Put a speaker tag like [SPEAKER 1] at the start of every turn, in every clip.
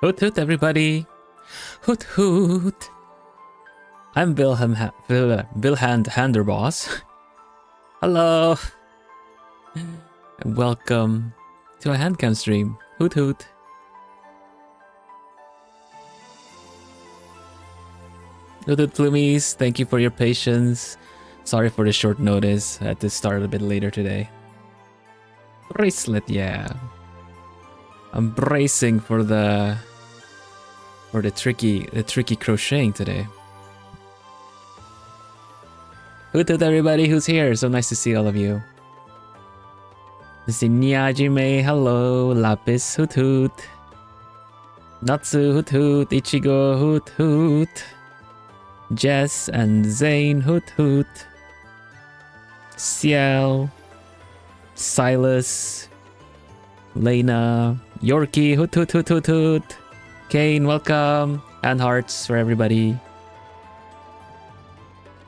[SPEAKER 1] Hoot hoot, everybody! Hoot hoot! I'm Vilhelm Vanderbos. Hello! And welcome to a handcam stream. Hoot hoot! Hoot hoot, Plumies! Thank you for your patience. Sorry for the short notice. I had to start a bit later today. Bracelet, yeah. I'm bracing for the tricky crocheting today. Hoot hoot, everybody who's here. So nice to see all of you. Nyajime, hello. Lapis, hoot hoot. Natsu, hoot hoot. Ichigo, hoot hoot. Jess and Zane, hoot hoot. Ciel, Silas, Lena, Yorkie, hoot hoot hoot hoot hoot. Kane, welcome. And hearts for everybody.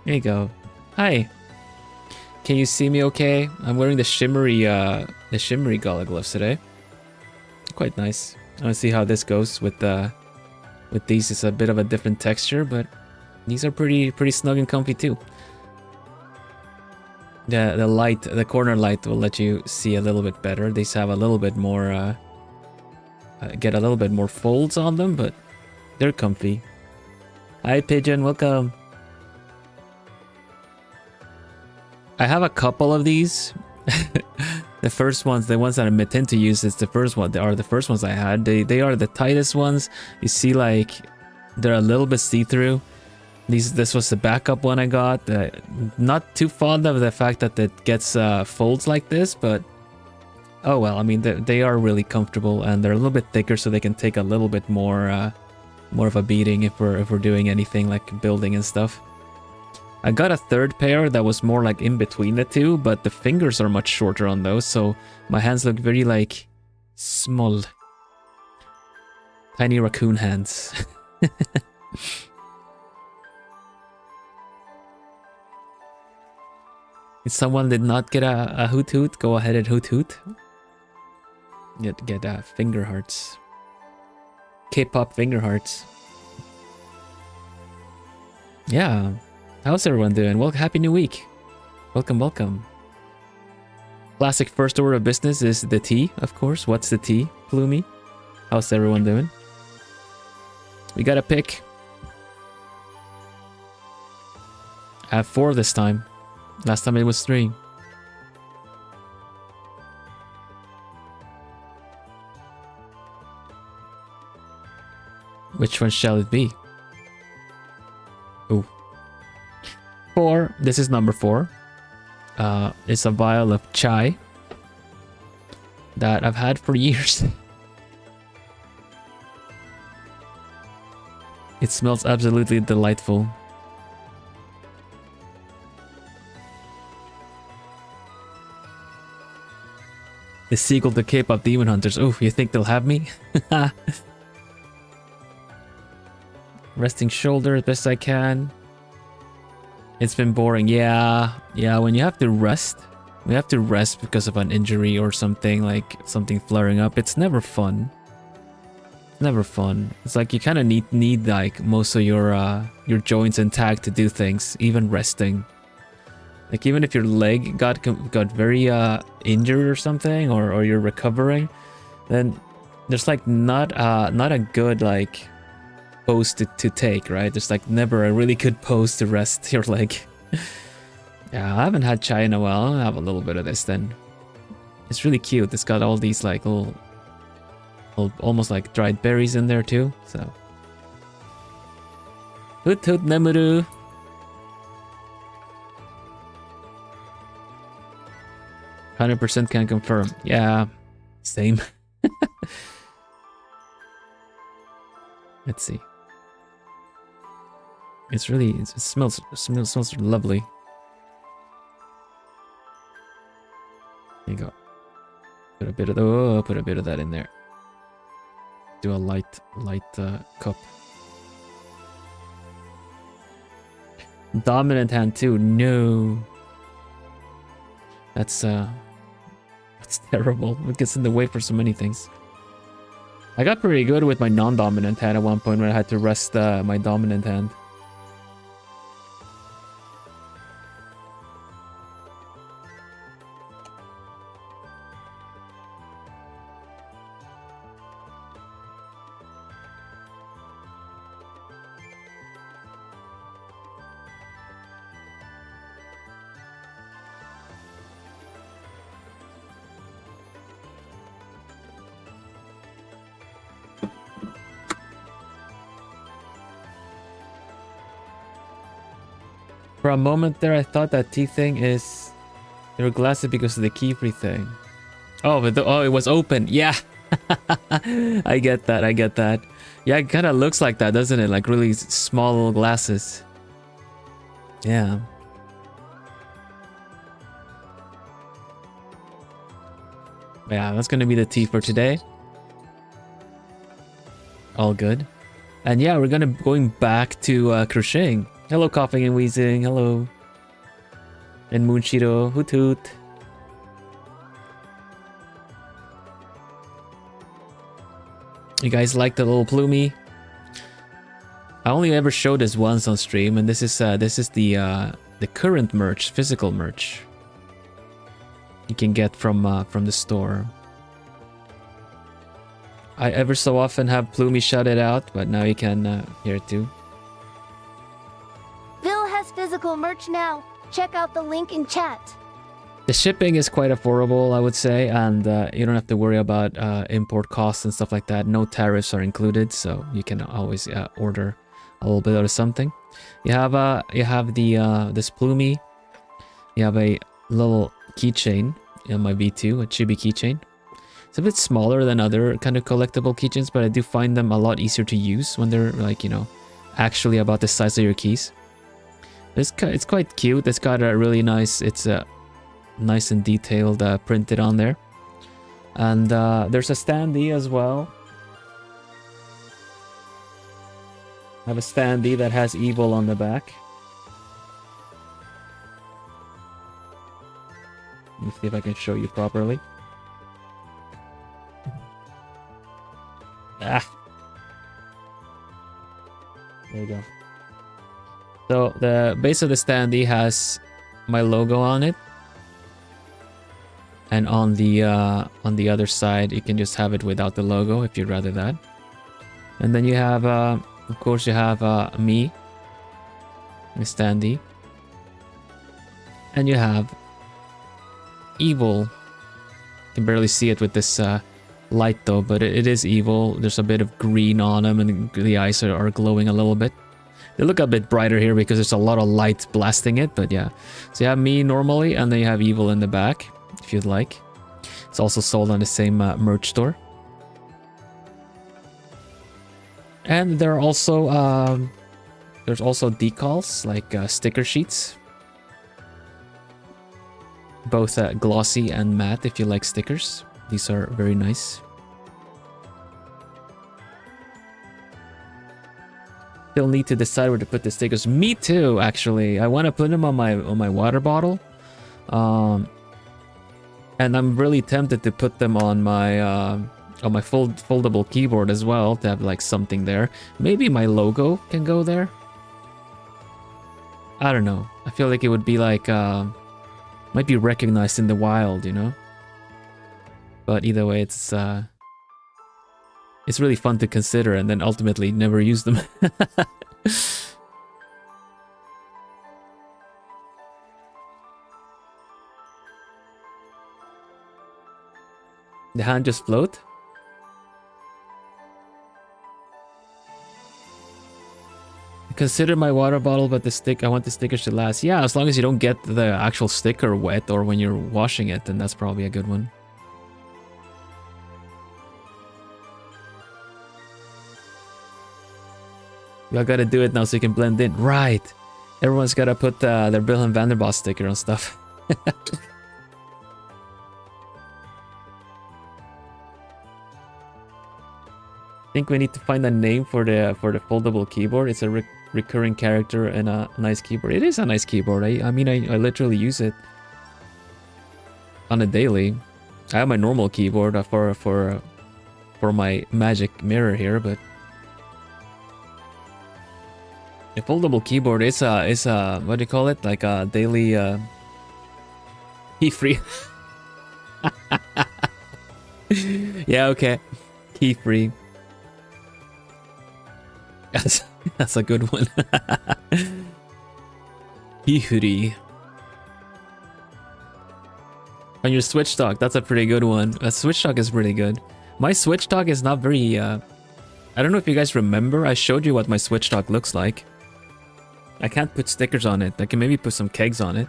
[SPEAKER 1] There you go. Hi. Can you see me okay? I'm wearing the shimmery Gala gloves today. Quite nice. I want to see how this goes with these. It's a bit of a different texture, but these are pretty snug and comfy too. The corner light will let you see a little bit better. These have a little bit more get a little bit more folds on them, but they're comfy. Hi Pigeon, welcome. I have a couple of these. The first ones, the ones that I intend to use is the first one. They are the first ones I had. They are the tightest ones. You see, like, they're a little bit see-through. This was the backup one I got. Not too fond of the fact that it gets folds like this, but oh well. I mean, they are really comfortable and they're a little bit thicker, so they can take a little bit more of a beating if we're doing anything like building and stuff. I got a third pair that was more like in between the two, but the fingers are much shorter on those, so my hands look very like small, tiny raccoon hands. If someone did not get a hoot hoot, go ahead and hoot hoot. Get finger hearts. K-pop finger hearts. Yeah. How's everyone doing? Well, happy new week. Welcome, welcome. Classic first order of business is the tea, of course. What's the tea, Plumie? How's everyone doing? We got a pick. I have 4 this time. Last time it was 3. Which one shall it be? Ooh. 4. This is number 4. It's a vial of chai that I've had for years. It smells absolutely delightful. The sequel to K-pop Demon Hunters. Oh, you think they'll have me? Resting shoulder as best I can. It's been boring. Yeah, when you have to rest. We have to rest because of an injury or something, like something flaring up. It's never fun. It's never fun. It's like you kind of need like most of your joints intact to do things, even resting. Like even if your leg got very injured or something, or you're recovering, then there's like not a good like pose to take, right? There's like never a really good pose to rest your leg. Yeah, I haven't had chai in a while. I'll have a little bit of this then. It's really cute. It's got all these like little almost like dried berries in there too. So hoot hoot nemuru. 100% can confirm. Yeah, same. Let's see. It smells lovely. There you go. Put a bit of that in there. Do a light cup. Dominant hand too. No. That's terrible. It gets in the way for so many things. I got pretty good with my non-dominant hand at one point when I had to rest my dominant hand. For a moment there, I thought that T thing is... They were glasses because of the key-free thing. Oh, but oh, it was open. Yeah. I get that. I get that. Yeah, it kind of looks like that, doesn't it? Like really small little glasses. Yeah. Yeah, that's going to be the tea for today. All good. And yeah, we're going back to crocheting. Hello, coughing and wheezing. Hello. And Moonshiro. Hoot hoot. You guys like the little plumie? I only ever showed this once on stream, and this is the current merch, physical merch. You can get from the store. I ever so often have Plumie shout it out, but now you can hear it too.
[SPEAKER 2] Vil has physical merch now. Check out the link in chat.
[SPEAKER 1] The shipping is quite affordable, I would say, and you don't have to worry about import costs and stuff like that. No tariffs are included, so you can always order a little bit of something. You have the this Plumie. You have a little keychain in my V2, a chibi keychain. It's a bit smaller than other kind of collectible keychains, but I do find them a lot easier to use when they're like, you know, actually about the size of your keys. It's quite cute. It's got a really nice, it's nice and detailed printed on there. And there's a standee as well. I have a standee that has evil on the back. Let me see if I can show you properly. Ah. There you go. So the base of the standee has my logo on it. And on the other side, you can just have it without the logo if you'd rather that. And then you have, of course, you have me, the standee. And you have evil. You can barely see it with this light though, but it is evil. There's a bit of green on them and the eyes are glowing a little bit. They look a bit brighter here because there's a lot of light blasting it, but yeah. So you have me normally, and then you have evil in the back, if you'd like. It's also sold on the same merch store. And there are also, there's also decals, like sticker sheets. Both glossy and matte if you like stickers. These are very nice. Still need to decide where to put the stickers. Me too, actually. I want to put them on my water bottle. And I'm really tempted to put them on my foldable keyboard as well, to have like something there. Maybe my logo can go there. I don't know. I feel like it would be like might be recognized in the wild, you know? But either way, it's really fun to consider and then ultimately never use them. The hand just float? Consider my water bottle, but I want the stickers to last. Yeah, as long as you don't get the actual sticker wet or when you're washing it, then that's probably a good one. Y'all gotta do it now so you can blend in. Right. Everyone's gotta put their Vilhelm Vanderbos sticker on stuff. I think we need to find a name for the foldable keyboard. It's a recurring character and a nice keyboard. It is a nice keyboard. I mean, I literally use it on a daily. I have my normal keyboard for for my magic mirror here, but a foldable keyboard is a what do you call it? Like a daily key free. Yeah, okay. Key free. That's a good one. Key free. On your Switch dock, that's a pretty good one. A Switch dock is pretty good. My Switch dock is not very I don't know if you guys remember, I showed you what my Switch dock looks like. I can't put stickers on it. I can maybe put some kegs on it.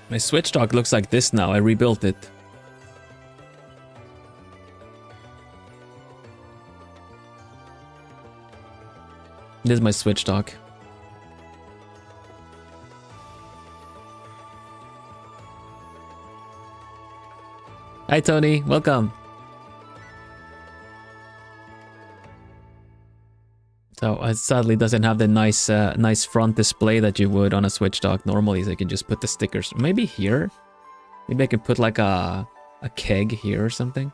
[SPEAKER 1] My Switch dock looks like this now. I rebuilt it. This is my Switch dock. Hi Tony, welcome. So it sadly doesn't have the nice nice front display that you would on a Switch dock normally, so you can just put the stickers. Maybe here? Maybe I can put like a keg here or something.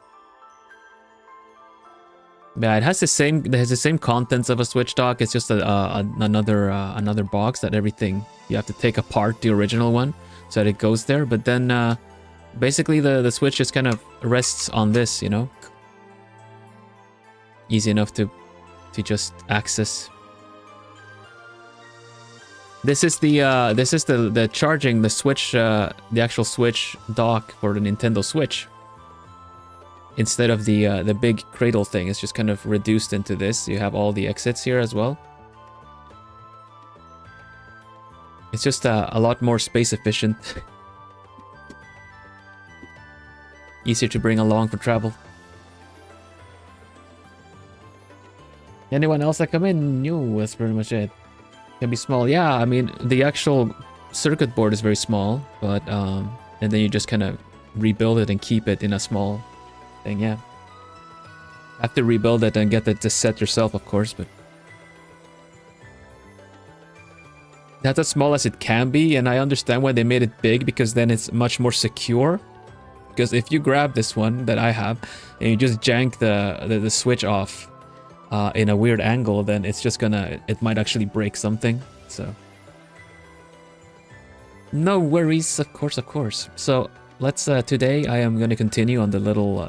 [SPEAKER 1] Yeah, it has the same contents of a Switch dock. It's just another box that everything you have to take apart the original one so that it goes there. But then basically the Switch just kind of rests on this, you know, easy enough to just access. This is the charging the Switch, the actual Switch dock for the Nintendo Switch. Instead of the big cradle thing, it's just kind of reduced into this. You have all the exits here as well. It's just a lot more space efficient. Easier to bring along for travel. Anyone else that come in? No, that's pretty much it. Can be small. Yeah, I mean, the actual circuit board is very small, but and then you just kind of rebuild it and keep it in a small thing, yeah. Have to rebuild it and get it to set yourself, of course, but that's as small as it can be, and I understand why they made it big, because then it's much more secure. Because if you grab this one that I have and you just jank the Switch off in a weird angle, then it's just gonna, it might actually break something. So no worries, of course, of course. So let's today I am going to continue on the little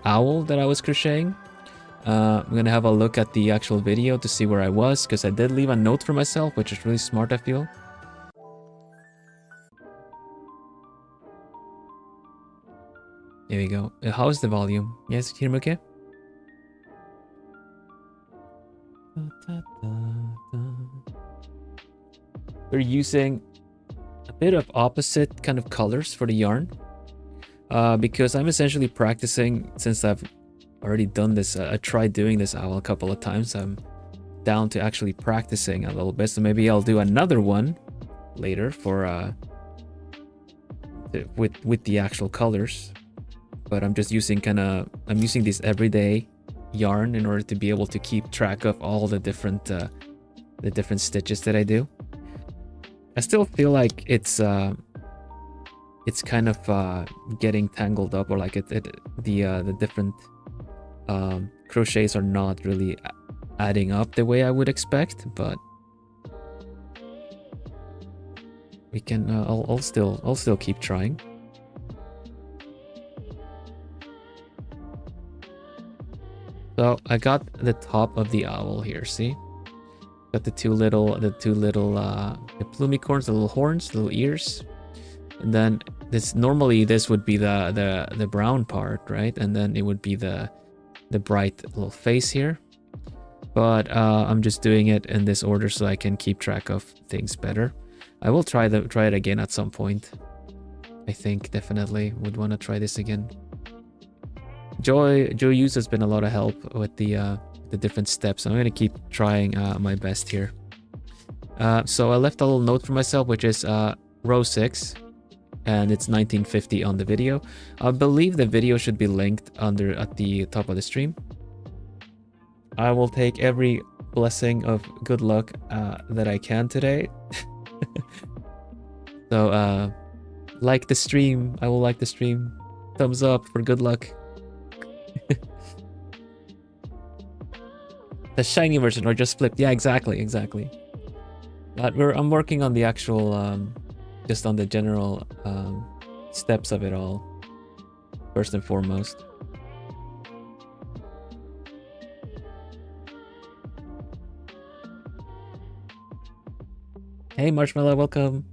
[SPEAKER 1] owl that I was crocheting. I'm gonna have a look at the actual video to see where I was, because I did leave a note for myself, which is really smart, I feel. There we go. How's the volume? Yes, hear me okay? We're using a bit of opposite kind of colors for the yarn, because I'm essentially practicing. Since I've already done this, I tried doing this owl a couple of times. I'm down to actually practicing a little bit, so maybe I'll do another one later for with the actual colors. But I'm just using I'm using this everyday yarn in order to be able to keep track of all the different stitches that I do. I still feel like it's kind of getting tangled up, or like the different crochets are not really adding up the way I would expect, but we can I'll still keep trying. So I got the top of the owl here, see? Got the two little the plumicorns, the little horns, the little ears. And then normally this would be the brown part, right? And then it would be the bright little face here. But I'm just doing it in this order so I can keep track of things better. I will try it again at some point. I think definitely would want to try this again. Joy Use has been a lot of help with the different steps. I'm gonna keep trying my best here. So I left a little note for myself, which is row 6, and it's 1950 on the video. I believe the video should be linked at the top of the stream. I will take every blessing of good luck that I can today. So like the stream. I will like the stream. Thumbs up for good luck. The shiny version or just flipped. Yeah, exactly. But I'm working on the actual just on the general steps of it all first and foremost. Hey Marshmallow, welcome.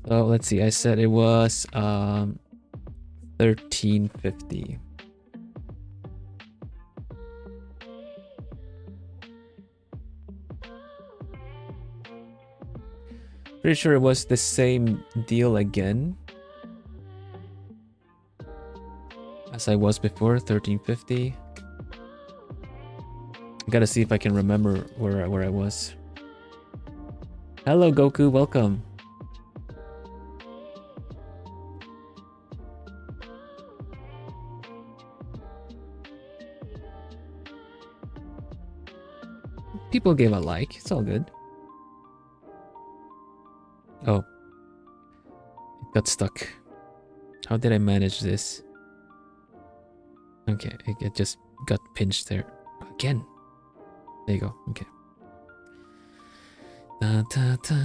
[SPEAKER 1] So let's see, I said it was 1350. Pretty sure it was the same deal again as I was before, 1350. I gotta see if I can remember where I was. Hello Goku, welcome. People gave a like, it's all good. Oh. It got stuck. How did I manage this? Okay, it just got pinched there. Again. There you go, okay. Da, da, da,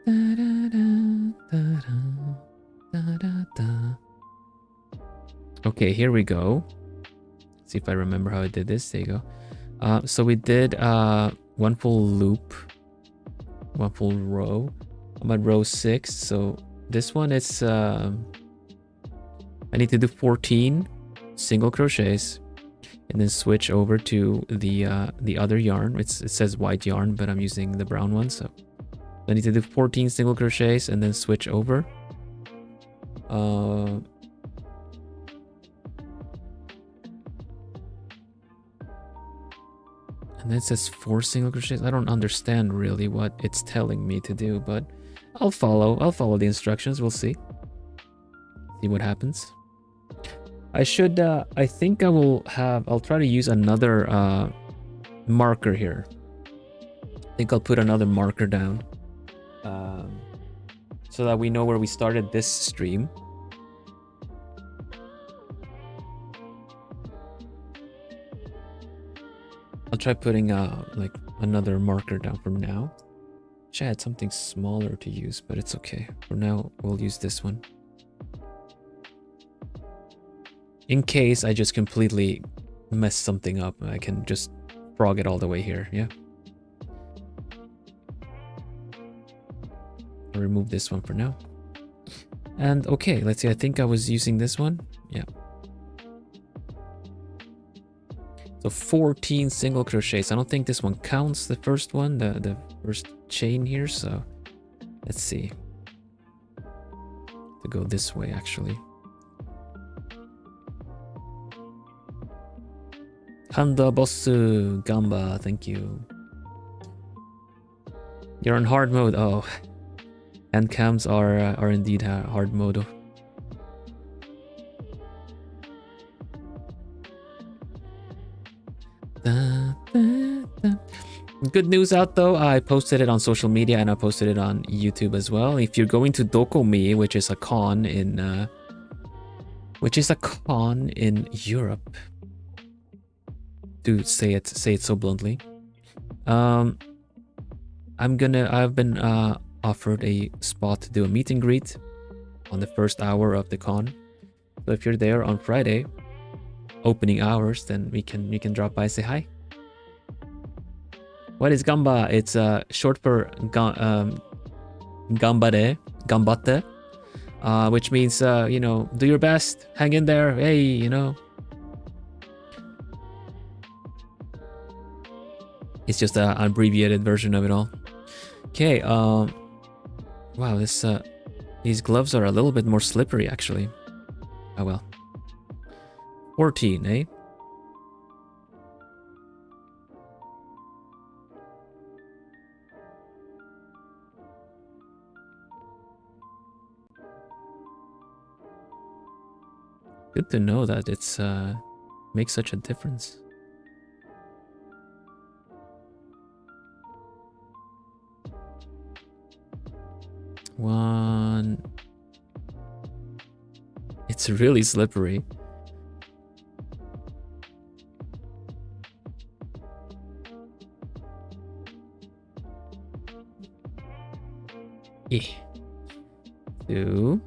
[SPEAKER 1] da, da, da, da, da, da. Okay, here we go. See if I remember how I did this. There you go. So we did one full loop, one full row. I'm at row 6, so this one is I need to do 14 single crochets and then switch over to the other yarn. It says white yarn, but I'm using the brown one, so I need to do 14 single crochets and then switch over. And then it says 4 single crochets. I don't understand really what it's telling me to do, but I'll follow the instructions. We'll see what happens. I should I think I'll try to use another marker here. I think I'll put another marker down so that we know where we started this stream. I'll try putting like another marker down from now. Wish I had something smaller to use, but it's okay. For now, we'll use this one. In case I just completely mess something up, I can just frog it all the way here, yeah? I'll remove this one for now. And okay, let's see, I think I was using this one. Yeah. So 14 single crochets. I don't think this one counts, the first one, the first chain here, so let's see. To go this way, actually. Vanderbos, Gamba, thank you. You're on hard mode. Oh, hand cams are indeed hard mode. Good news out though. I posted it on social media and I posted it on YouTube as well. If you're going to Dokomi, which is a con in Europe, to say it so bluntly, I've been offered a spot to do a meet and greet on the first hour of the con. So if you're there on Friday, opening hours, then we can drop by and say hi. What is Gamba? It's short for Gambate, which means you know, do your best, hang in there, hey, you know. It's just an abbreviated version of it all. Okay, wow, these gloves are a little bit more slippery actually. Oh well. 14, eh? Good to know that it's makes such a difference. 1. It's really slippery. Eh. 2.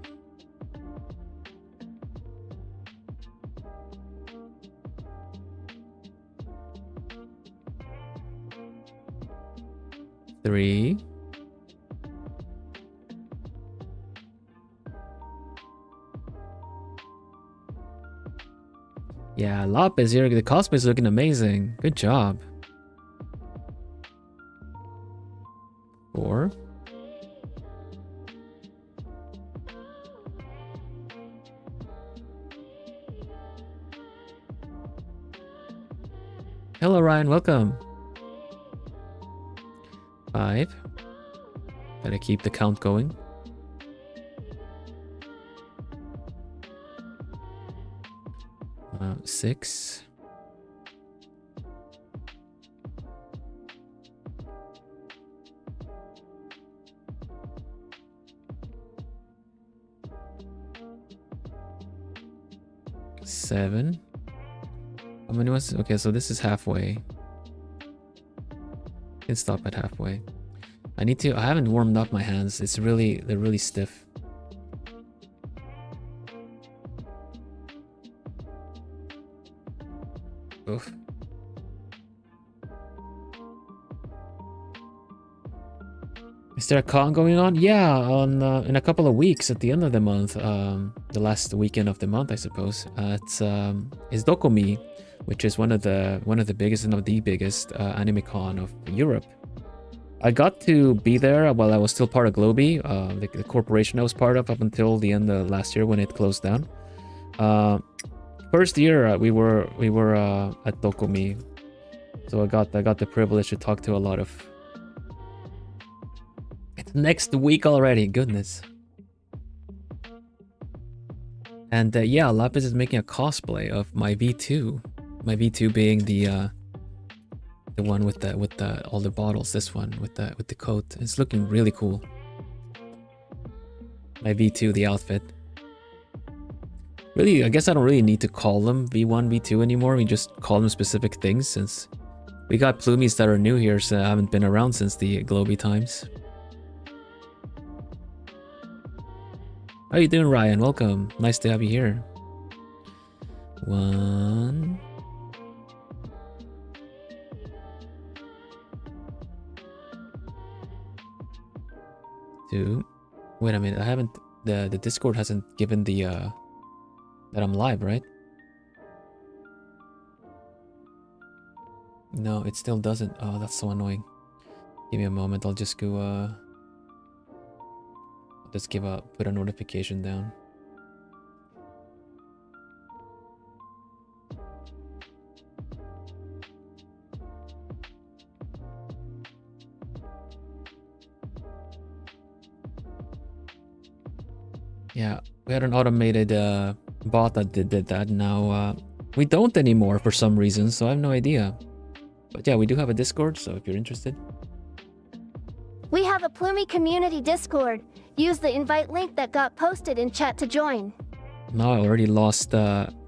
[SPEAKER 1] 3. Yeah, Lapis here. The cosplay is looking amazing. Good job. 4. Hello, Ryan. Welcome. 5. Gotta keep the count going. 6. 7. How many was? Okay, so this is halfway. Can stop at halfway. I haven't warmed up my hands. They're really stiff. Oof. Is there a con going on? Yeah, on in a couple of weeks at the end of the month, the last weekend of the month, I suppose. It's Dokomi, which is one of the biggest, and not the biggest, anime con of Europe. I got to be there while I was still part of Globy, the corporation I was part of up until the end of last year when it closed down. First year we were at Dokomi, so I got the privilege to talk to a lot of. It's next week already, goodness. And yeah, Lapis is making a cosplay of my V2. My V2 being the one with all the bottles. This one with the coat. It's looking really cool. My V2, the outfit. Really, I guess I don't really need to call them V1, V2 anymore. We just call them specific things since we got Plumies that are new here, so I haven't been around since the Globy times. How you doing, Ryan? Welcome. Nice to have you here. 1. 2. Wait a minute. I haven't. The Discord hasn't given the that I'm live, right? No, it still doesn't. Oh, that's so annoying. Give me a moment. I'll just go. I'll just put a notification down. Yeah, we had an automated bot that did that. Now we don't anymore for some reason, so I have no idea. But yeah, we do have a Discord, so if you're interested.
[SPEAKER 2] We have a Plumie community Discord. Use the invite link that got posted in chat to join.
[SPEAKER 1] No, I already lost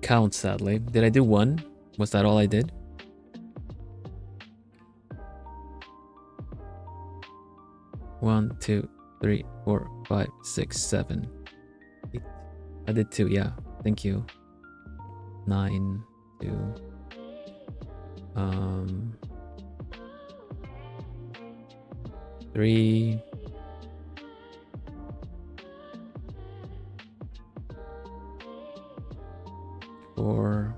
[SPEAKER 1] count, sadly. Did I do 1? Was that all I did? One, 2, 3, 4, 5, 6, 7, 8. I did 2, yeah. Thank you. 9, 2. 3. 4.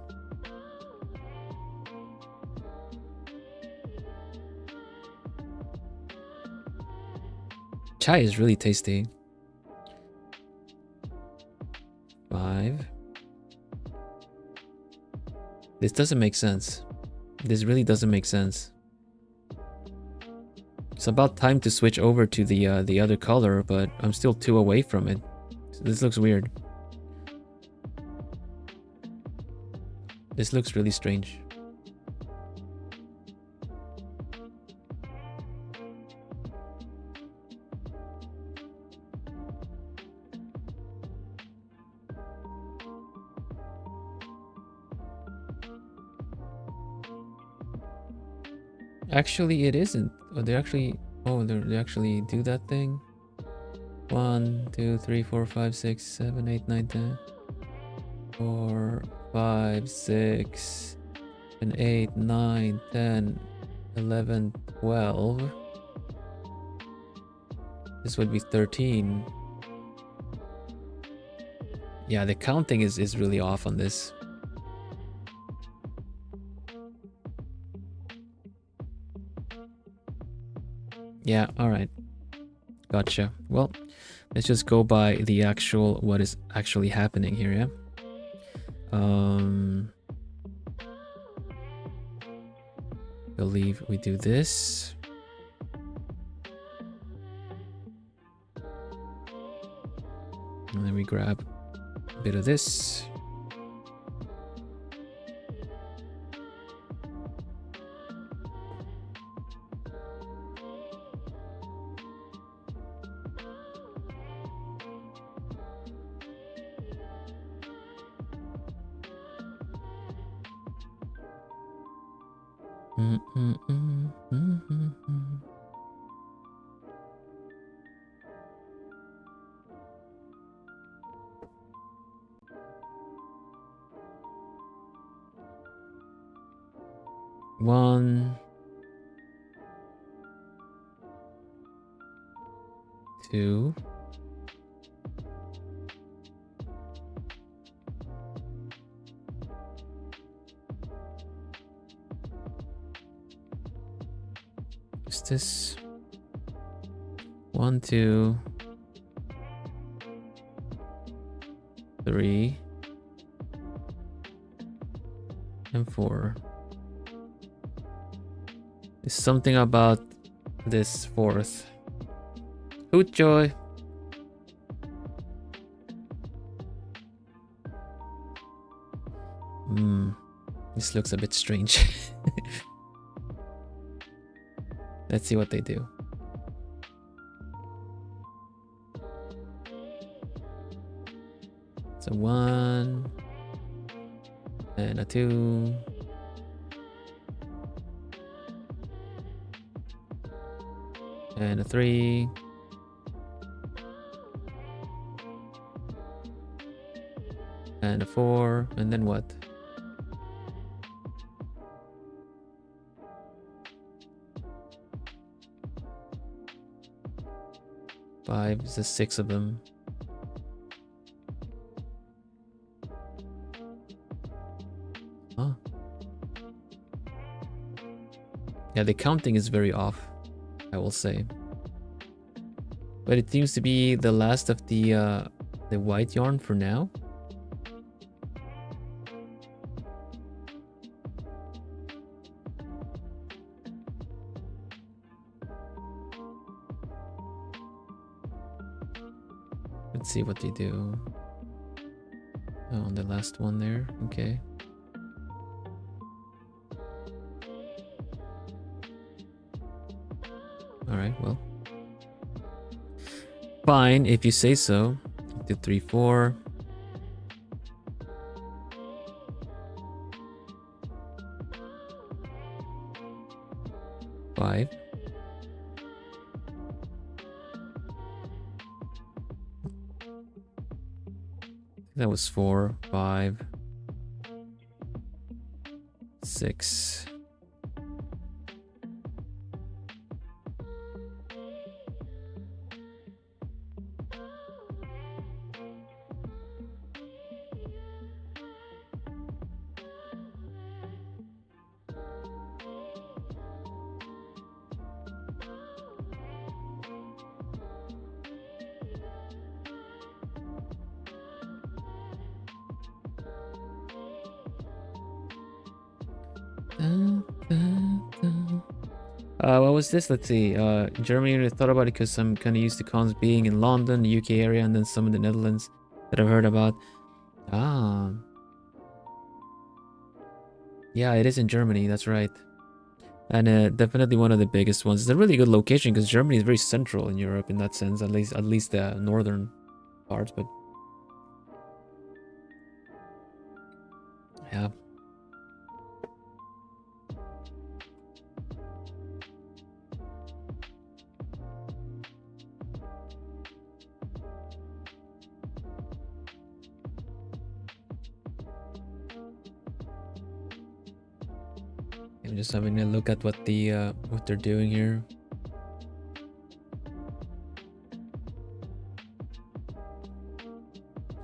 [SPEAKER 1] 'Chai is really tasty. 5. This doesn't make sense. This really doesn't make sense. It's about time to switch over to the other color, but I'm still 2 away from it. So this looks weird. This looks really strange. Actually, it isn't. Oh, they actually. Oh, they actually do that thing. 1, 2, 3, 4, 5, 6, 7, 8, 9, 10. 4, 5, 6, and 8, 9, 10, 11, 12. This would be 13. Yeah, the counting is really off on this. Yeah, alright. Gotcha. Well, let's just go by the actual, what is actually happening here, yeah? Believe we do this. And then we grab a bit of this. One, two, what's this? 1, 2, 3, and 4. There's something about this fourth. Hoot joy. This looks a bit strange. Let's see what they do. So 1 and a 2. And a 3. And a 4. And then what? 5 is the 6 of them. Huh. Yeah, the counting is very off, I will say. But it seems to be the last of the white yarn for now. Let's see what they do. Oh, the last one there. Okay. Alright, well. Fine, if you say so. 2, 3, 4. Five. That was 4, 5, 6. What was this? Let's see. Germany, I thought about it because I'm kind of used to cons being in London, the UK area, and then some in the Netherlands that I've heard about. Ah. Yeah, it is in Germany, that's right. And definitely one of the biggest ones. It's a really good location because Germany is very central in Europe in that sense, at least the northern parts, but yeah. I'm just having a look at what they're doing here.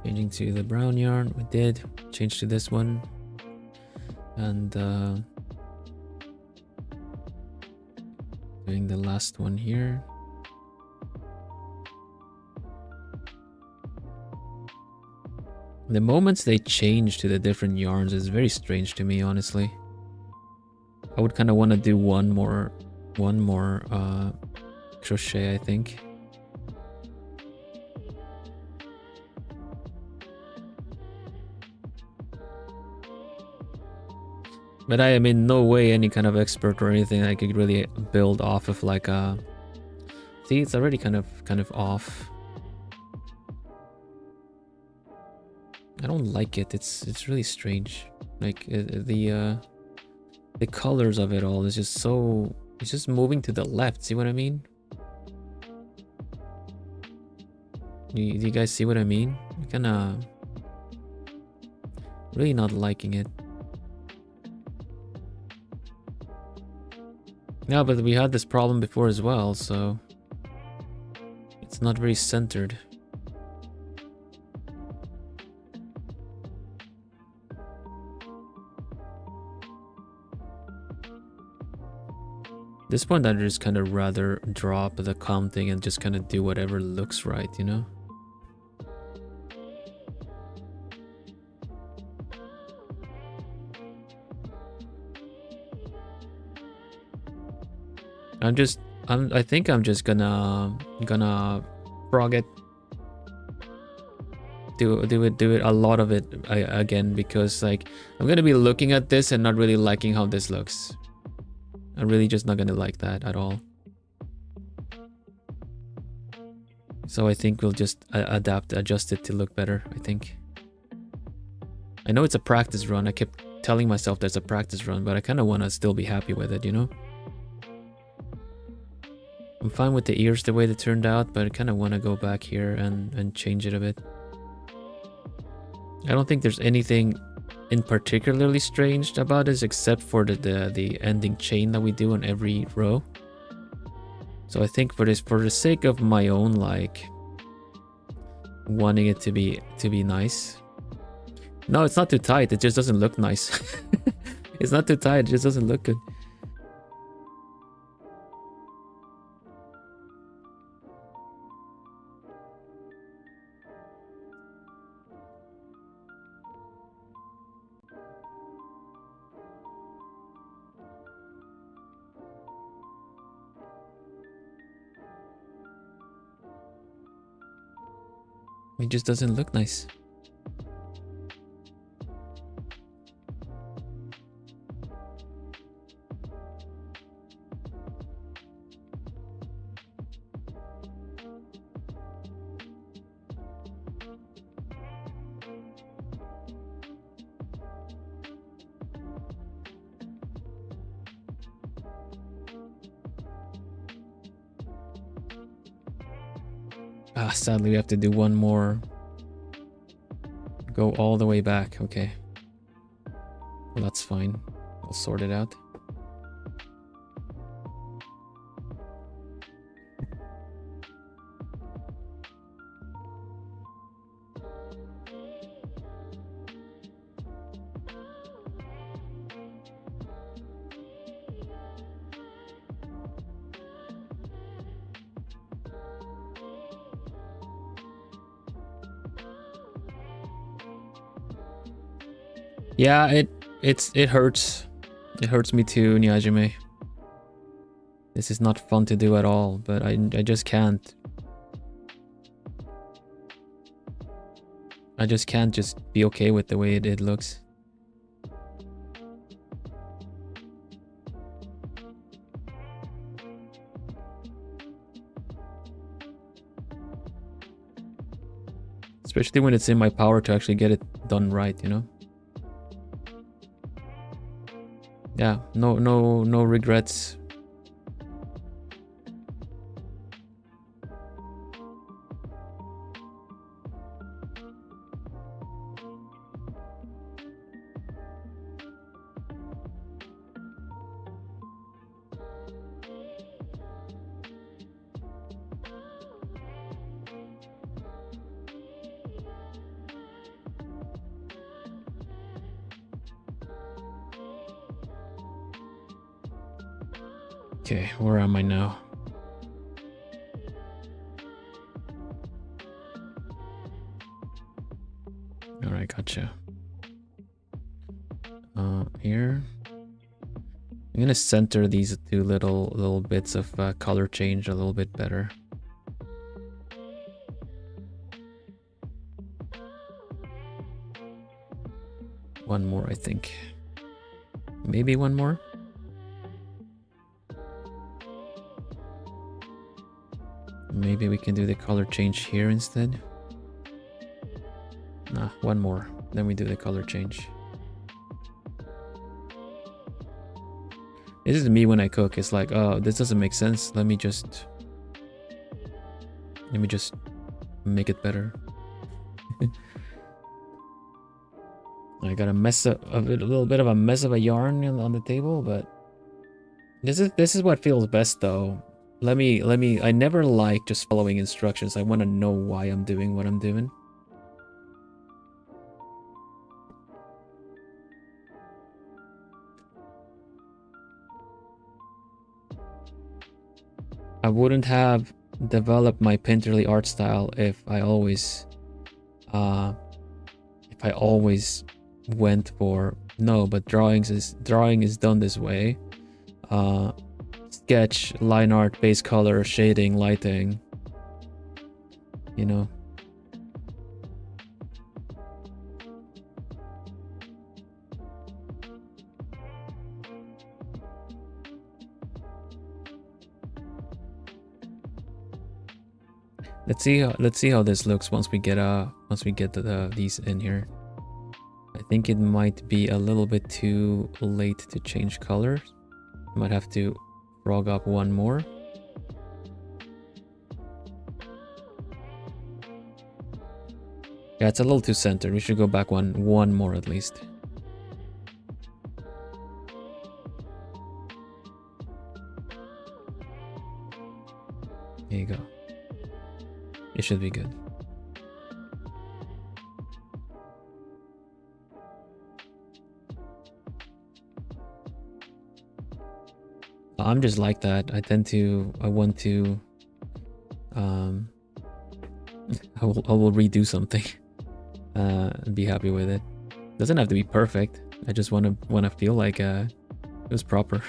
[SPEAKER 1] Changing to the brown yarn, we did. Change to this one. And doing the last one here. The moments they change to the different yarns is very strange to me, honestly. I would kind of want to do one more crochet, I think. But I am in no way any kind of expert or anything. I could really build off of like a... See, it's already kind of off. I don't like it. It's really strange. Like the colors of it all is just so... It's just moving to the left. See what I mean? Do you guys see what I mean? I'm kinda... really not liking it. Yeah, but we had this problem before as well, so... It's not very centered. This point I'd just kind of rather drop the counting and just kind of do whatever looks right, you know? I think I'm just gonna frog it. Do it a lot of it again, because like I'm gonna be looking at this and not really liking how this looks. I'm really just not gonna like that at all. So I think we'll just adjust it to look better, I think. I know it's a practice run. I kept telling myself there's a practice run, but I kind of want to still be happy with it, you know? I'm fine with the ears the way they turned out, but I kind of want to go back here and change it a bit. I don't think there's anything in particularly strange about this except for the ending chain that we do on every row. So I think for the sake of my own like wanting it to be nice. No, it's not too tight, it just doesn't look nice. It's not too tight, it just doesn't look good. It just doesn't look nice. Sadly we have to do one more. Go all the way back, okay. Well, that's fine. I'll sort it out. Yeah, it hurts. It hurts me too, Nyajime. This is not fun to do at all, but I just can't. I just can't just be okay with the way it looks. Especially when it's in my power to actually get it done right, you know? Yeah, no regrets. Okay, where am I now? All right, gotcha. Here. I'm gonna center these two little bits of color change a little bit better. One more, I think. Maybe one more. Maybe we can do the color change here instead. Nah, one more. Then we do the color change. This is me when I cook. It's like, oh, this doesn't make sense. Let me just make it better. I got a little bit of a mess of a yarn on the table, but this is what feels best though. I never like just following instructions. I want to know why I'm doing what I'm doing. I wouldn't have developed my painterly art style if I always went for no, but drawing is done this way. Sketch, line art, base color, shading, lighting. You know. Let's see how this looks once we get these in here. I think it might be a little bit too late to change colors. Might have to frog up one more. Yeah, it's a little too centered. We should go back one more at least. There you go. It should be good. I'm just like that. I want to I will redo something and be happy with it. Doesn't have to be perfect. I just want to feel like it was proper.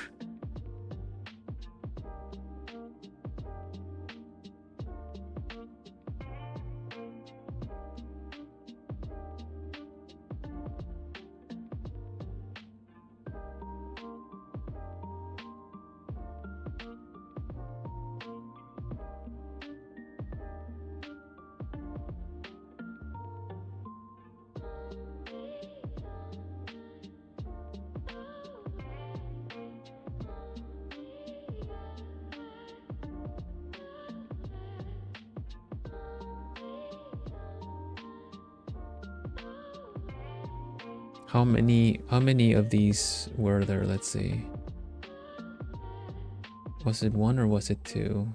[SPEAKER 1] How many of these were there? Let's see. Was it one or was it two?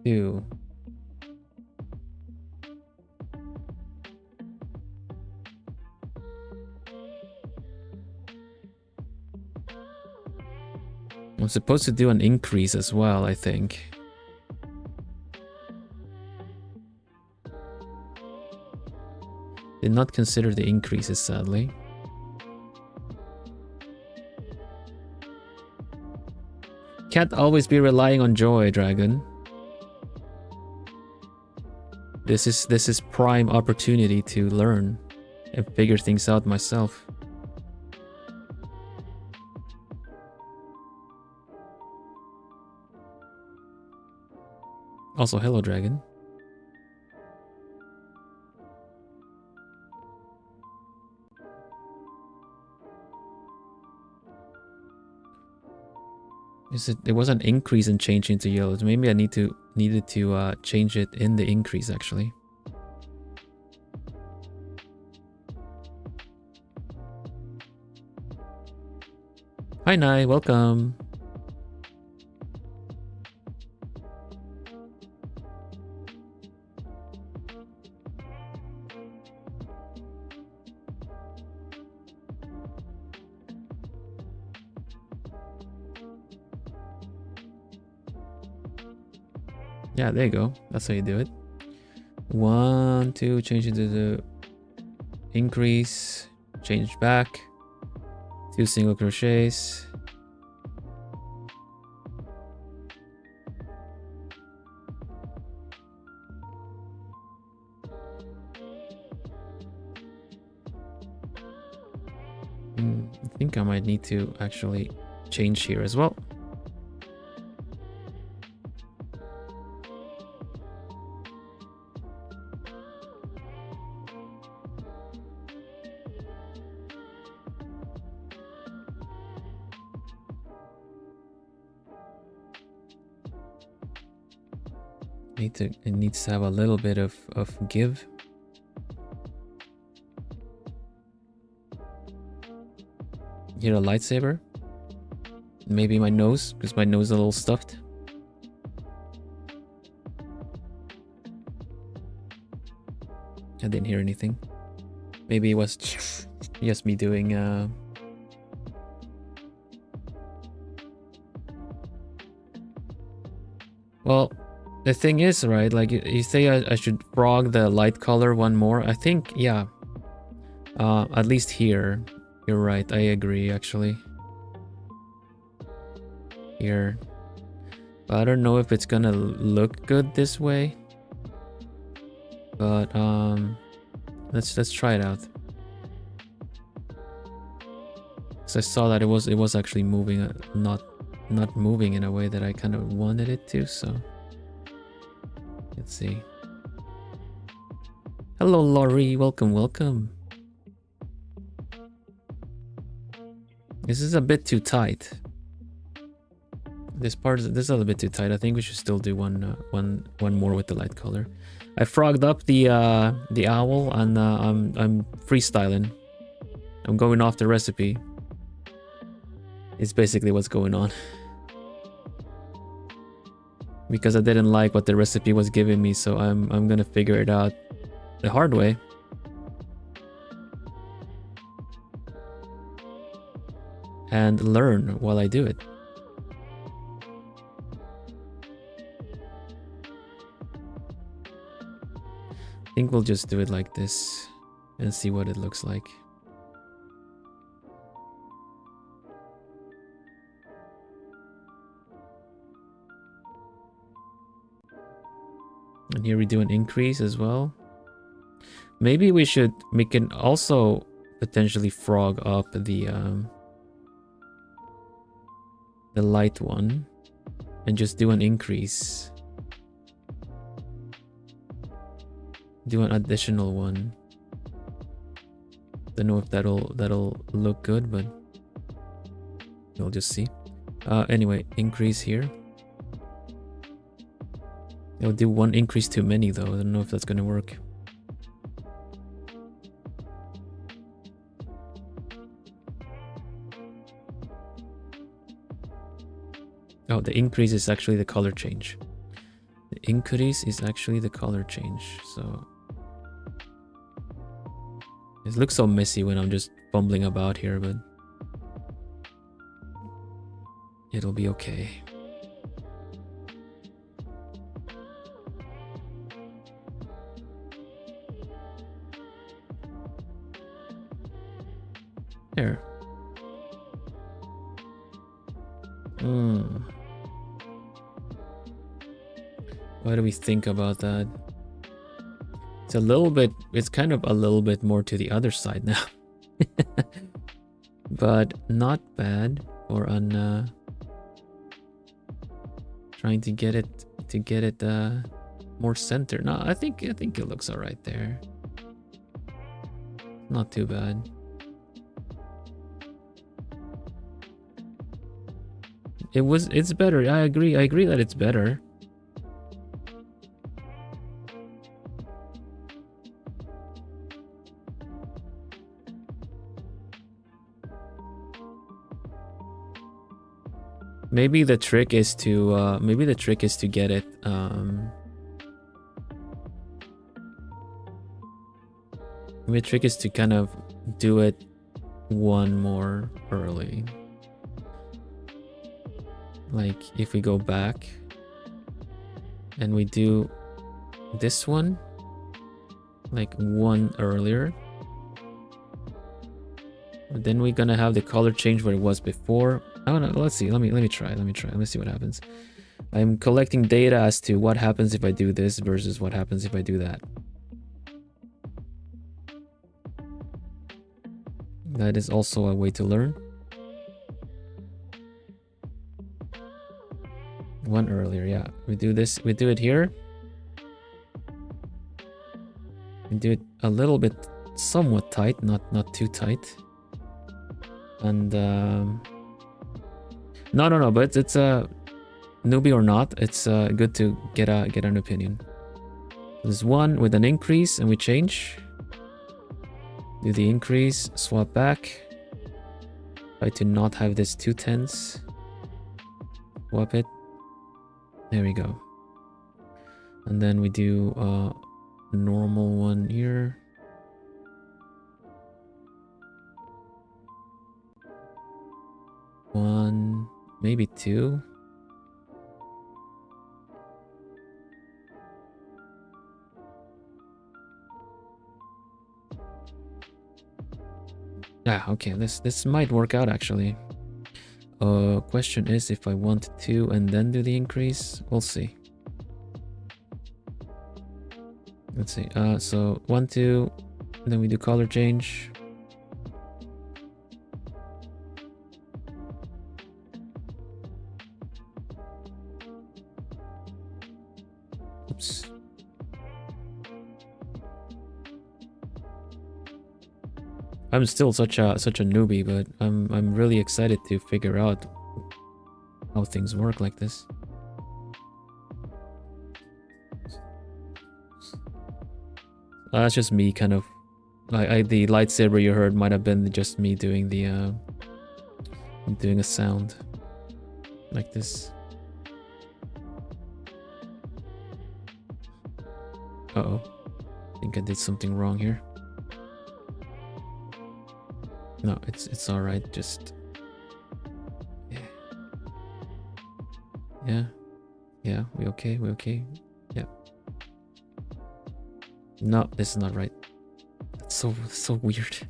[SPEAKER 1] Two. I'm supposed to do an increase as well, I think. Did not consider the increases, sadly. Can't always be relying on joy, Dragon. This is prime opportunity to learn and figure things out myself. Also, hello, Dragon. It was an increase in changing to yellows. Maybe I needed to change it in the increase actually. Hi Nai, welcome. Yeah, there you go. That's how you do it. 1, 2, change into the increase, change back, 2 single crochets. I think I might need to actually change here as well. It needs to have a little bit of give. Here, a lightsaber. Maybe my nose, because my nose is a little stuffed. I didn't hear anything. Maybe it was just me doing well, the thing is, right, like you say I should frog the light color one more. I think, yeah. At least here. You're right, I agree actually. Here. But I don't know if it's gonna look good this way. But let's try it out. So I saw that it was actually moving, not moving in a way that I kind of wanted it to, so let's see. Hello Laurie, welcome. This is a bit too tight. This is a little bit too tight. I think we should still do one more with the light color. I frogged up the owl, and I'm freestyling. I'm going off the recipe. It's basically what's going on. Because I didn't like what the recipe was giving me, so I'm gonna figure it out the hard way. And learn while I do it. I think we'll just do it like this and see what it looks like. And here we do an increase as well. Maybe we can also potentially frog up the light one and just do an increase. Do an additional one. Don't know if that'll look good, but we'll just see. Anyway, increase here. I'll do one increase too many though. I don't know if that's gonna work. Oh, the increase is actually the color change. The increase is actually the color change, so... It looks so messy when I'm just fumbling about here, but... It'll be okay. There. What do we think about that? It's kind of a little bit more to the other side now. But not bad for trying to get it more center. No, I think it looks all right there. Not too bad. It's better. I agree that it's better. Maybe the trick is to get it maybe the trick is to kind of do it one more early. Like if we go back And we do this one like one earlier. And then we're gonna have the color change where it was before. Oh no, let's see. Let me try. Let me see what happens. I'm collecting data as to what happens if I do this versus what happens if I do that. That is also a way to learn. One earlier, yeah. We do this, we do it here. We do it a little bit somewhat tight, not too tight. And no, but it's a newbie or not, it's good to get an opinion. There's one with an increase and we change. Do the increase, swap back. Try to not have this too tense. Swap it. There we go. And then we do a normal one here. One, maybe two. Yeah, okay, this might work out actually. Question is if I want to and then do the increase. We'll see. Let's see. So 1, 2, then we do color change. Oops. I'm still such a newbie, but I'm really excited to figure out how things work like this. That's just me kind of the lightsaber you heard might have been just me doing the doing a sound like this. Uh-oh. I think I did something wrong here. No, it's all right. Just yeah. We okay? Yeah. No, this is not right. That's so weird.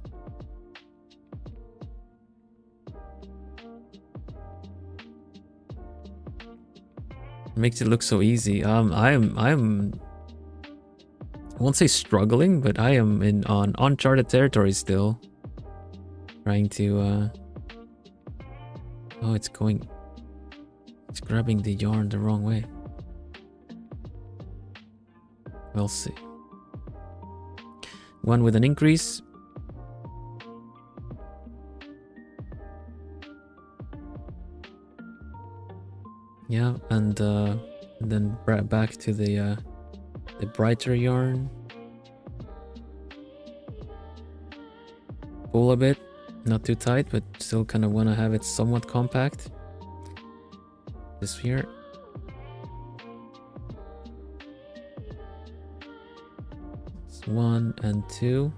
[SPEAKER 1] Makes it look so easy. I won't say struggling, but I am on uncharted territory still. Trying to oh, it's grabbing the yarn the wrong way. We'll see. One with an increase. Yeah, and then back to the brighter yarn. Pull a bit. Not too tight, but still kind of want to have it somewhat compact. This here. It's 1 and 2.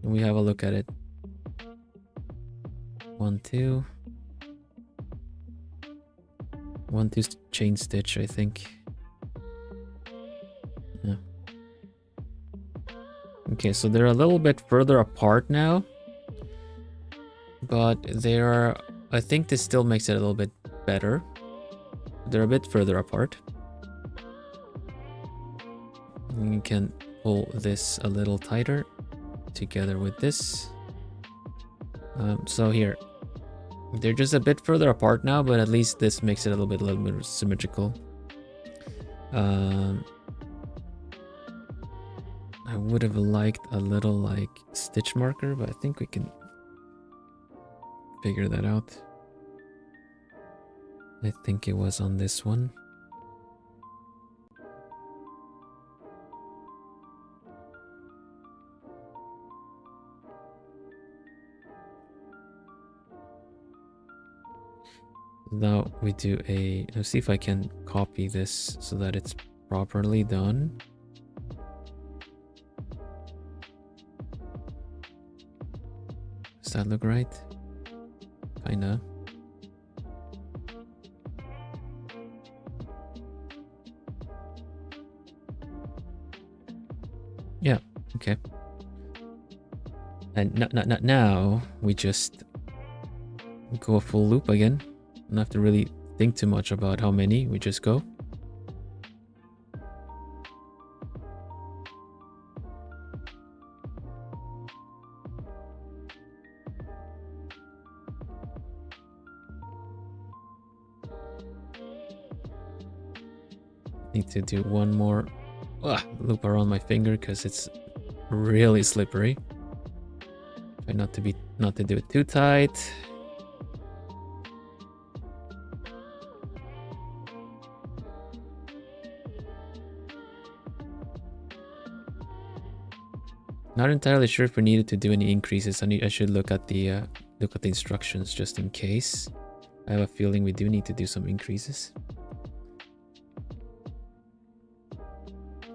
[SPEAKER 1] And we have a look at it. 1, 2. 1, 2 chain stitch, I think. Yeah. Okay, so they're a little bit further apart now, but they're, I think this still makes it a little bit better. They're a bit further apart. You can pull this a little tighter together with this. So here, they're just a bit further apart now, but at least this makes it a little bit symmetrical. I would have liked a little like stitch marker, but I think we can figure that out. I think it was on this one. Now we do let's see if I can copy this so that it's properly done. Does that look right? Kinda. Yeah, okay. And now we just go a full loop again. Don't have to really think too much about how many, we just go. Need to do one more loop around my finger because it's really slippery. Try not to do it too tight. Not entirely sure if we needed to do any increases. I should look at the instructions just in case. I have a feeling we do need to do some increases.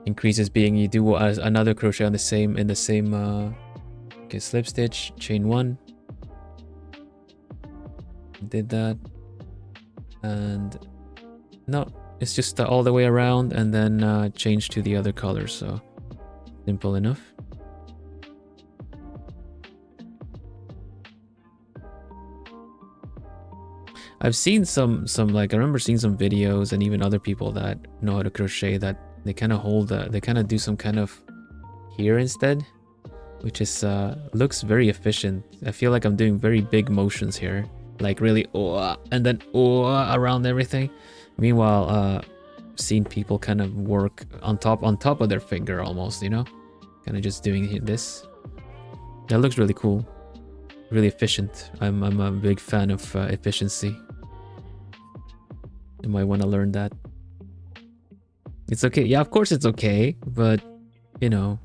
[SPEAKER 1] Increases being you do another crochet on the same okay, slip stitch, chain 1. Did that, and no, it's just all the way around, and then change to the other color. So simple enough. I've seen some like I remember seeing some videos and even other people that know how to crochet that they kind of they kind of do some kind of here instead, which is looks very efficient. I feel like I'm doing very big motions here, like really and then around everything. Meanwhile, seen people kind of work on top of their finger almost, you know, kind of just doing this. That looks really cool, really efficient. I'm a big fan of efficiency. You might want to learn that. It's okay. Yeah, of course it's okay, but you know,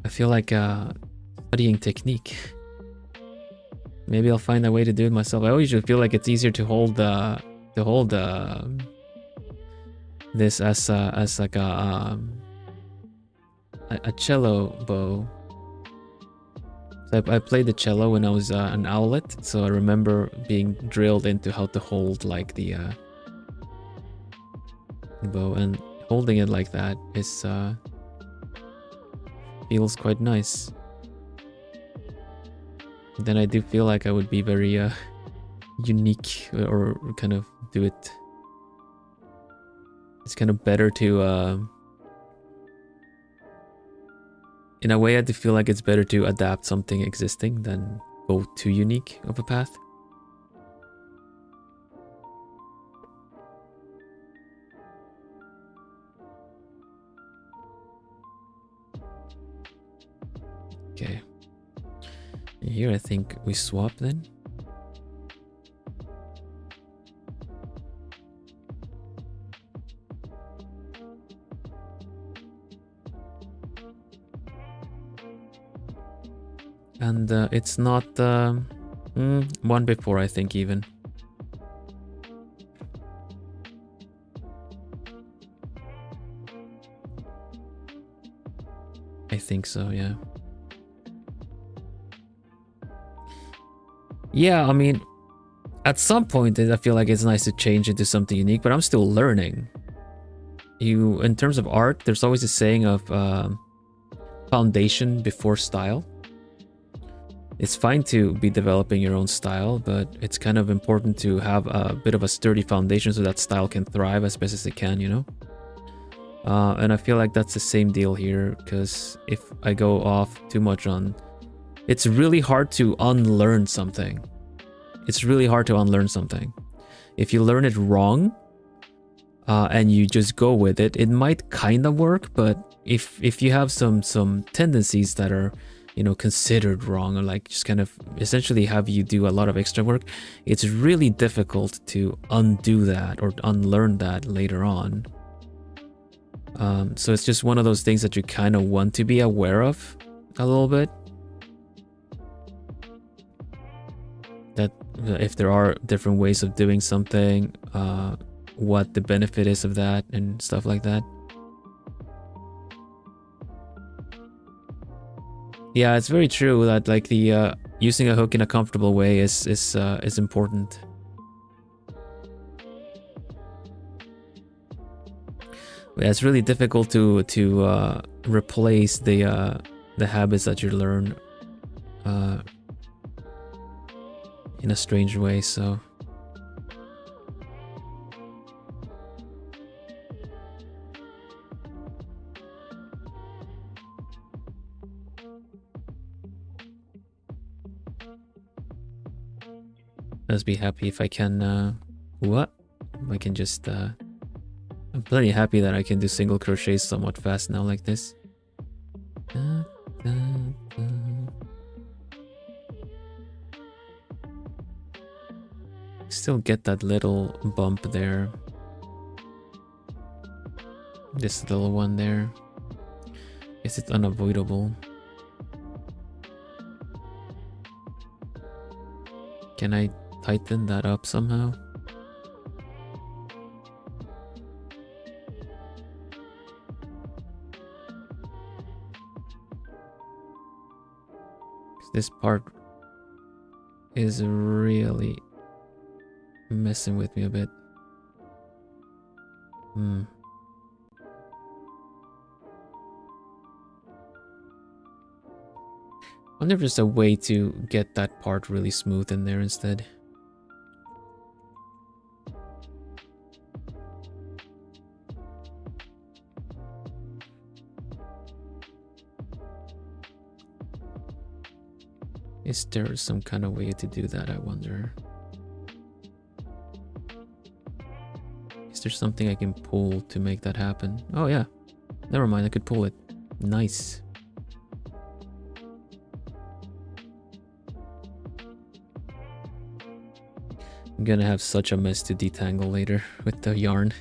[SPEAKER 1] I feel like studying technique. Maybe I'll find a way to do it myself. I always just feel like it's easier to hold this as like a cello bow. So I played the cello when I was an owlet, so I remember being drilled into how to hold like the bow, and holding it like that is feels quite nice. Then I do feel like I would be very unique, or kind of do it. It's kind of better to in a way I do feel like it's better to adapt something existing than go too unique of a path. Okay. Here I think we swap then. And it's not one before, I think, even. I think so, yeah. Yeah, I mean, at some point I feel like it's nice to change into something unique, but I'm still learning. In terms of art, there's always a saying of foundation before style. It's fine to be developing your own style, but it's kind of important to have a bit of a sturdy foundation so that style can thrive as best as it can, you know? And I feel like that's the same deal here, because if I go off too much on... It's really hard to unlearn something. It's really hard to unlearn something. If you learn it wrong, and you just go with it, it might kind of work, but if you have some tendencies that are, you know, considered wrong, or like just kind of essentially have you do a lot of extra work, it's really difficult to undo that or unlearn that later on. So it's just one of those things that you kind of want to be aware of a little bit. That if there are different ways of doing something, what the benefit is of that and stuff like that. Yeah, it's very true that like the using a hook in a comfortable way is important. Yeah, it's really difficult to replace the habits that you learn in a strange way. So let's be happy if I can. What? I can just. I'm plenty happy that I can do single crochets somewhat fast now, like this. Da, da, da. Still get that little bump there. This little one there. Guess it's unavoidable. Can I tighten that up somehow? This part is really messing with me a bit. I wonder if there's a way to get that part really smooth in there instead. Is there some kind of way to do that, I wonder? Is there something I can pull to make that happen? Oh yeah. Never mind, I could pull it. Nice. I'm gonna have such a mess to detangle later with the yarn.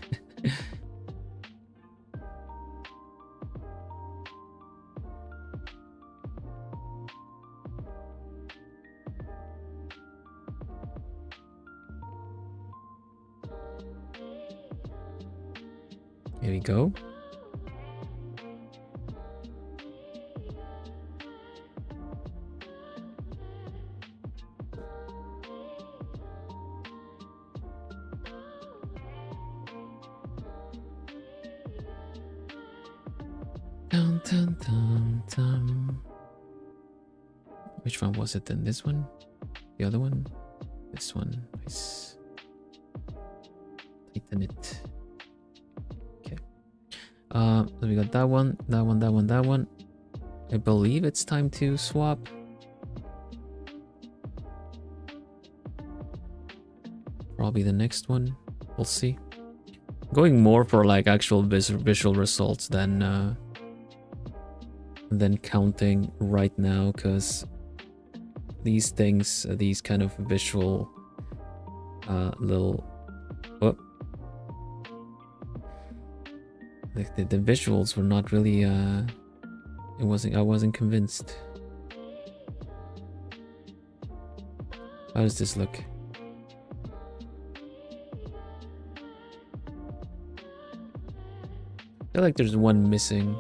[SPEAKER 1] Here we go. Dun, dun, dun, dun. Which one was it then? This one? The other one? This one. Nice. Tighten it. Okay. So we got that one, that one, that one, that one. I believe it's time to swap. Probably the next one. We'll see. Going more for like actual visual results than counting right now, because these things, these kind of visual little the visuals were not really I wasn't convinced. How does this look? I feel like there's one missing.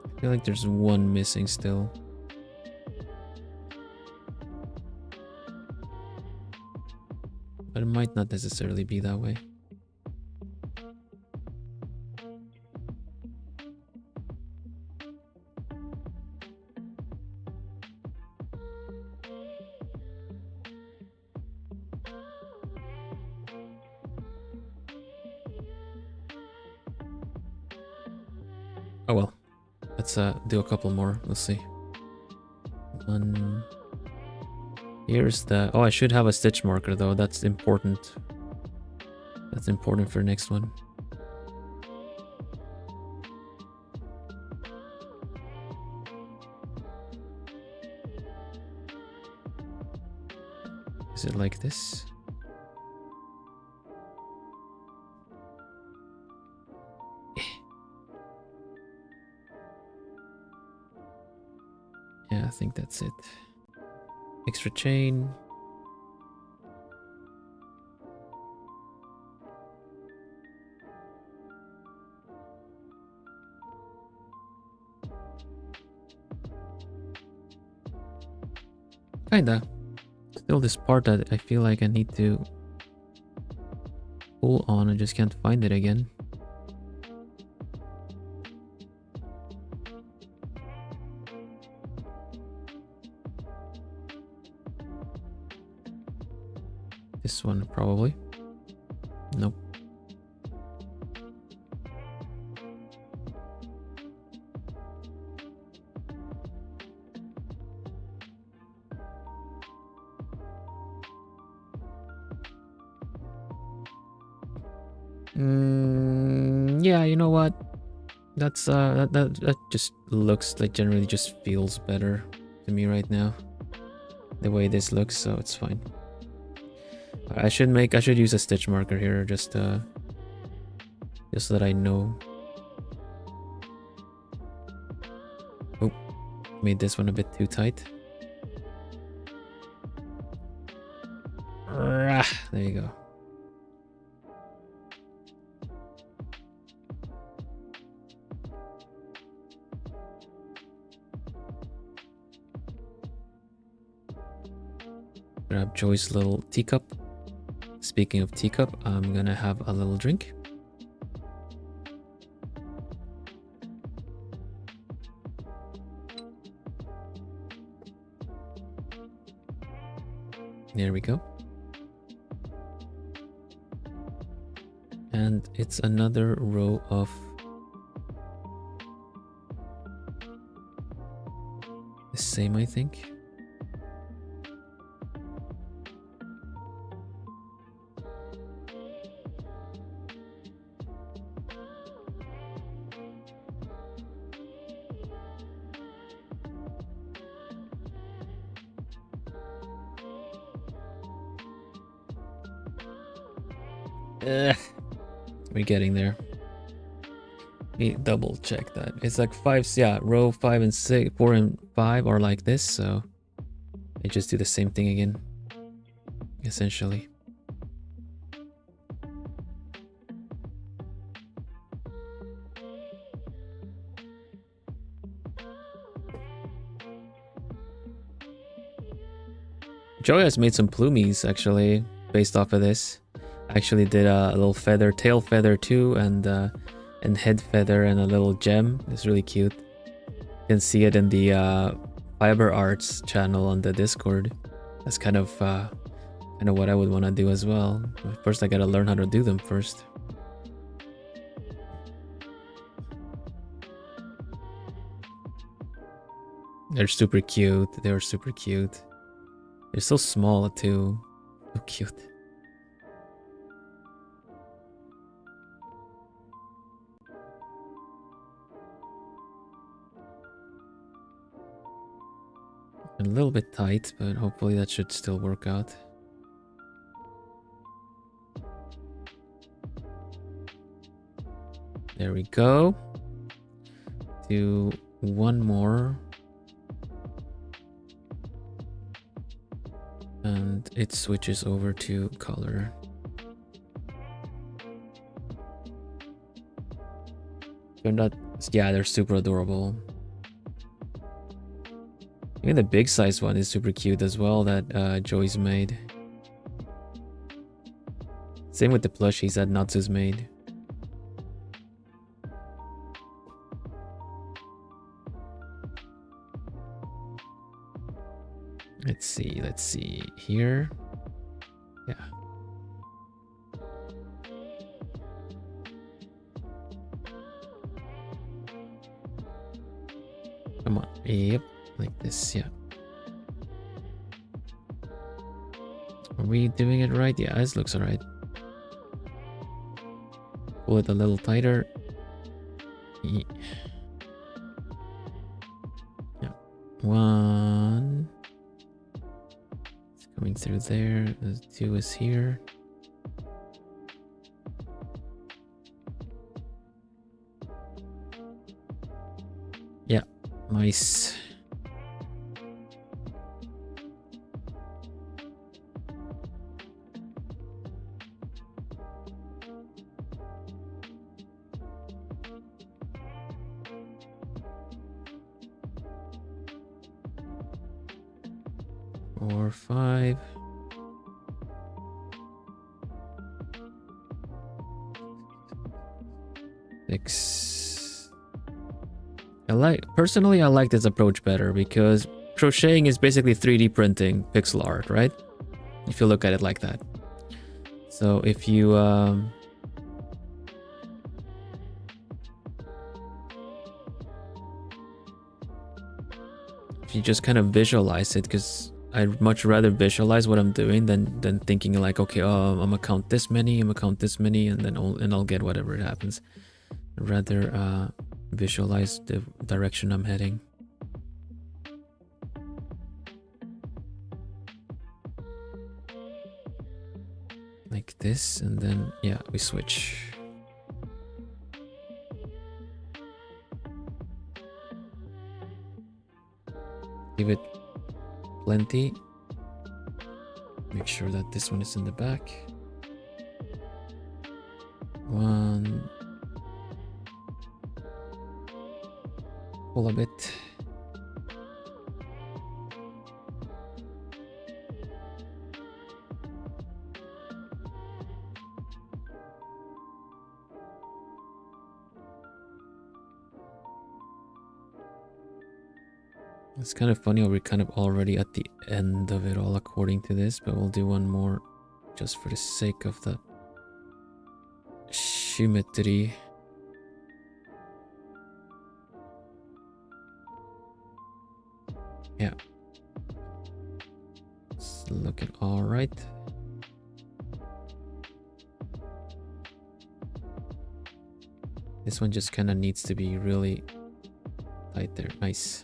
[SPEAKER 1] I feel like there's one missing still. But it might not necessarily be that way. Oh well. Let's do a couple more. Let's see. One. Here's the... Oh, I should have a stitch marker though. That's important. That's important for next one. Is it like this? Yeah, I think that's it. Extra chain. Kinda. Still this part that I feel like I need to Hold on, I just can't find it again. This one, probably. Nope. Yeah, you know what? That's that just looks like, generally just feels better to me right now. The way this looks, so it's fine. I should use a stitch marker here just so that I know. Oh, made this one a bit too tight. There you go. Grab Joy's little teacup. Speaking of teacup, I'm gonna have a little drink. There we go. And it's another row of the same, I think. We're getting there. Let me double check that. It's like 5, yeah, row 5 and 6, 4 and 5 are like this, so I just do the same thing again, essentially. Joey has made some plumies actually based off of this. I actually did a little feather, tail feather too, and head feather and a little gem. It's really cute. You can see it in the Fiber Arts channel on the Discord. That's kind of what I would want to do as well. But first, I gotta learn how to do them first. They're super cute. They were super cute. They're so small too. So cute. A little bit tight, but hopefully that should still work out. There we go. Do one more. And it switches over to color. They're not, yeah, they're super adorable. Even the big size one is super cute as well that Joy's made. Same with the plushies that Natsu's made. Let's see here. Yeah. Come on. Yep. Like this, yeah. Are we doing it right? Yeah, this looks alright. Pull it a little tighter. Yeah. One. It's coming through there. The 2 is here. Yeah, nice. Or 5. 6. Personally, I like this approach better because crocheting is basically 3D printing pixel art, right? If you look at it like that. So if you just kind of visualize it, because I'd much rather visualize what I'm doing than thinking like, okay, I'm gonna count this many, I'm gonna count this many, and then I'll get whatever it happens. I'd rather visualize the direction I'm heading. Like this, and then yeah, we switch. Give it plenty. Make sure that this one is in the back. 1. Pull a bit. It's kind of funny how we're kind of already at the end of it all according to this, but we'll do one more just for the sake of the symmetry. Yeah. It's looking all right. This one just kind of needs to be really tight there. Nice.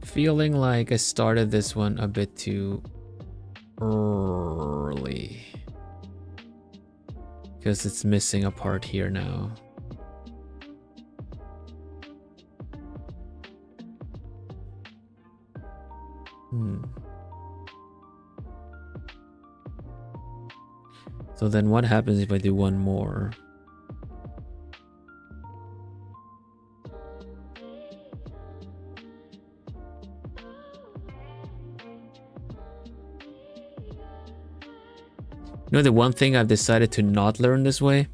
[SPEAKER 1] Feeling like I started this one a bit too early because it's missing a part here now. So then what happens if I do one more? You know, the one thing I've decided to not learn this way?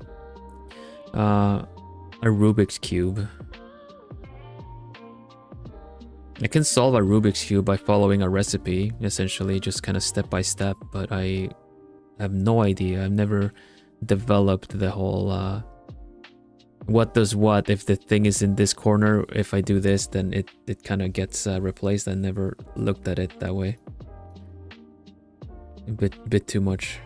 [SPEAKER 1] A Rubik's Cube. I can solve a Rubik's Cube by following a recipe, essentially, just kind of step by step, but I have no idea. I've never developed the whole what does what. If the thing is in this corner, if I do this, then it kind of gets replaced. I never looked at it that way. A bit too much.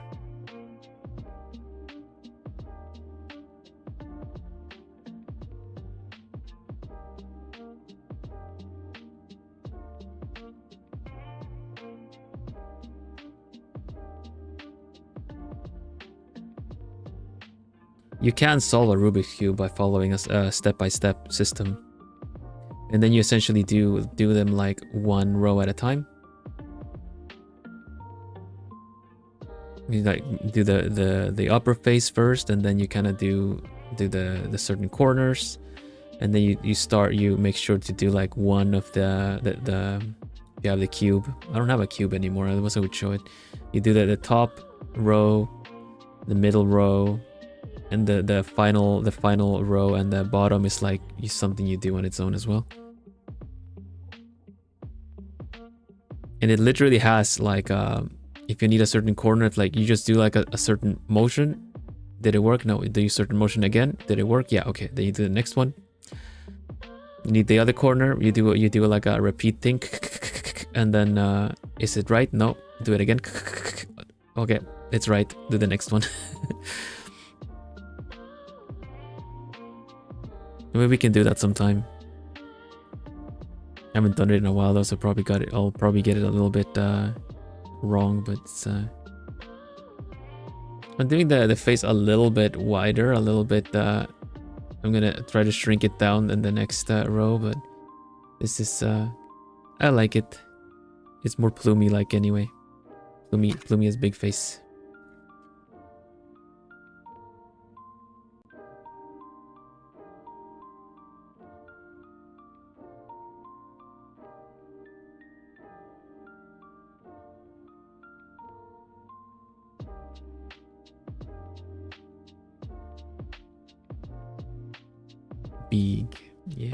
[SPEAKER 1] You can solve a Rubik's Cube by following a step-by-step system. And then you essentially do them like one row at a time. You like do the upper face first, and then you kind of do the certain corners, and then you make sure to do like one of the you have the cube. I don't have a cube anymore, otherwise I would show it. You do the top row, the middle row, and the final row, and the bottom is like something you do on its own as well. And it literally has like if you need a certain corner, if like you just do like a certain motion. Did it work? No. Do you certain motion again? Did it work? Yeah. Okay. Then you do the next one. You need the other corner. You do like a repeat thing, and then is it right? No. Do it again. Okay, it's right. Do the next one. Maybe we can do that sometime. I haven't done it in a while though, so I'll probably get it a little bit wrong, but it's I'm doing the face a little bit wider, a little bit I'm gonna try to shrink it down in the next row, but this is I like it. It's more plumey like anyway. Plumey has big face. big. Yeah.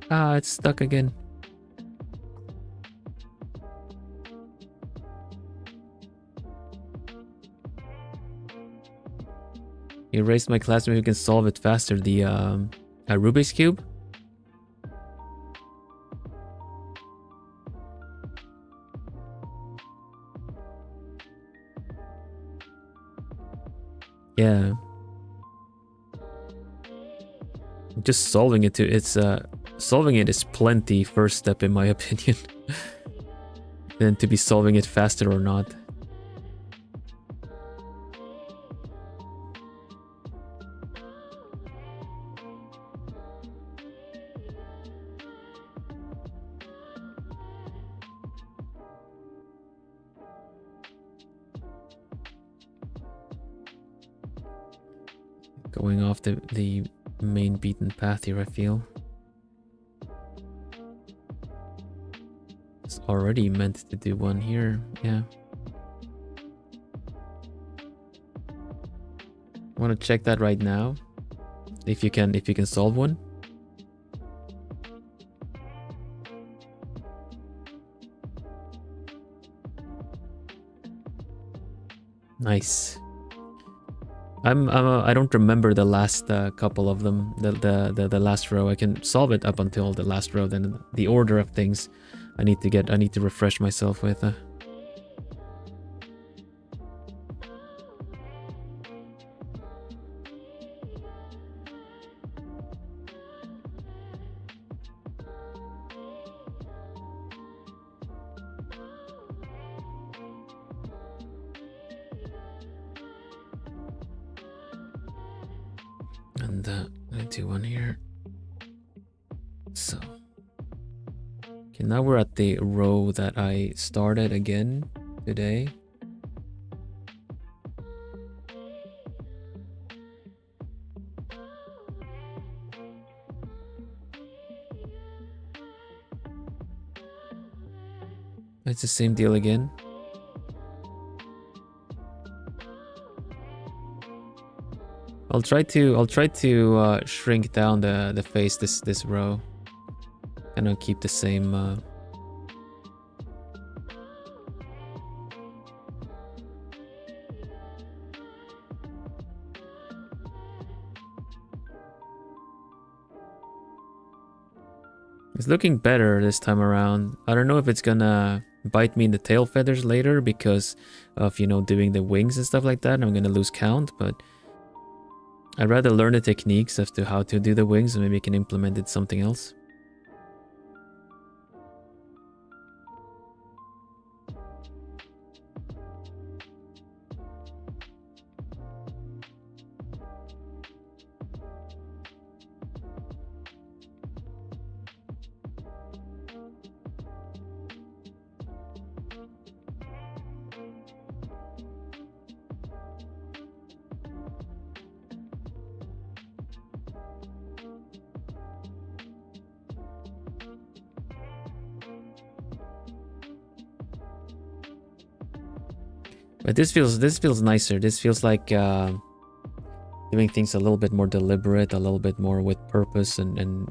[SPEAKER 1] Ah, it's stuck again. You raised my classmate who can solve it faster. The Rubik's Cube? Yeah. Just solving it solving it is plenty first step in my opinion. Than to be solving it faster or not. Going off the main beaten path here, I feel. It's already meant to do one here, yeah. Want to check that right now? If you can solve one. Nice. I don't remember the last couple of them. The last row. I can solve it up until the last row. Then the order of things, I need to refresh myself with. And I do one here. So, okay, now we're at the row that I started again today. It's the same deal again. I'll try to shrink down the face this row, and I'll keep the same. It's looking better this time around. I don't know if it's gonna bite me in the tail feathers later because of, you know, doing the wings and stuff like that. I'm gonna lose count, but I'd rather learn the techniques as to how to do the wings and maybe I can implement it something else. But this feels nicer. This feels like doing things a little bit more deliberate, a little bit more with purpose and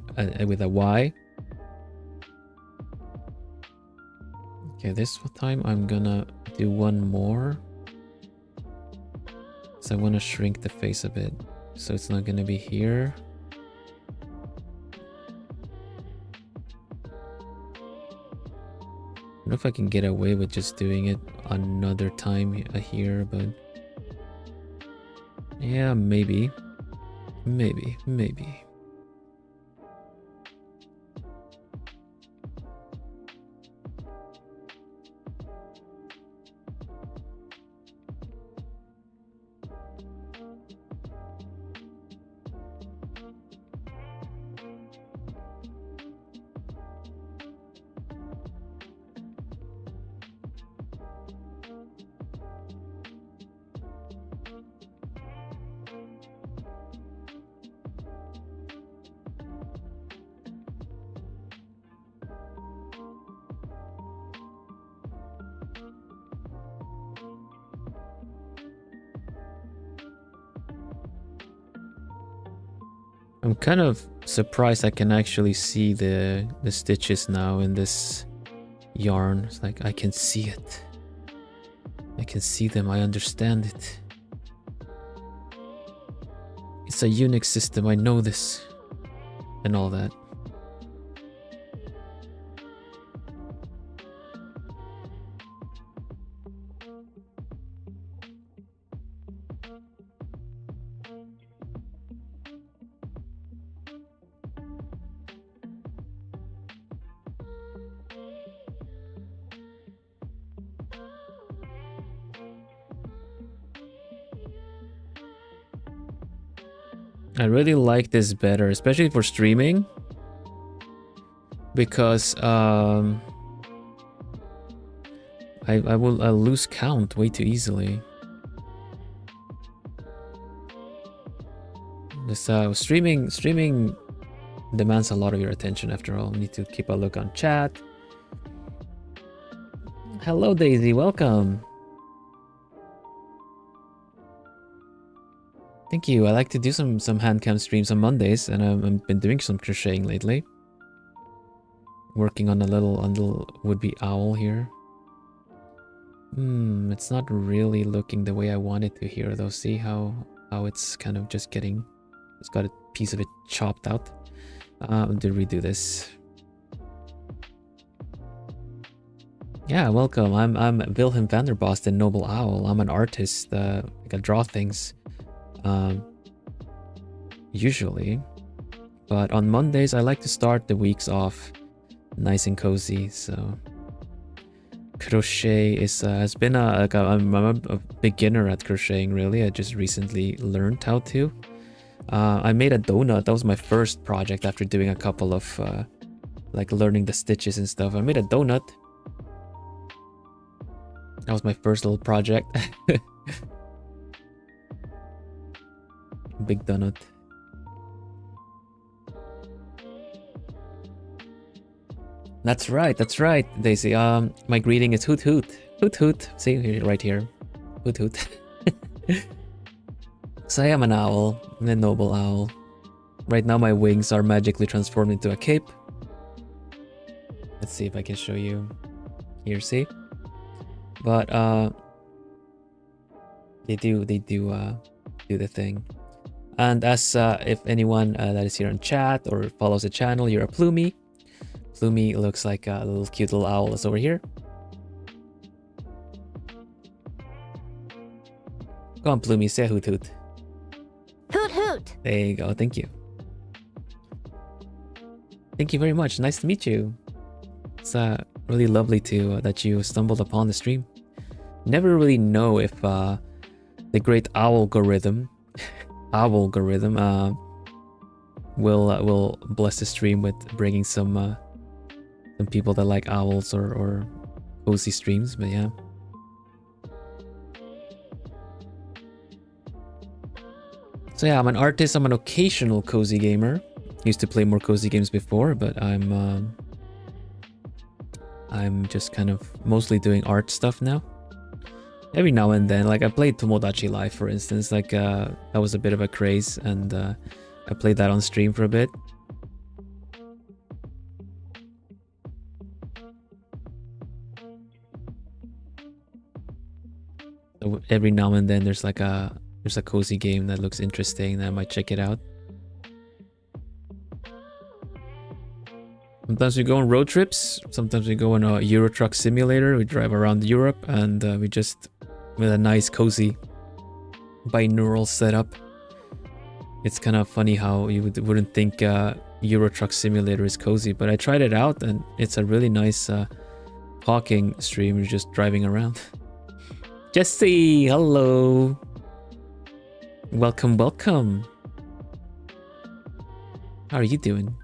[SPEAKER 1] with a why. Okay, this time I'm gonna do one more. So I want to shrink the face a bit. So it's not gonna be here. I don't know if I can get away with just doing it another time here, but yeah, maybe. I'm kind of surprised I can actually see the stitches now in this yarn. It's like I can see it. I can see them, I understand it. It's a Unix system, I know this. And all that. I really like this better, especially for streaming, because I'll lose count way too easily. This streaming demands a lot of your attention. After all, you need to keep a look on chat. Hello, Daisy, welcome. Thank you. I like to do some hand cam streams on Mondays, and I've been doing some crocheting lately. Working on a little would-be owl here. It's not really looking the way I want it to here, though. See how it's kind of just getting... It's got a piece of it chopped out. To redo this. Yeah, welcome. I'm Vilhelm Vanderbos, the Noble Owl. I'm an artist. I can draw things. Usually, but on Mondays I like to start the weeks off nice and cozy. So crochet is has been I'm a beginner at crocheting, really. I just recently learned how to. I made a donut. That was my first project after doing a couple of like learning the stitches and stuff. I made a donut. That was my first little project. Big donut. That's right, Daisy. My greeting is hoot hoot. Hoot hoot. See, right here. Hoot hoot. So I am an owl, a noble owl. Right now my wings are magically transformed into a cape. Let's see if I can show you. Here, see? But they do the thing. And as if anyone that is here on chat or follows the channel, you're a plumie. Plumie looks like a little cute little owl that's over here. Go on, Plumie, say hoot hoot.
[SPEAKER 2] Hoot hoot.
[SPEAKER 1] There you go, thank you. Thank you very much, nice to meet you. It's really lovely to that you stumbled upon the stream. Never really know if the great algorithm will bless the stream with bringing some people that like owls or cozy streams, but yeah. So yeah, I'm an artist. I'm an occasional cozy gamer. Used to play more cozy games before, but I'm just kind of mostly doing art stuff now. Every now and then, like I played Tomodachi Life, for instance. Like that was a bit of a craze, and I played that on stream for a bit. So every now and then, there's a cozy game that looks interesting, and I might check it out. Sometimes we go on road trips. Sometimes we go on a Euro Truck Simulator. We drive around Europe, and we just with a nice cozy binaural setup. It's kind of funny how you wouldn't think Euro Truck Simulator is cozy, but I tried it out, and it's a really nice talking stream. You're just driving around. Jesse, hello. Welcome, welcome. How are you doing?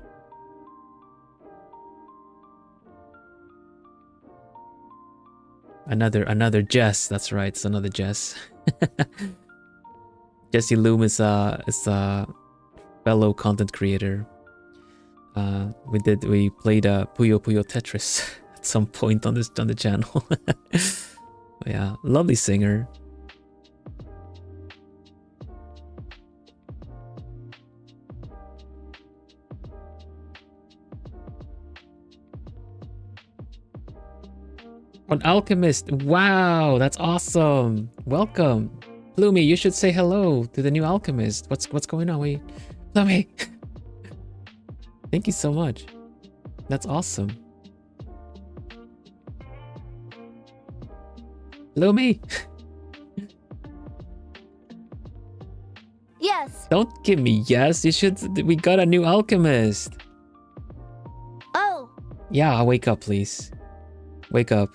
[SPEAKER 1] Another Jess. That's right, it's another Jess. Jesse Loom is a fellow content creator. We played Puyo Puyo Tetris at some point on the channel. Yeah, lovely singer. An alchemist. Wow, that's awesome. Welcome. Plumie, you should say hello to the new alchemist. What's going on? Wait. Plumie. Thank you so much. That's awesome. Plumie.
[SPEAKER 2] Yes.
[SPEAKER 1] Don't give me yes. You should. We got a new alchemist.
[SPEAKER 2] Oh.
[SPEAKER 1] Yeah, wake up, please. Wake up.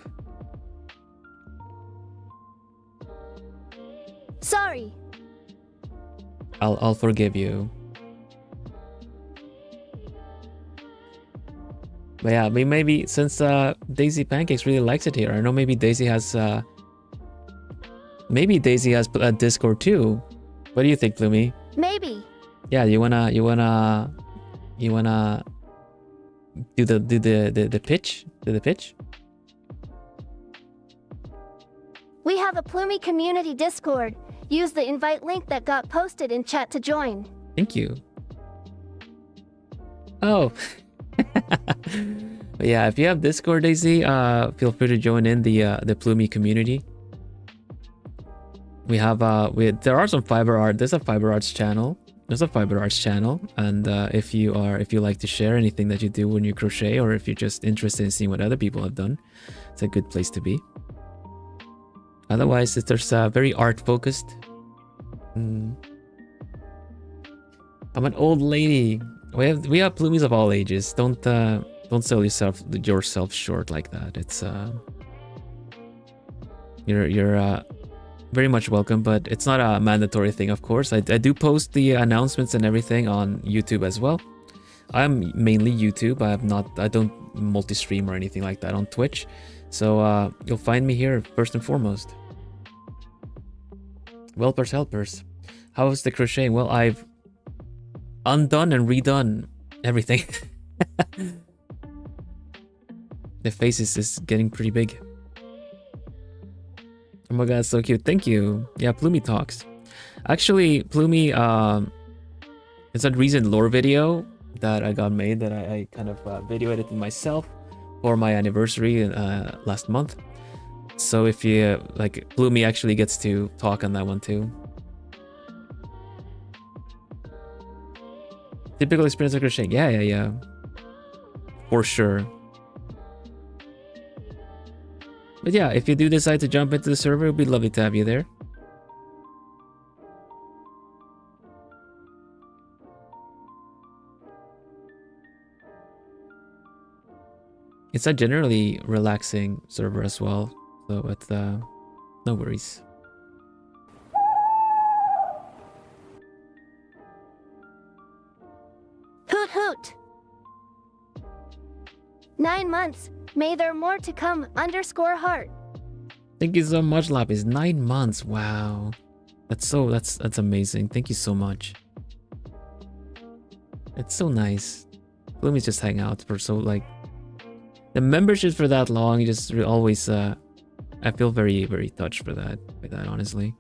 [SPEAKER 2] Sorry.
[SPEAKER 1] I'll forgive you. But yeah, maybe since Daisy Pancakes really likes it here, I know maybe Daisy has a Discord too. What do you think, Plumie?
[SPEAKER 2] Maybe.
[SPEAKER 1] Yeah, you wanna do the pitch? Do the pitch?
[SPEAKER 2] We have a Plumie community Discord. Use the invite link that got posted in chat to join.
[SPEAKER 1] Thank you. Oh. But yeah, if you have Discord, Daisy, feel free to join in the Plumie community. We have there are some fiber art. There's a fiber arts channel. And if you like to share anything that you do when you crochet, or if you're just interested in seeing what other people have done, it's a good place to be. Otherwise, there's very art focused. I'm an old lady. We have Plumies of all ages. Don't sell yourself short like that. It's you're very much welcome, but it's not a mandatory thing, of course. I do post the announcements and everything on YouTube as well. I'm mainly YouTube. I don't multi-stream or anything like that on Twitch. So you'll find me here first and foremost. Welpers helpers. How is the crocheting? Well, I've undone and redone everything. The face is getting pretty big. Oh my god, so cute. Thank you. Yeah, Plumie talks. Actually, Plumie, it's a recent lore video that I got made that I kind of video edited myself for my anniversary last month. So if you like, Plumie actually gets to talk on that one too. Typical experience of crocheting. Yeah. For sure. But yeah, if you do decide to jump into the server, it'd be lovely to have you there. It's a generally relaxing server as well, so it's no worries.
[SPEAKER 2] Hoot hoot. 9 months. May there more to come, _heart.
[SPEAKER 1] Thank you so much, Lapis. 9 months. Wow. That's amazing. Thank you so much. It's so nice. Let me just hang out for so like the membership for that long. Just always I feel very, very touched for that by that, honestly.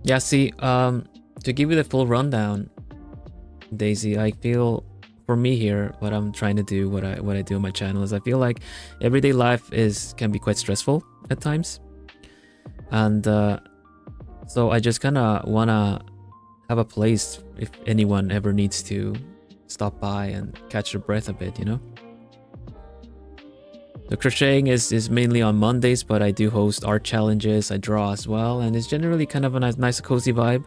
[SPEAKER 1] Yeah, see, to give you the full rundown, Daisy, I feel for me here, what I'm trying to do, what I do on my channel is I feel like everyday life can be quite stressful at times, and so I just kind of wanna have a place if anyone ever needs to stop by and catch their breath a bit, you know. The crocheting is mainly on Mondays, but I do host art challenges, I draw as well, and it's generally kind of a nice cozy vibe.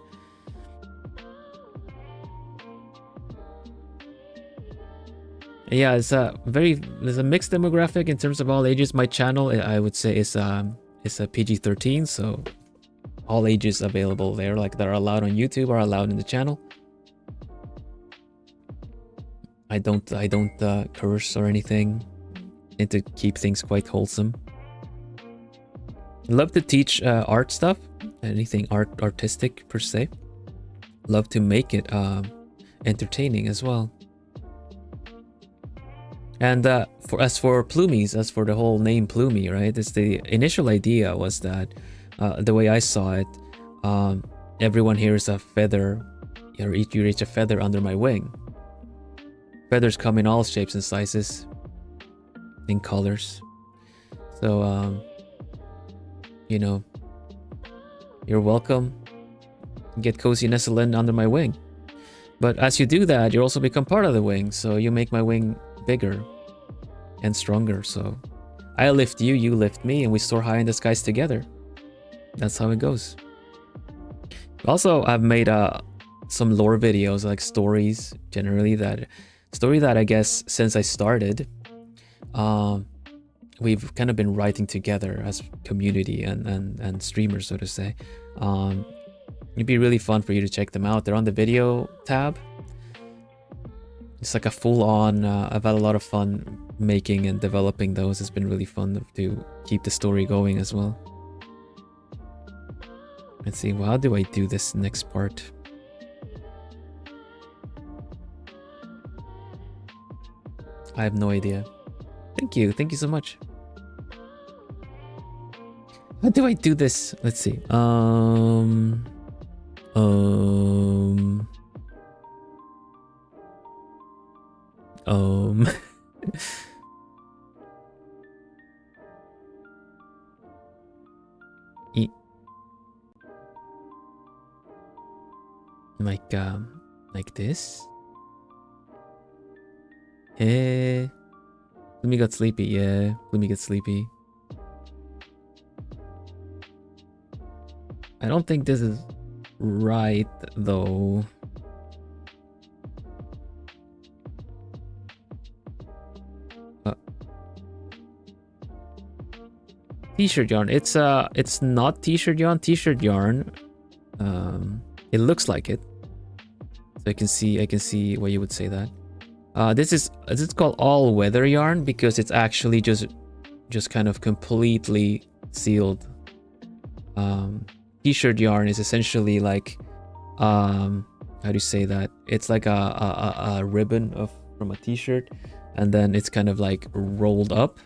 [SPEAKER 1] Yeah, there's a mixed demographic in terms of all ages. My channel, I would say, is a PG-13, so all ages available there, like that are allowed on YouTube are allowed in the channel. I don't curse or anything, and to keep things quite wholesome. Love to teach art stuff, anything artistic per se. Love to make it entertaining as well. And as for Plumies, as for the whole name Plumie, right? It's the initial idea was that the way I saw it, everyone here is a feather, or you reach a feather under my wing. Feathers come in all shapes and sizes, in colors. So, you know, you're welcome. Get cozy, nestle in under my wing. But as you do that, you also become part of the wing. So you make my wing bigger and stronger. So I lift you, you lift me, and we soar high in the skies together. That's how it goes. Also, I've made some lore videos, like stories generally, that I guess since I started, we've kind of been writing together as community and streamers, so to say. It'd be really fun for you to check them out. They're on the video tab. It's like a full-on, I've had a lot of fun making and developing those. It's been really fun to keep the story going as well. Let's see, well, how do I do this next part? I have no idea. Thank you so much. How do I do this? Let's see. Like this. Hey, Gloomy got sleepy. Yeah, Gloomy gets sleepy. I don't think this is right though. T-shirt yarn. It's not t-shirt yarn. T-shirt yarn. It looks like it. So I can see why you would say that. This is called all-weather yarn because it's actually just kind of completely sealed. T-shirt yarn is essentially like, how do you say that? It's like a ribbon from a t-shirt, and then it's kind of like rolled up.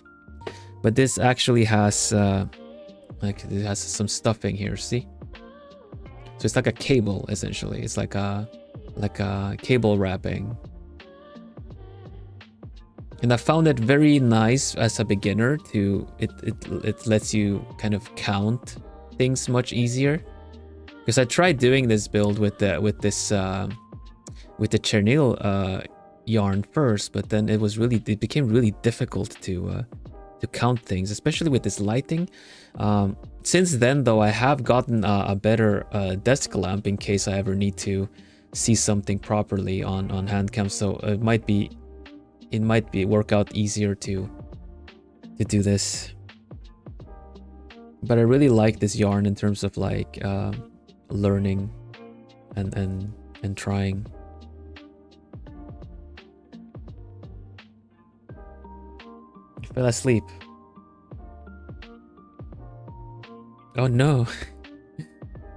[SPEAKER 1] But this actually has like it has some stuffing here. See? So it's like a cable essentially. It's like a cable wrapping. And I found it very nice as a beginner to it lets you kind of count things much easier. Because I tried doing this build with the Chernil yarn first, but then it became really difficult to count things, especially with this lighting. Since then though, I have gotten a better desk lamp in case I ever need to see something properly on hand cam, so it might work out easier to do this. But I really like this yarn in terms of like learning and trying. I fell asleep. Oh no.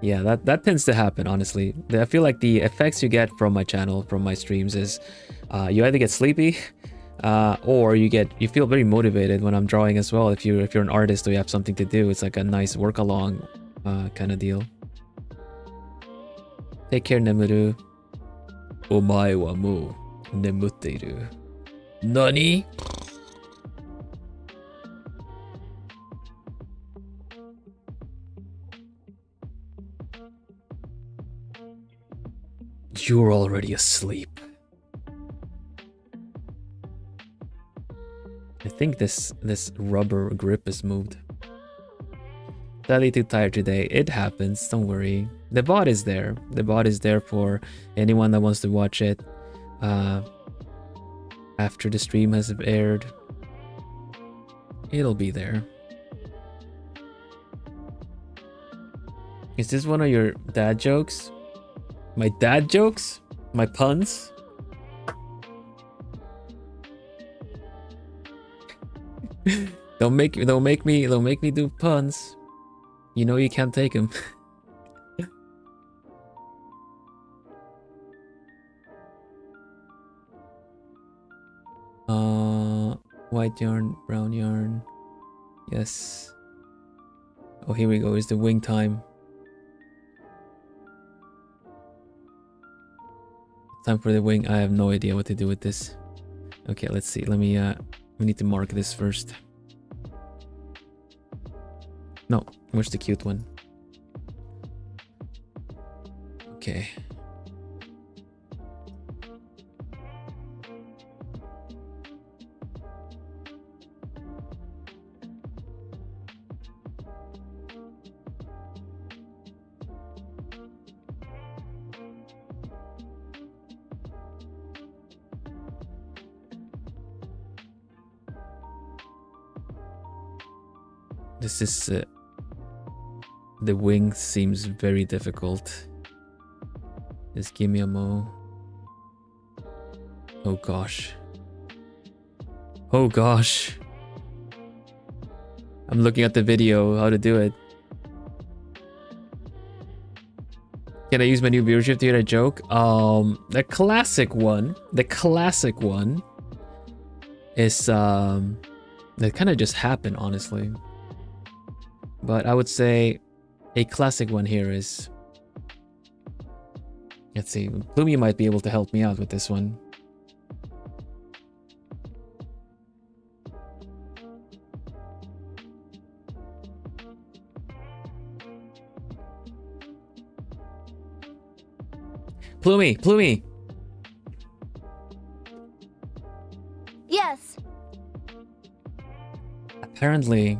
[SPEAKER 1] Yeah, that tends to happen, honestly. I feel like the effects you get from my channel, from my streams, is you either get sleepy or you feel very motivated when I'm drawing as well. If you're an artist or you have something to do, it's like a nice work along kind of deal. Take care, Nemuru. Omae wa mou nemuteiru. Nani? You're already asleep. I think this rubber grip is moved. Slightly too tired today. It happens, don't worry. The VOD is there. The VOD is there for anyone that wants to watch it after the stream has aired. It'll be there. Is this one of your dad jokes? My dad jokes? My puns? Don't make me do puns. You know you can't take them. White yarn, brown yarn. Yes. Oh, here we go. Is the wing time. Time for the wing. I have no idea what to do with this. Okay, let's see. Let me we need to mark this first. No, where's the cute one? Okay. This is the wing seems very difficult. Just give me a mo. Oh gosh. Oh gosh. I'm looking at the video how to do it. Can I use my new viewership to get a joke? The classic one is that kind of just happened, honestly. But I would say a classic one here is, let's see, Plumie might be able to help me out with this one. Plumie!
[SPEAKER 2] Yes.
[SPEAKER 1] Apparently,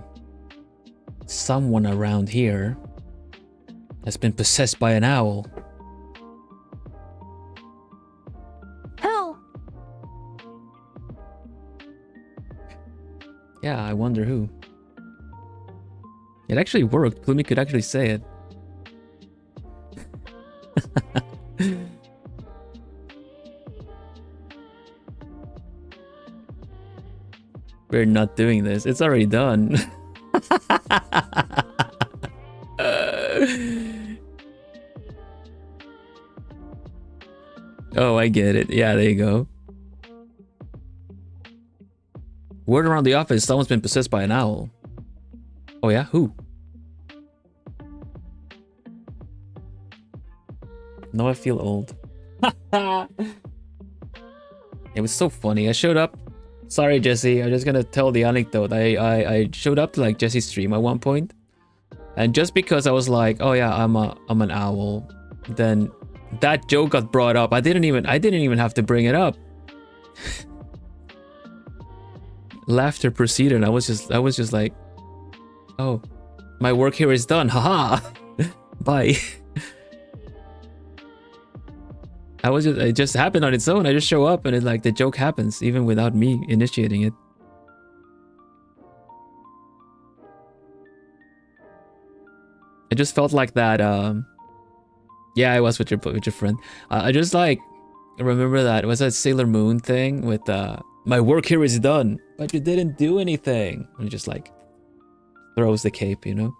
[SPEAKER 1] someone around here has been possessed by an owl.
[SPEAKER 2] Who?
[SPEAKER 1] Yeah, I wonder who. It actually worked. Plumie could actually say it. We're not doing this. It's already done. Oh, I get it. Yeah, there you go. Word around the office, someone's been possessed by an owl. Oh yeah? Who? No, I feel old. It was so funny. I showed up. Sorry, Jesse. I'm just gonna tell the anecdote. I showed up to like Jesse's stream at one point, and just because I was like, oh yeah, I'm an owl, then that joke got brought up. I didn't even have to bring it up. Laughter proceeded. I was just like, oh, my work here is done. Haha. Bye. It just happened on its own. I just show up and the joke happens even without me initiating it. I just felt like that. Yeah, I was with your friend. I just remember that. It was that Sailor Moon thing with my work here is done, but you didn't do anything. And he just throws the cape, you know?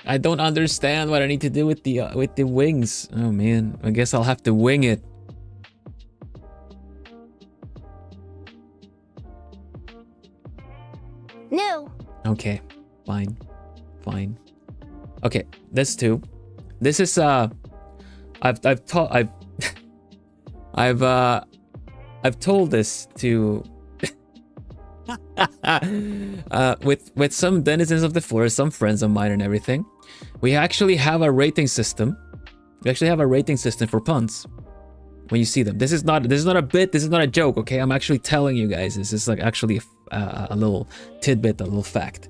[SPEAKER 1] I don't understand what I need to do with the wings. Oh man, I guess I'll have to wing it.
[SPEAKER 2] No.
[SPEAKER 1] Okay, fine. Okay, this too. This is I've told this to with some denizens of the forest, some friends of mine and everything. We actually have a rating system. We actually have a rating system for puns when you see them. This is not a bit, this is not a joke, okay? I'm actually telling you guys. This is actually a little tidbit, a little fact.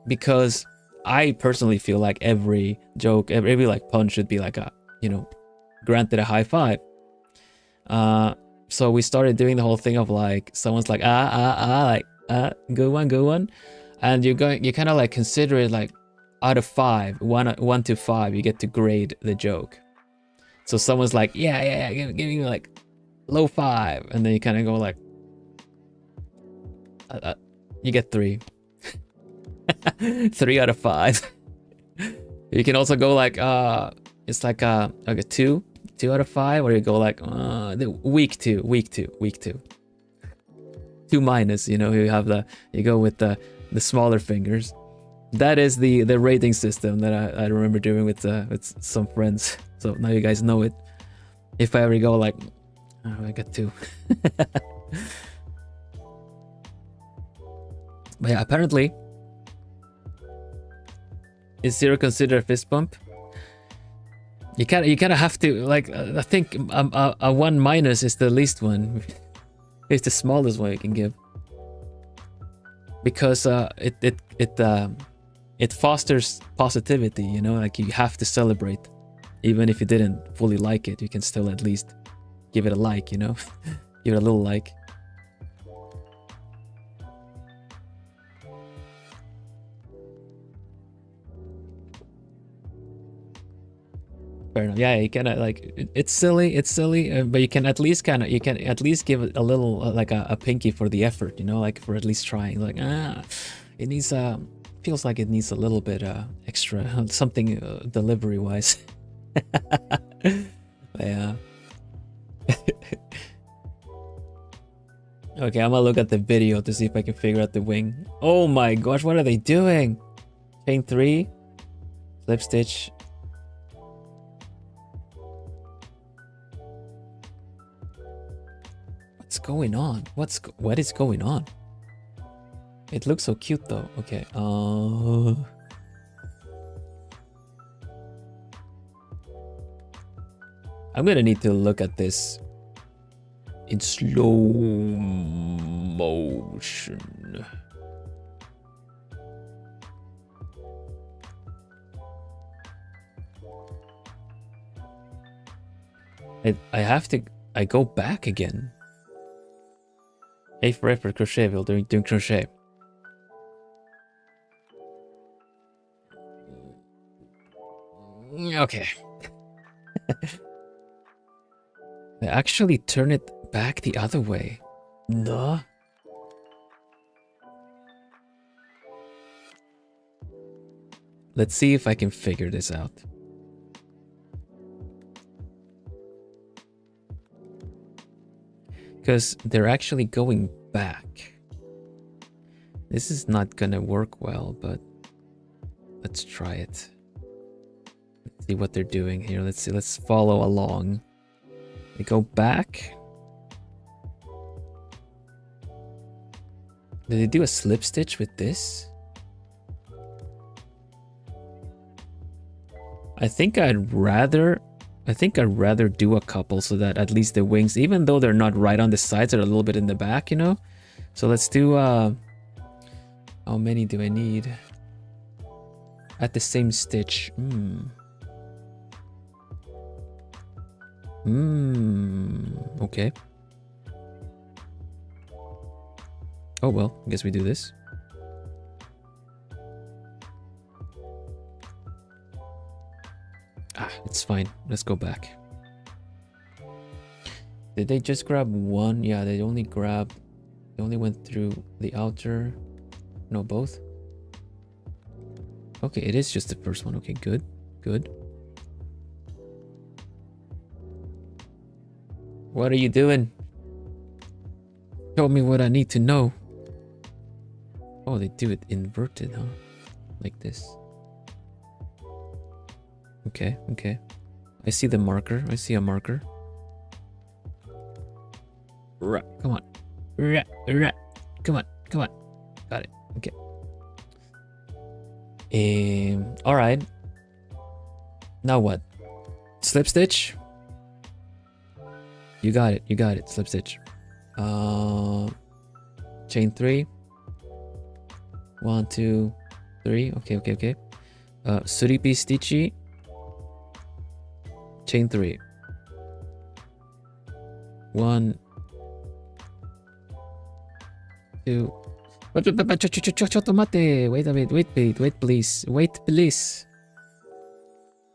[SPEAKER 1] Because I personally feel like every joke, every pun should be granted a high five. So we started doing the whole thing of someone's good one, and you kind of consider it out of 5, 1 to 5, you get to grade the joke. So someone's yeah, give me low 5, and then you kind of go you get 3. 3 out of 5. You can also go it's a 2 out of 5, or you go week 2. 2 minus, you know, you go with the smaller fingers. That is the rating system that I remember doing with some friends. So now you guys know it. If I ever go like, oh, I got 2. But yeah, apparently, is 0 considered a fist bump? You kind of have to, like, I think a 1 minus is the least one. It's the smallest one you can give, because it fosters positivity. You know, like you have to celebrate, even if you didn't fully like it. You can still at least give it a like. You know, give it a little like. Fair enough. Yeah, you kind of like it's silly, but you can at least give it a little like a pinky for the effort, you know, like for at least trying. Like it needs feels like it needs a little bit extra something delivery wise. Yeah. Okay, I'm gonna look at the video to see if I can figure out the wing. Oh my gosh, what are they doing? Chain 3, slip stitch. What's going on? What is going on? It looks so cute though. Okay. I'm gonna need to look at this in slow motion. I go back again. A for effort, crochet, we're doing crochet. Okay. I actually turn it back the other way. Duh. Let's see if I can figure this out. Because they're actually going back. This is not gonna work well, but let's try it. Let's see what they're doing here. Let's see. Let's follow along. They go back. Did they do a slip stitch with this? I think I'd rather do a couple so that at least the wings, even though they're not right on the sides, are a little bit in the back, you know? So let's do, how many do I need? At the same stitch. Okay. Oh well, I guess we do this. It's fine. Let's go back. Did they just grab one? Yeah, they only went through the outer. No, both. Okay, it is just the first one. Okay, good. Good. What are you doing? Show me what I need to know. Oh, they do it inverted, huh? Like this. Okay, okay. I see the marker. I see a marker. Right, come on. Right, right. Come on, come on. Got it. Okay. All right. Now what? Slip stitch? You got it. You got it. Slip stitch. Chain 3. 1, 2, 3. Okay, okay, okay. Suripi stitchy. Chain 3. 1, 2. Wait a minute. Wait, please. Wait, please.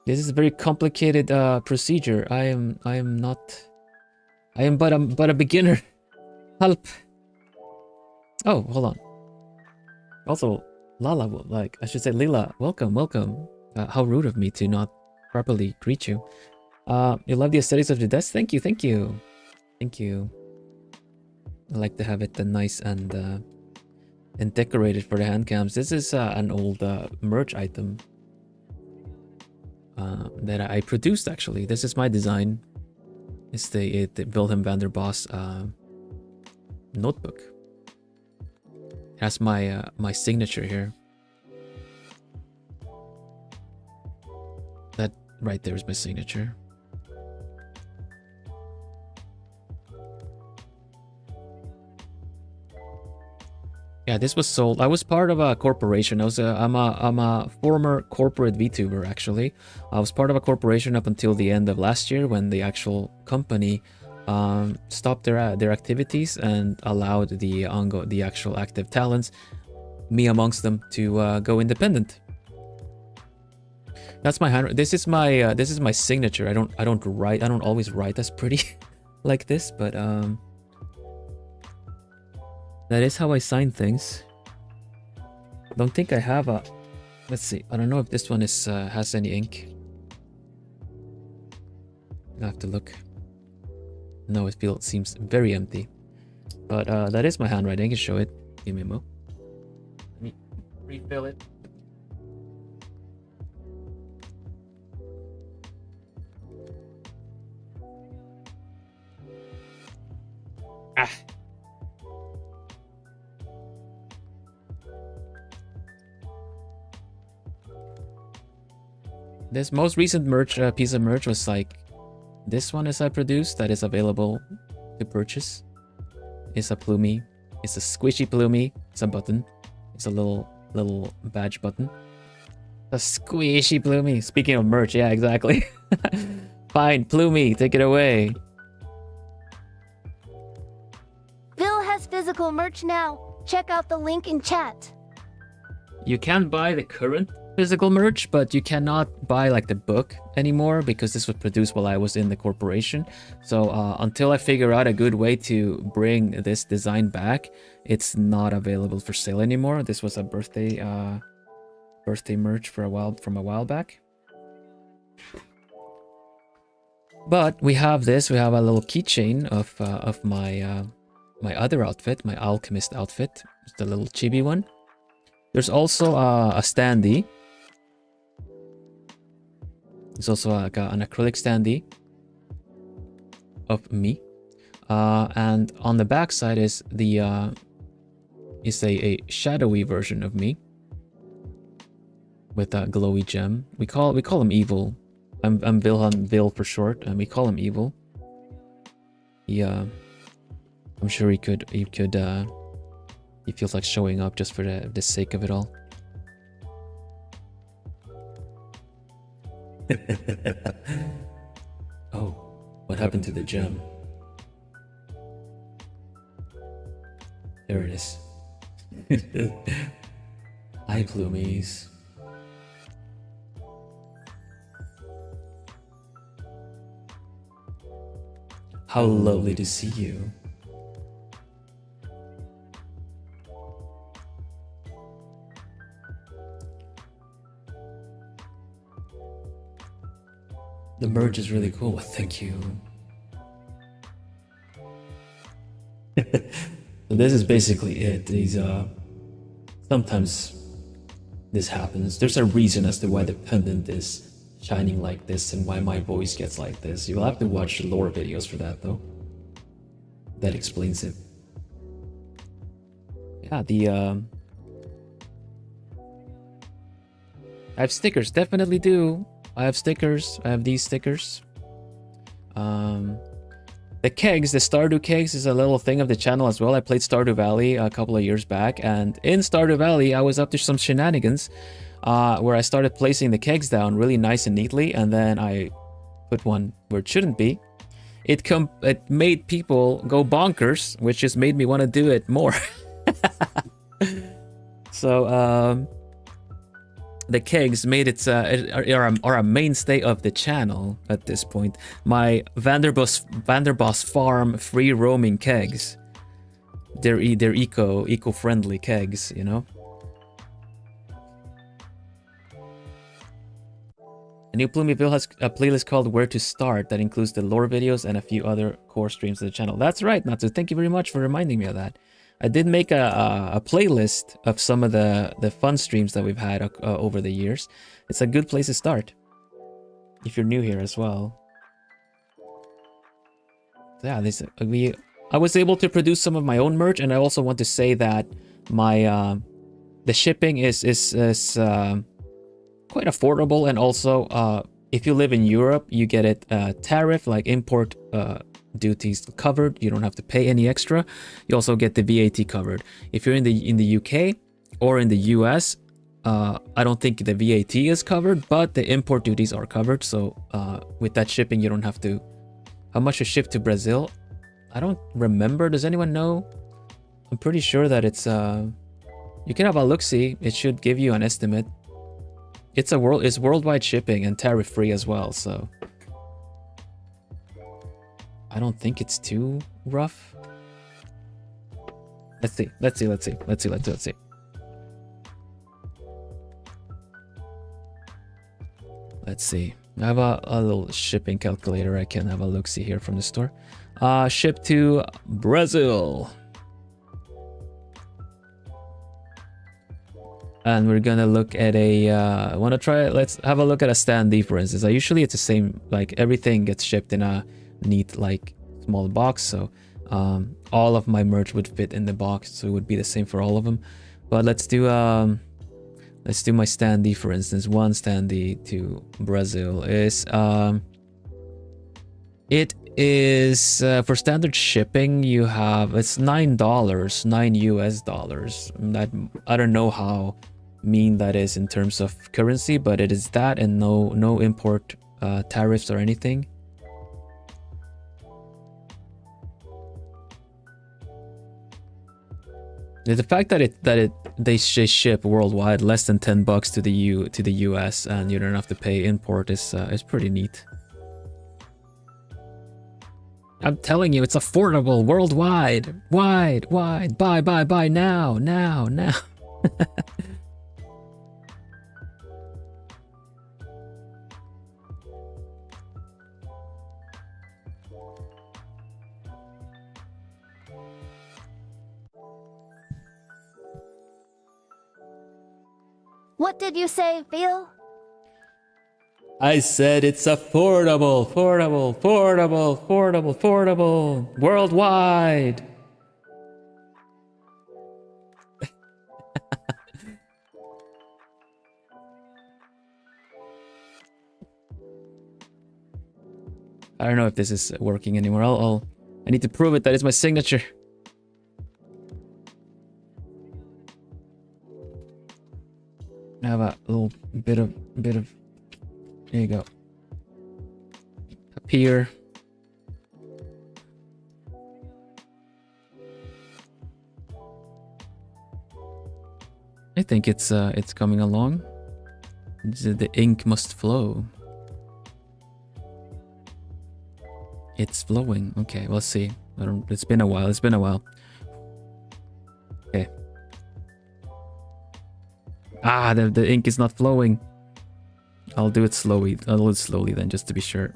[SPEAKER 1] This is a very complicated procedure. I am but a beginner. Help. Oh, hold on. Also, Lala, like I should say, Lila, welcome. How rude of me to not properly greet you. You love the aesthetics of the desk? Thank you. I like to have it nice and and decorated for the hand cams. This is an old merch item that I produced, actually. This is my design. It's the Vilhelm Vanderbos notebook. It has my my signature here. That right there is my signature. Yeah, this was sold. I was part of a corporation. I'm a former corporate VTuber, actually. I was part of a corporation up until the end of last year when the actual company stopped their activities and allowed the actual active talents, me amongst them, to go independent. That's my hand. This is my signature. I don't always write as pretty like this, but that is how I sign things. Don't think I have a... Let's see. I don't know if this one is has any ink. I have to look. No, it seems very empty. But that is my handwriting. I can show it. Give me a mo. Let me refill it. Ah. This most recent merch piece of merch was like this one is I produced that is available to purchase. It's a plumie. It's a squishy plumie. It's a button. It's a little badge button. A squishy plumie. Speaking of merch, yeah, exactly. Fine, plumie, take it away.
[SPEAKER 2] Vil has physical merch now. Check out the link in chat.
[SPEAKER 1] You can buy the current physical merch, but you cannot buy like the book anymore because this was produced while I was in the corporation. So until I figure out a good way to bring this design back, it's not available for sale anymore. This was a birthday merch from a while back. But we have this. We have a little keychain of my my other outfit, my alchemist outfit. It's the little chibi one. There's also a standee. There's also an acrylic standee of me, and on the back side is the is a shadowy version of me with a glowy gem. We call him evil. I'm Vilhelm, Vil for short, and we call him evil. I'm sure he feels like showing up just for the sake of it all. Oh, what happened to the gem? There it is. Hi, Plumies. How lovely to see you. The merch is really cool. Thank you. So this is basically it. These sometimes this happens. There's a reason as to why the pendant is shining like this and why my voice gets like this. You'll have to watch the lore videos for that though. That explains it. Yeah, I have stickers, definitely do. I have stickers. I have these stickers. The kegs, the Stardew kegs is a little thing of the channel as well. I played Stardew Valley a couple of years back, and in Stardew Valley, I was up to some shenanigans where I started placing the kegs down really nice and neatly, and then I put one where it shouldn't be. It made people go bonkers, which just made me want to do it more. So, the kegs made it are a mainstay of the channel at this point. My Vanderbos farm free roaming kegs. They're eco-friendly kegs, you know. A new Plumiville has a playlist called Where to Start that includes the lore videos and a few other core streams of the channel. That's right, Natsu. Thank you very much for reminding me of that. I did make a playlist of some of the fun streams that we've had over the years. It's a good place to start if you're new here as well. So yeah, I was able to produce some of my own merch, and I also want to say that my the shipping is quite affordable, and also if you live in Europe, you get it tariff, like import duties covered. You don't have to pay any extra. You also get the VAT covered. If you're in the UK or in the US, I don't think the VAT is covered, but the import duties are covered. So with that shipping, you don't have to. How much to ship to Brazil? I don't remember. Does anyone know? I'm pretty sure that it's you can have a look-see. It should give you an estimate. It's worldwide shipping and tariff free as well, so I don't think it's too rough. Let's see. I have a little shipping calculator. I can have a look-see here from the store. Ship to Brazil. And we're gonna look at let's have a look at a standee, for instance. Usually it's the same, like everything gets shipped in a neat, like small box. So all of my merch would fit in the box, so it would be the same for all of them. But let's do my standee, for instance. One standee to Brazil is it is for standard shipping. It's $9, $9 US. I don't know how mean that is in terms of currency, but it is that, and no import tariffs or anything. The fact that they ship worldwide less than $10 to the US, and you don't have to pay import is pretty neat. I'm telling you, it's affordable worldwide. Wide. Buy now.
[SPEAKER 2] What did you say, Vil?
[SPEAKER 1] I said it's affordable, worldwide. I don't know if this is working anymore. I need to prove it that it's my signature. I have a little bit of. There you go. Up here. I think it's coming along. The ink must flow. It's flowing. Okay, let's see. It's been a while. Okay. Ah, the ink is not flowing. I'll do it slowly. I'll do it slowly then, just to be sure.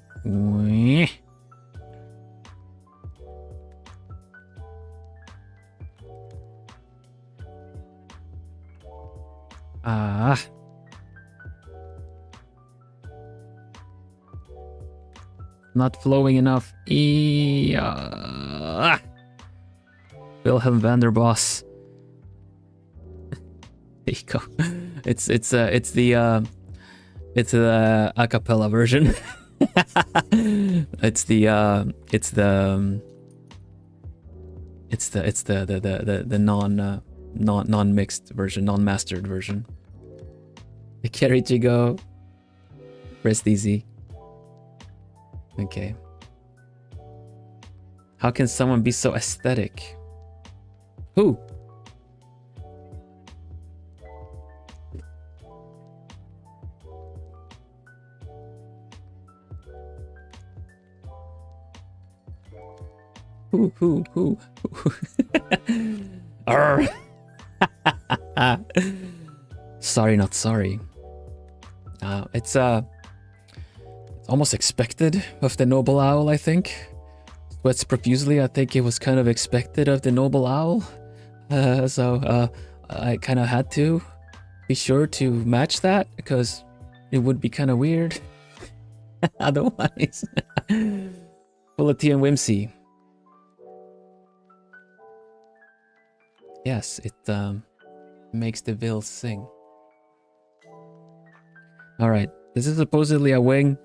[SPEAKER 1] Ah. Not flowing enough. Vilhelm Vanderbos. There you go. It's the a cappella version. it's the non-mixed version, non-mastered version. The carry to go. Rest easy. Okay. How can someone be so aesthetic? Who? Who? Arr. Sorry, not sorry. It's almost expected of the noble owl, I think. Sweats profusely. I think it was kind of expected of the noble owl. So I kind of had to be sure to match that because it would be kind of weird otherwise. Full of tea and whimsy. Yes, it makes the Vil sing. All right, this is supposedly a wing.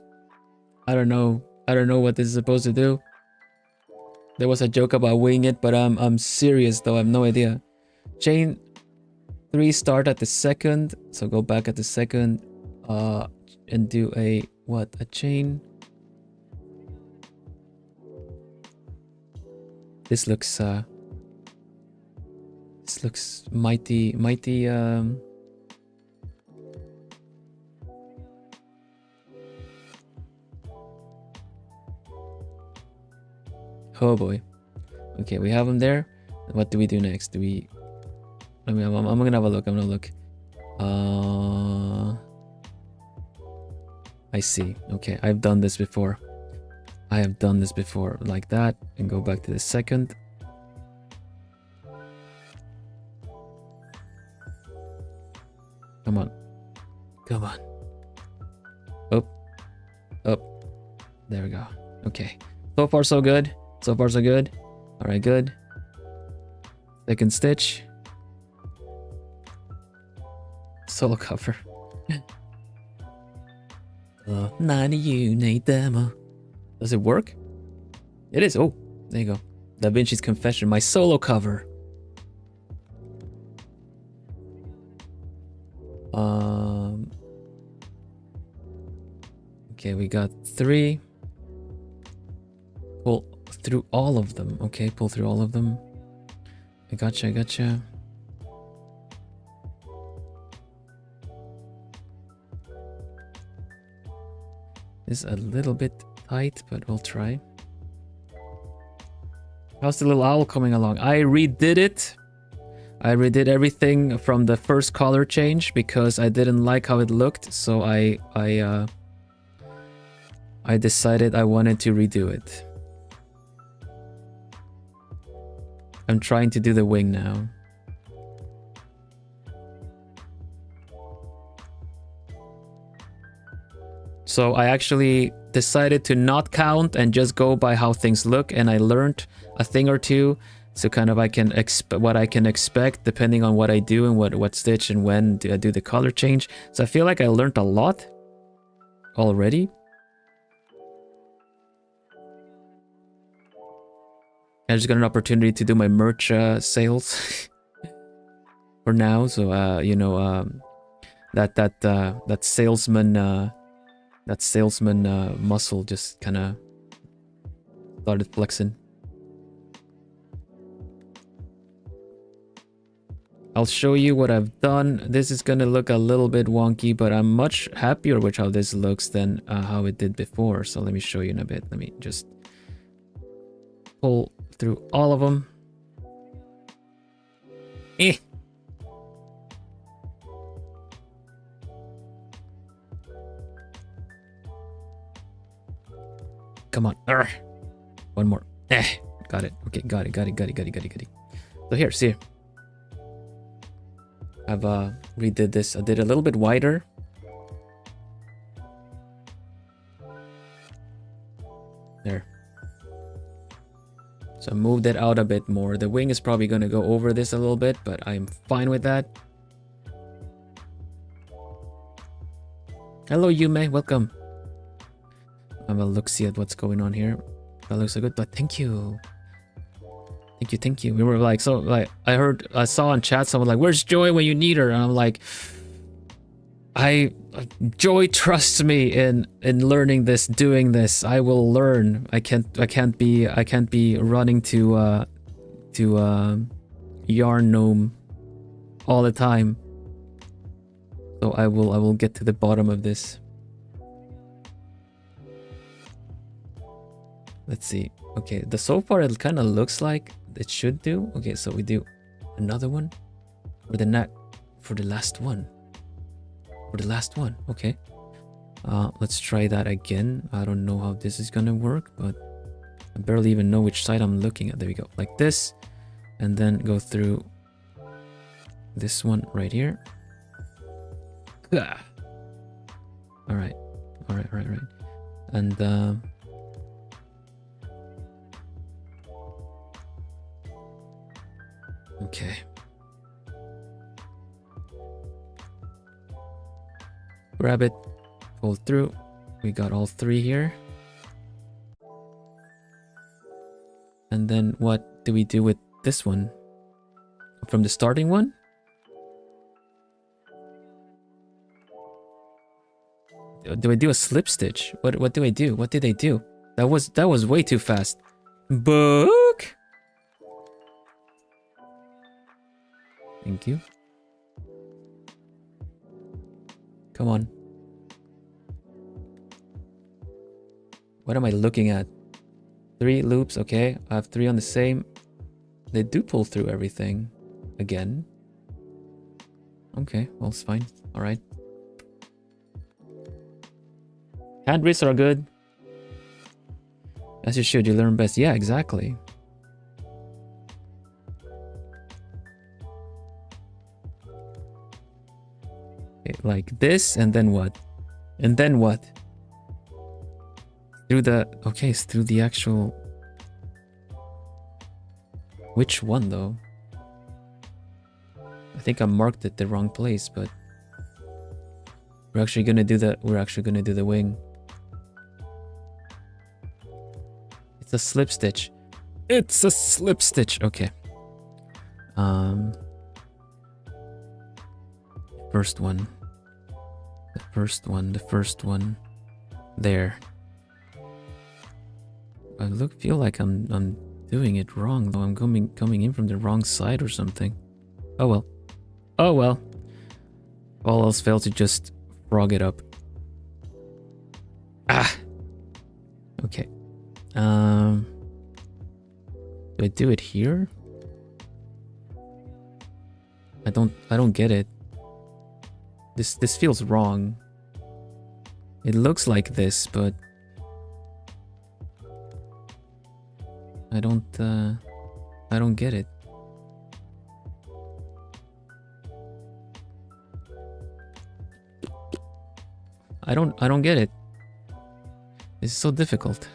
[SPEAKER 1] I don't know what this is supposed to do. There was a joke about winging it, but I'm serious though. I have no idea. Chain 3 start at the second, so go back at the second, and do a chain. This looks mighty. Oh boy. Okay, we have them there. What do we do next? Do we? I mean, I'm gonna have a look. I'm gonna look. I see. Okay, I've done this before. I have done this before, like that, and go back to the second. Come on. Come on. Up. Up. There we go. Okay. So far, so good. So far, so good. All right, good. Second stitch. Solo cover. None of you need demo. Does it work? It is. Oh, there you go. Da Vinci's Confession, my solo cover. Okay, we got 3. Pull through all of them. Okay, pull through all of them. I gotcha, I gotcha. It's a little bit tight, but we'll try. How's the little owl coming along? I redid it. I redid everything from the first color change because I didn't like how it looked, so I decided I wanted to redo it. I'm trying to do the wing now. So I actually decided to not count and just go by how things look, and I learned a thing or two, so kind of what I can expect depending on what I do and what stitch and when do I do the color change. So I feel like I learned a lot already. I just got an opportunity to do my merch sales for now. So you know, that salesman muscle just kind of started flexing. I'll show you what I've done. This is gonna look a little bit wonky, but I'm much happier with how this looks than how it did before. So let me show you in a bit. Let me just pull through all of them. Come on. Arrgh. One more. Got it. Okay, got it. So here, see. I've redid this. I did a little bit wider. There. So I moved it out a bit more. The wing is probably going to go over this a little bit, but I'm fine with that. Hello, Yume. Welcome. Have a look-see at what's going on here. That looks so good, but thank you. Thank you. We were like, so like, I saw on chat someone like, where's Joy when you need her? And I'm like, Joy trusts me in learning this, doing this. I will learn. I can't be running to Yarn Gnome all the time. So I will get to the bottom of this. Let's see. Okay, so far it kind of looks like it should do. Okay, so we do another one for the last one. Okay. Let's try that again. I don't know how this is gonna work, but I barely even know which side I'm looking at. There we go. Like this, and then go through this one right here. Ah. All right. And okay. Grab it, pull through. We got all three here. And then what do we do with this one? From the starting one? Do I do a slip stitch? What do I do? What did I do? That was way too fast. Book. Thank you. Come on. What am I looking at? 3 loops, okay. I have 3 on the same. They do pull through everything. Again. Okay, well, it's fine. Alright. Hand wrists are good. As you should, you learn best. Yeah, exactly. Okay, like this, and then what? And then what? Through the... Okay, it's through the actual... Which one, though? I think I marked it the wrong place, but... We're actually gonna do the... We're actually gonna do the wing. It's a slip stitch. It's a slip stitch. Okay. First one. The first one. There. I feel like I'm doing it wrong, though. I'm coming in from the wrong side or something. Oh well. Oh well. All else failed to just frog it up. Ah. Okay. Do I do it here? I don't get it. This feels wrong. It looks like this, but I don't get it. I don't get it. This is so difficult.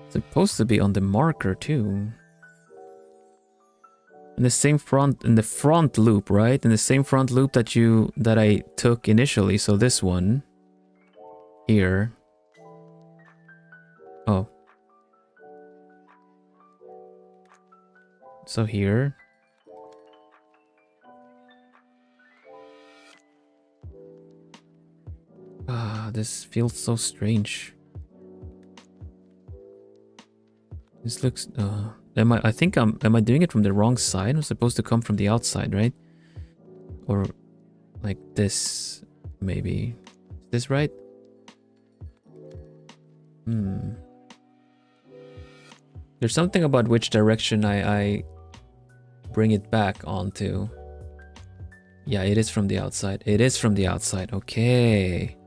[SPEAKER 1] Supposed to be on the marker too. In the same front, in the front loop, right? In the same front loop that I took initially. So this one here. Oh. So here. Ah, this feels so strange. This looks am I doing it from the wrong side? I'm supposed to come from the outside, right? Or like this, maybe. Is this right? There's something about which direction I bring it back onto. Yeah, it is from the outside. It is from the outside. Okay.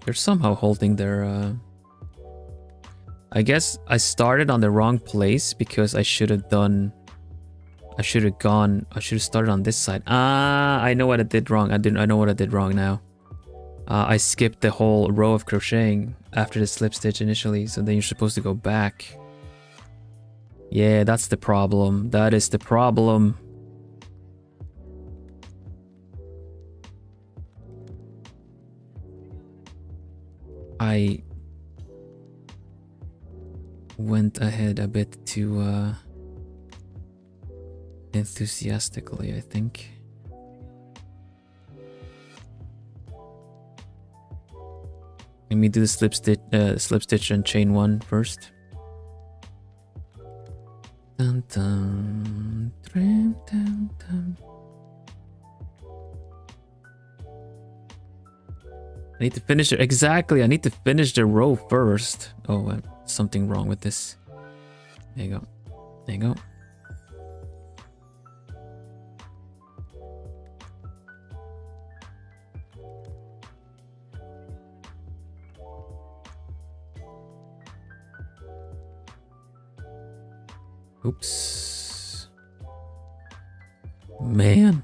[SPEAKER 1] They're somehow holding their... I guess I started on the wrong place because I should have started on this side. Ah, I know what I did wrong. I know what I did wrong now. I skipped the whole row of crocheting after the slip stitch initially, so then you're supposed to go back. Yeah, that's the problem. That is the problem. I went ahead a bit too enthusiastically, I think. Let me do the slip stitch and chain one first. Dun, dun, dun, dun, dun. I need to finish it. Exactly. I need to finish the row first. Oh, something wrong with this. There you go. There you go. Oops. Man.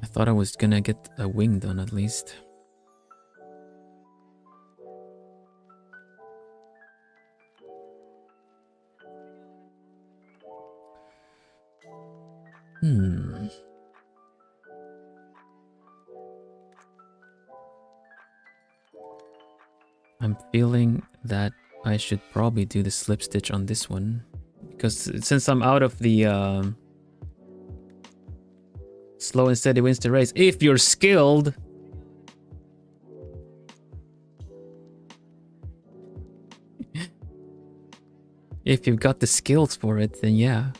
[SPEAKER 1] I thought I was gonna get a wing done at least. I'm feeling that I should probably do the slip stitch on this one. Because since I'm out of the slow and steady wins the race. If you're skilled. If you've got the skills for it, then yeah.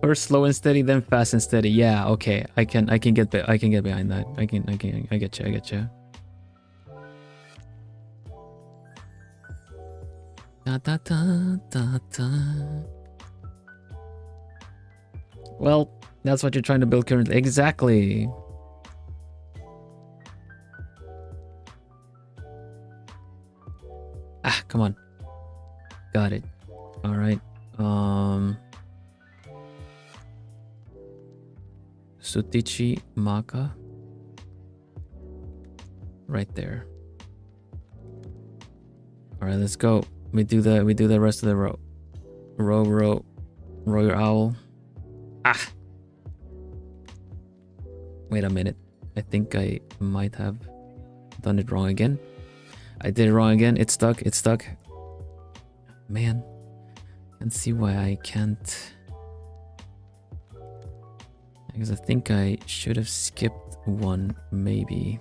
[SPEAKER 1] First slow and steady, then fast and steady. Yeah, okay. I can get behind that. I get you. Da, da, da, da, da. Well, that's what you're trying to build currently. Exactly. Ah, come on. Got it. All right. Sutichi Maka. Right there. All right, let's go. We do the rest of the row. Row your owl. Ah. Wait a minute. I think I might have done it wrong again. I did it wrong again. It's stuck. Man. Can't see why I can't. Because I think I should have skipped one, maybe.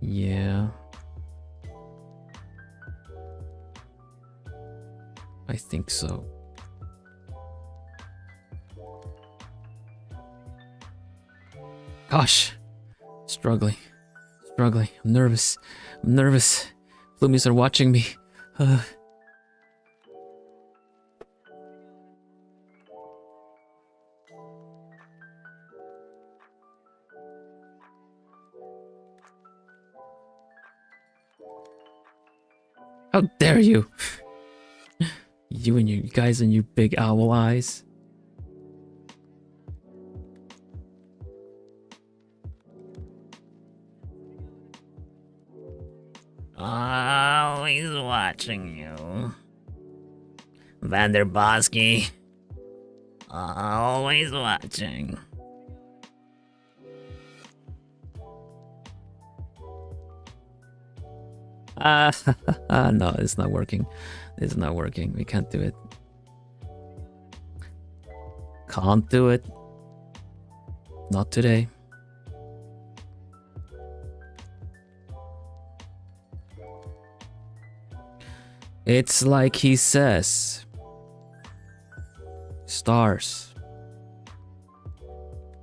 [SPEAKER 1] Yeah. I think so. Gosh. Struggling. I'm nervous. Flumies are watching me. How dare you? You and you guys and you big owl eyes.
[SPEAKER 3] Always watching you. Vanderbos. Always watching.
[SPEAKER 1] No, it's not working. It's not working. We can't do it. Can't do it. Not today. It's like he says. Stars.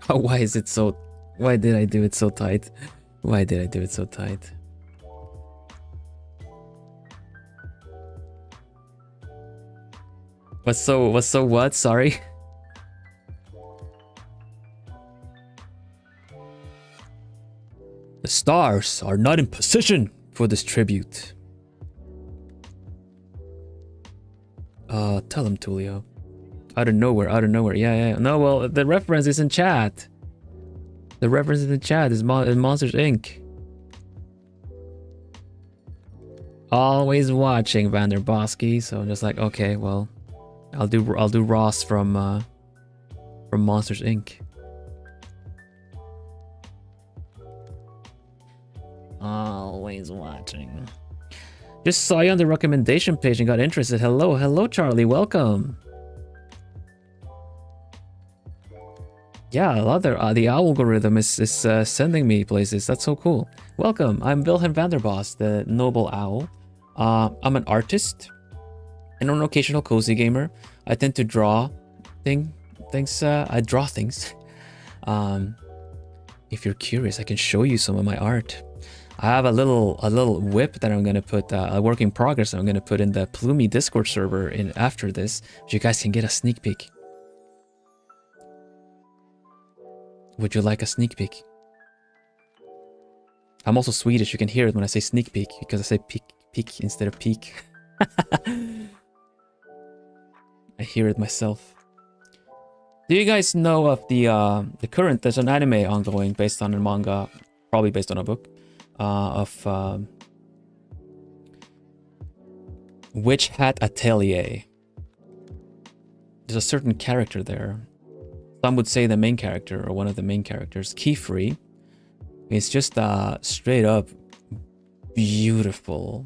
[SPEAKER 1] Oh, why is it so... Why did I do it so tight? Why did I do it so tight? What's so what? Sorry. The stars are not in position for this tribute. Tell him, Tulio. Out of nowhere. Yeah. No, well, the reference is in chat. The reference in the chat is Monsters Inc. Always watching Vanderbos, so I'm just like, okay, well, I'll do Ross from Monsters Inc.
[SPEAKER 3] Always watching.
[SPEAKER 1] Just saw you on the recommendation page and got interested. Hello, Charlie. Welcome. Yeah, I love the algorithm is sending me places. That's so cool. Welcome. I'm Vilhelm Vanderbos, the noble owl. I'm an artist and an occasional cozy gamer. I tend to draw things. I draw things. If you're curious, I can show you some of my art. I have a little whip that I'm gonna put a work in progress that I'm gonna put in the Plumey Discord server in after this, so you guys can get a sneak peek. Would you like a sneak peek? I'm also Swedish. You can hear it when I say sneak peek because I say peek instead of peek. I hear it myself. Do you guys know of the current? There's an anime ongoing based on a manga, probably based on a book. Of Witch Hat Atelier. There's a certain character there. Some would say the main character or one of the main characters, Keyfree. It's just a straight up beautiful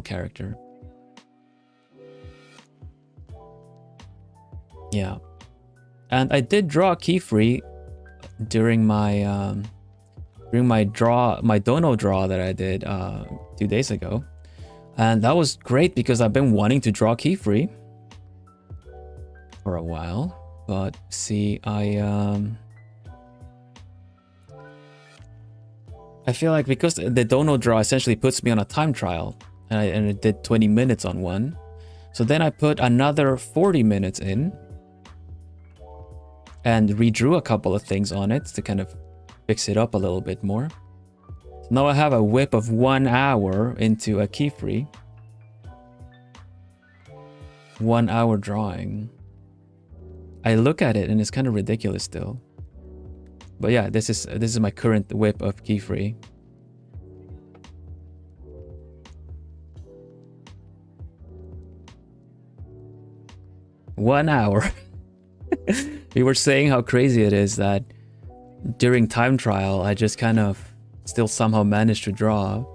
[SPEAKER 1] character. Yeah, and I did draw Keyfree during my my Dono draw that I did 2 days ago, and that was great because I've been wanting to draw Keyfree for a while. But see, I feel like because the Dono draw essentially puts me on a time trial, and it did 20 minutes on one, so then I put another 40 minutes in and redrew a couple of things on it to kind of fix it up a little bit more. So now I have a whip of 1 hour into a Keyfree. 1 hour drawing. I look at it and it's kind of ridiculous still. But yeah, this is my current whip of Keyfree. One hour. We were saying how crazy it is that during time trial, I just kind of still somehow managed to draw.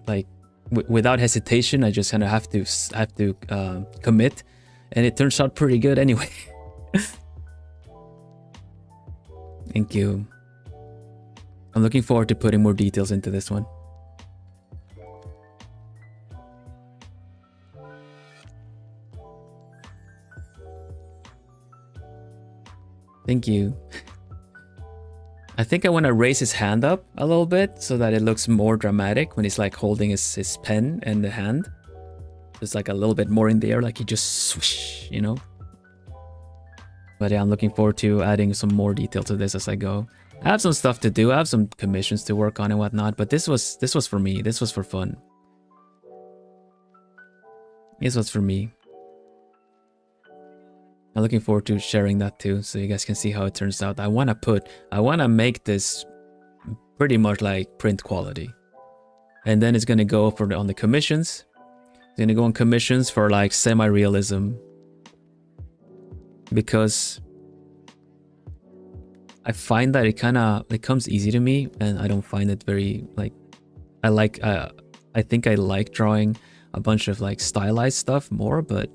[SPEAKER 1] Like without hesitation, I just kind of have to commit, and it turns out pretty good anyway. Thank you. I'm looking forward to putting more details into this one. Thank you. I think I want to raise his hand up a little bit so that it looks more dramatic when he's like holding his pen and the hand. It's like a little bit more in the air, like he just swoosh, you know? But yeah, I'm looking forward to adding some more detail to this as I go. I have some stuff to do. I have some commissions to work on and whatnot, but this was for me. This was for fun. This was for me. I'm looking forward to sharing that too, so you guys can see how it turns out. I want to make this pretty much like print quality. And then it's going to go on the commissions. It's going to go on commissions for like semi-realism. Because I find that it comes easy to me, and I don't find it very like, I think I like drawing a bunch of like stylized stuff more, but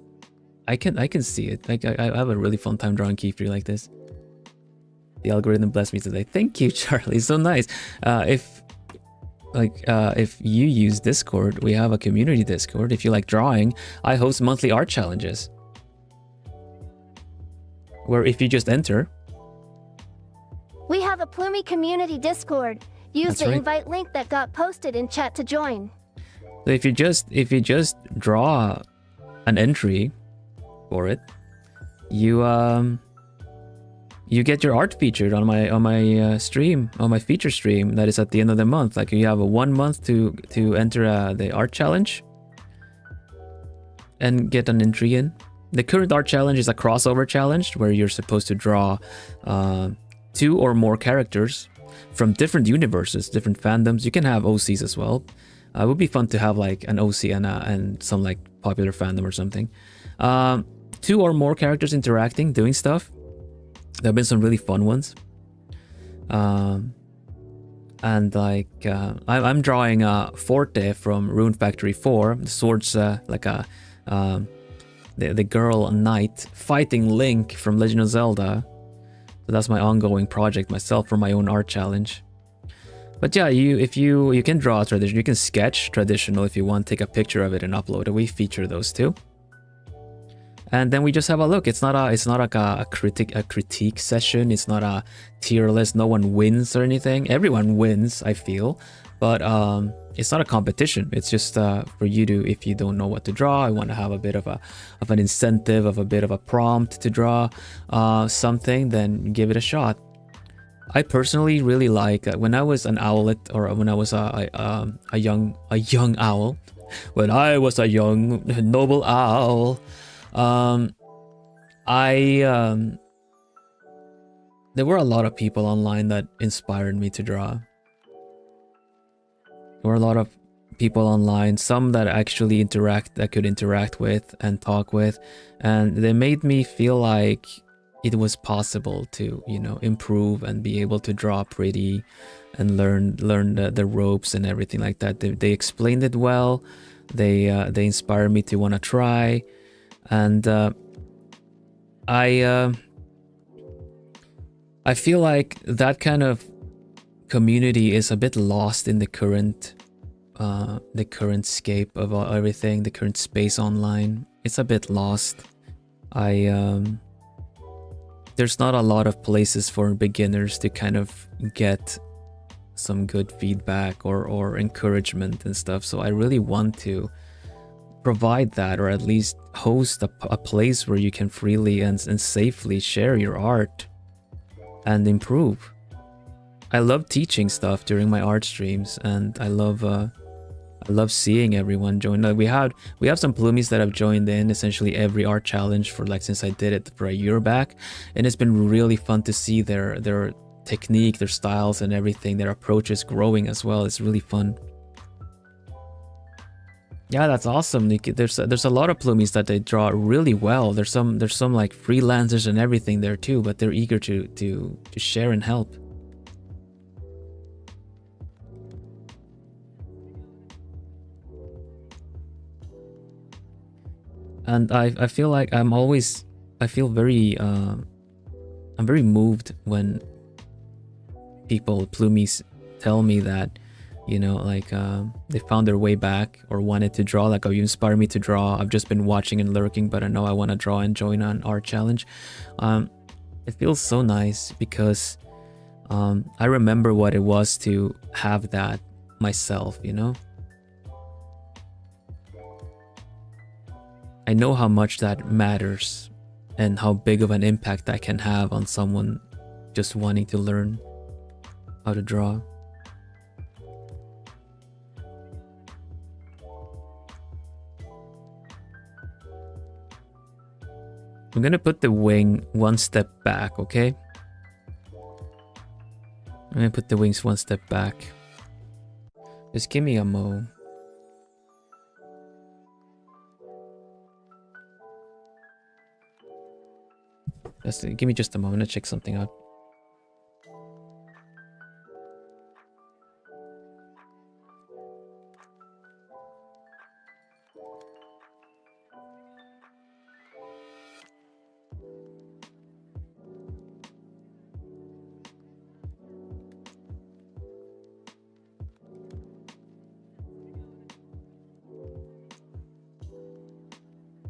[SPEAKER 1] I can see it. Like I have a really fun time drawing Keyfree like this. The algorithm blessed me today. Thank you, Charlie. So nice. If you use Discord, we have a community Discord. If you like drawing, I host monthly art challenges, where if you just enter.
[SPEAKER 2] We have a Plumey community Discord. Use the invite link that got posted in chat to join.
[SPEAKER 1] So if you just draw an entry for it, you get your art featured on my stream, on my feature stream that is at the end of the month. Like you have a 1 month to enter the art challenge and get an entry in. The current art challenge is a crossover challenge where you're supposed to draw 2 or more characters from different universes, different fandoms. You can have OCs as well. It would be fun to have like an OC and some like popular fandom or something. 2 or more characters interacting, doing stuff. There have been some really fun ones. And like I'm drawing Forte from Rune Factory 4. The sword's like a the girl knight fighting Link from Legend of Zelda. So that's my ongoing project myself for my own art challenge. But yeah, you can draw traditional, you can sketch traditional if you want, take a picture of it and upload it. We feature those too. And then we just have a look. It's not like a critique session. It's not a tier list. No one wins or anything. Everyone wins, I feel, but it's not a competition. It's just for you to, if you don't know what to draw, I want to have a bit of an incentive, of a bit of a prompt to draw something, then give it a shot. I personally really like when I was an owlet, or when I was a young owl, when I was a young noble owl. There were a lot of people online that inspired me to draw. There were a lot of people online, some that actually could interact with and talk with, and they made me feel like it was possible to, you know, improve and be able to draw pretty and learn the ropes and everything like that. They explained it well. They inspired me to want to try. And I feel like that kind of community is a bit lost in the current scape of everything, the current space online. It's a bit lost. There's not a lot of places for beginners to kind of get some good feedback or encouragement and stuff. So I really want to provide that, or at least host a place where you can freely and safely share your art and improve. I love teaching stuff during my art streams, and I love seeing everyone join. We have some Plumies that have joined in essentially every art challenge for like since I did it for a year back, and it's been really fun to see their technique, their styles, and everything, their approaches growing as well. It's really fun. Yeah, that's awesome. There's a lot of Plumies that they draw really well. There's some like freelancers and everything there too, but they're eager to share and help. And I feel like I'm very moved when Plumies tell me that, you know, like they found their way back or wanted to draw. Like, oh, you inspire me to draw. I've just been watching and lurking, but I know I want to draw and join an art challenge. It feels so nice because I remember what it was to have that myself, you know? I know how much that matters and how big of an impact that can have on someone just wanting to learn how to draw. I'm gonna put the wing one step back, okay? I'm gonna put the wings one step back. Just give me a mo. Just give me just a moment to check something out.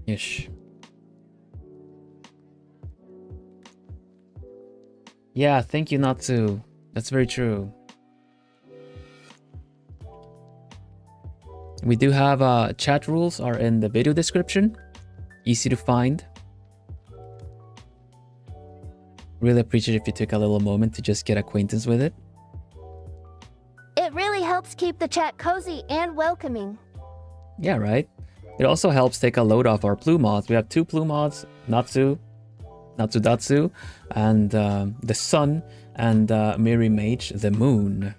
[SPEAKER 1] Ish. Yeah, thank you, Natsu. That's very true. We do have chat rules are in the video description. Easy to find. Really appreciate if you took a little moment to just get acquaintance with it.
[SPEAKER 2] It really helps keep the chat cozy and welcoming.
[SPEAKER 1] Yeah, right. It also helps take a load off our Plu mods. We have 2 Plu mods, Natsu Datsu, and the Sun, and Mary Mage, the Moon.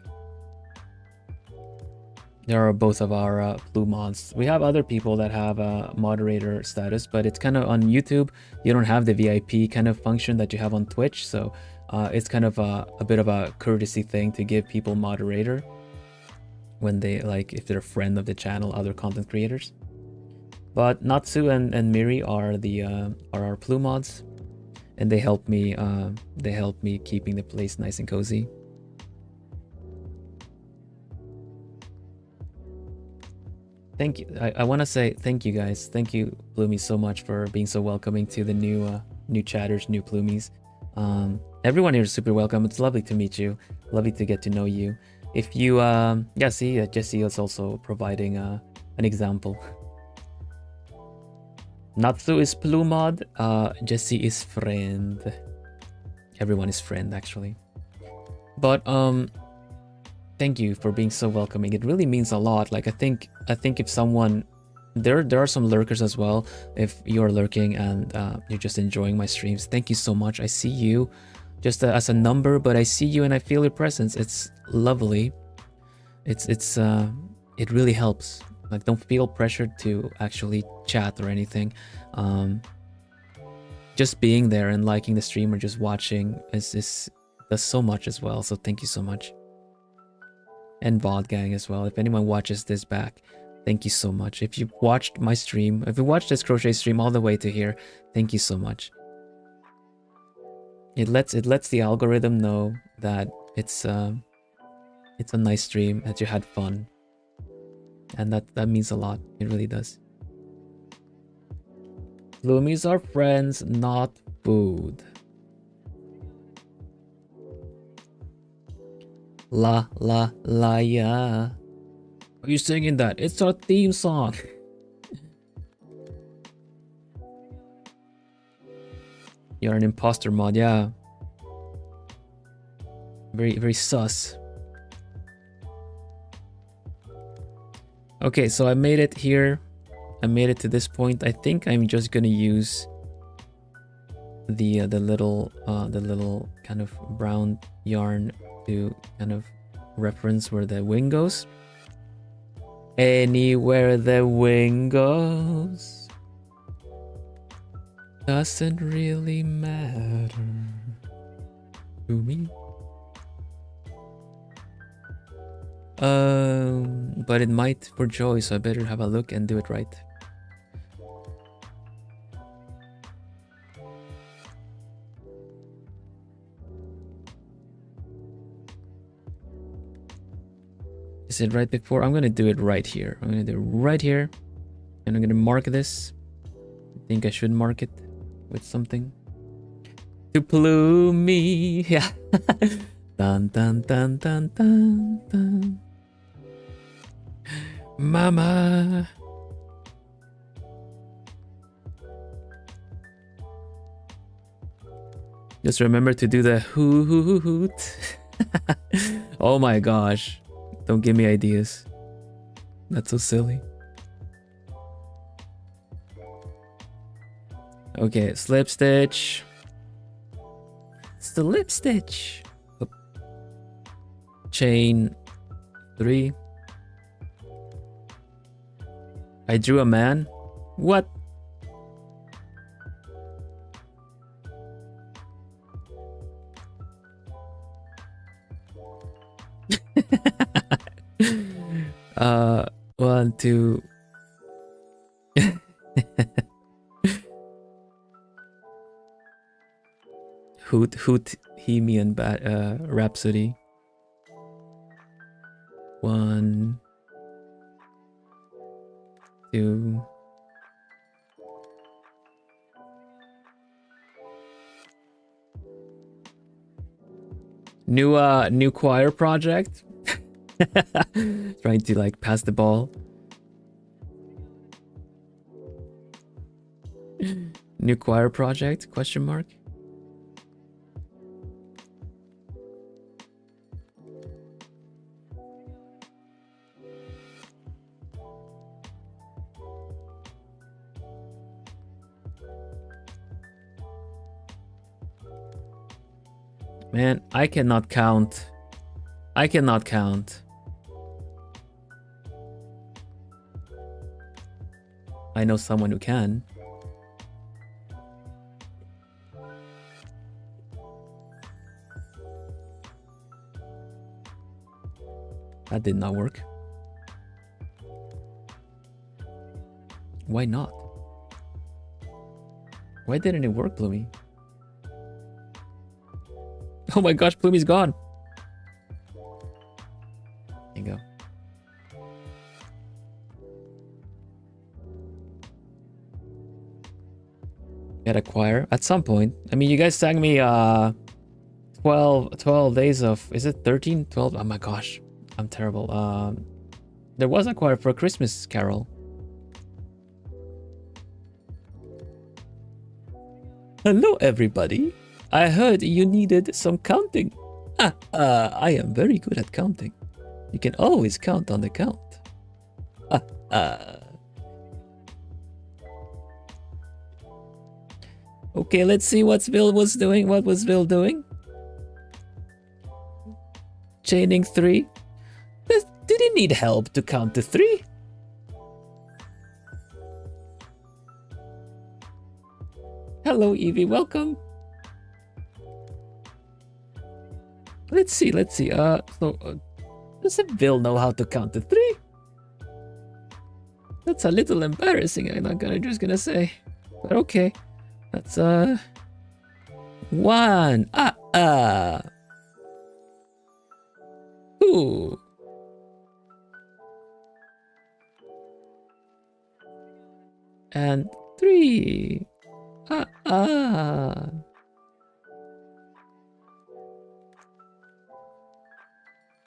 [SPEAKER 1] There are both of our plume mods. We have other people that have moderator status, but it's kind of on YouTube. You don't have the VIP kind of function that you have on Twitch, so it's kind of a bit of a courtesy thing to give people moderator when they like, if they're a friend of the channel, other content creators. But Natsu and Miri are our plume mods, and they help me keeping the place nice and cozy. Thank you. I want to say thank you guys. Thank you, Ploomies, so much for being so welcoming to the new chatters, new Ploomies. Everyone here is super welcome. It's lovely to meet you. Lovely to get to know you. If you see, Jesse is also providing an example. Natsu is plume mod. Jesse is friend. Everyone is friend actually. But thank you for being so welcoming. It really means a lot. Like I think if someone, there are some lurkers as well. If you're lurking and you're just enjoying my streams, thank you so much. I see you just as a number, but I see you and I feel your presence. It's lovely. It really helps. Like don't feel pressured to actually chat or anything. Just being there and liking the stream or just watching does so much as well. So thank you so much. And VOD gang as well. If anyone watches this back, thank you so much. If you watched my stream, if you watched this crochet stream all the way to here, thank you so much. It lets the algorithm know that it's a nice stream, that you had fun, and that means a lot. It really does. Loomies are friends, not food. La la la ya. Are you singing that? It's our theme song. You're an imposter mod, yeah. Very sus. Okay, so I made it here. I made it to this point. I think I'm just gonna use the little kind of brown yarn to kind of reference where the wing goes. Anywhere the wing goes doesn't really matter to me. But it might for Joy, so I better have a look and do it right. Is it right before? I'm gonna do it right here. I'm gonna do it right here. And I'm gonna mark this. I think I should mark it with something. To plume me. Yeah. Dun dun dun dun dun dun. Mama. Just remember to do the hoot. Oh my gosh. Don't give me ideas. That's so silly. Okay, slip stitch. Slip stitch. Oop. Chain 3. I drew a man. What? One, two. Hoot, Hemian Rhapsody. 1, 2. New choir project. Trying to like pass the ball. New choir project? Question mark. Man, I cannot count. I cannot count. I know someone who can. That did not work. Why not? Why didn't it work, Bloomy? Oh my gosh, Bloomy's gone. There you go. Get a choir at some point. I mean, you guys sang me 12 days of, is it 13? 12? Oh my gosh, I'm terrible. There was a choir for a Christmas carol. Hello everybody. I heard you needed some counting. I am very good at counting. You can always count on the count. Okay, let's see what Vil was doing. What was Vil doing? Chaining 3. Did he need help to count to 3? Hello, Evie. Welcome. Let's see. Doesn't Vil know how to count to 3? That's a little embarrassing. I'm not just gonna say, but okay. That's 1. 2. And 3.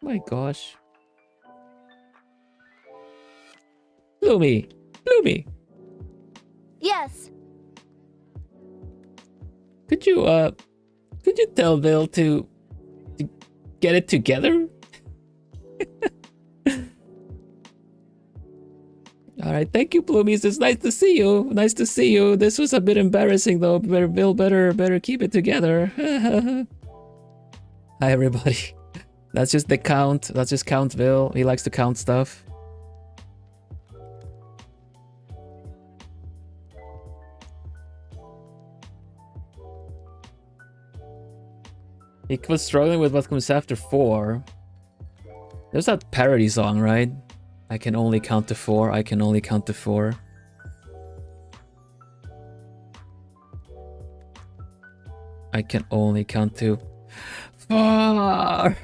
[SPEAKER 1] My gosh. Bloomy.
[SPEAKER 2] Yes.
[SPEAKER 1] Could you tell Vil to get it together? All right, thank you, Bloomies. It's nice to see you. Nice to see you. This was a bit embarrassing though. Vil better keep it together. Hi everybody. That's just the count. That's just Count Vil. He likes to count stuff. He was struggling with what comes after 4. There's that parody song, right? I can only count to 4. I can only count to 4. I can only count to 4.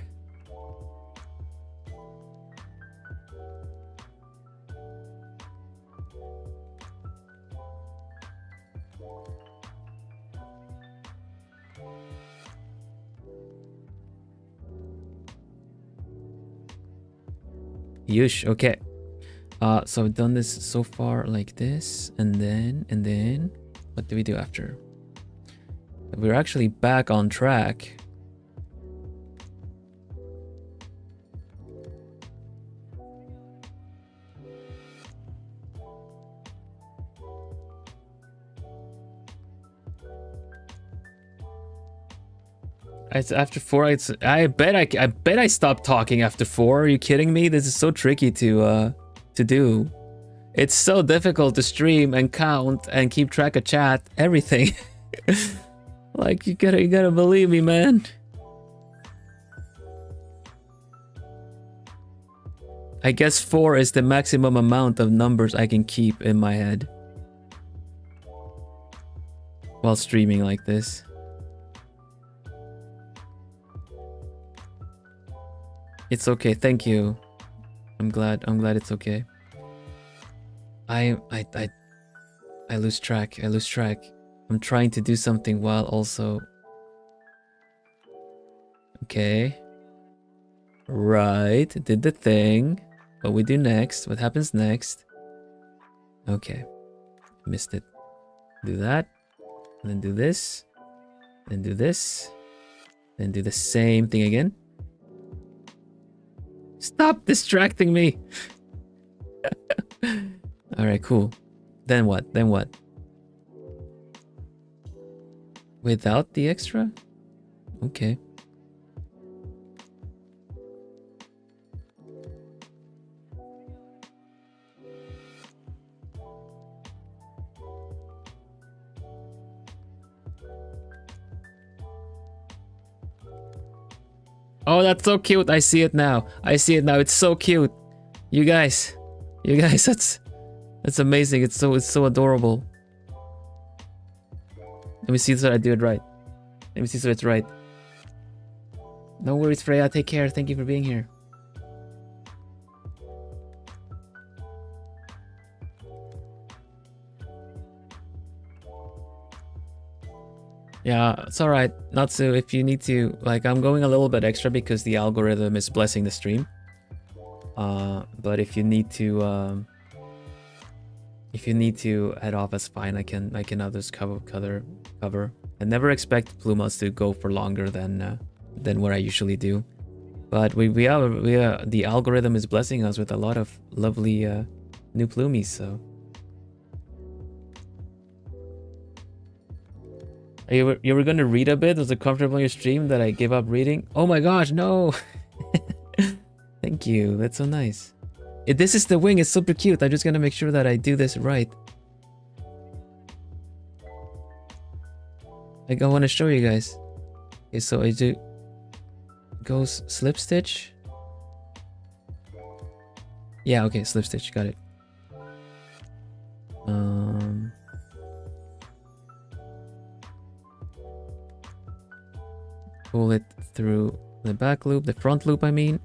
[SPEAKER 1] Yush, okay. So I've done this so far like this, and then what do we do after? We're actually back on track. After 4, I bet I stopped talking after 4. Are you kidding me? This is so tricky to do. It's so difficult to stream and count and keep track of chat, everything. Like you gotta believe me, man. I guess 4 is the maximum amount of numbers I can keep in my head while streaming like this. It's okay, thank you. I'm glad it's okay. I lose track. I'm trying to do something while also. Okay. Right, did the thing. What we do next? What happens next? Okay. Missed it. Do that. And then do this. Then do this. Then do the same thing again. Stop distracting me. All right, cool. Then what? Without the extra? Okay. Oh, that's so cute. I see it now. I see it now. It's so cute. You guys, that's amazing. It's so adorable. Let me see so I do it right. Let me see so it's right. No worries, Freya. Take care. Thank you for being here. Yeah, it's alright. Natsu, if you need to, like, I'm going a little bit extra because the algorithm is blessing the stream. But if you need to head off, that's fine. I can others cover. I never expect Plumas to go for longer than what I usually do. But we are the algorithm is blessing us with a lot of lovely new Plumies, so. You were gonna read a bit? Was it comfortable on your stream that I gave up reading? Oh my gosh, no! Thank you, that's so nice. This is the wing, it's super cute. I'm just gonna make sure that I do this right. Like, I want to show you guys. Okay, so I do goes slip stitch. Yeah, okay, slip stitch, got it. Pull it through the back loop, the front loop I mean.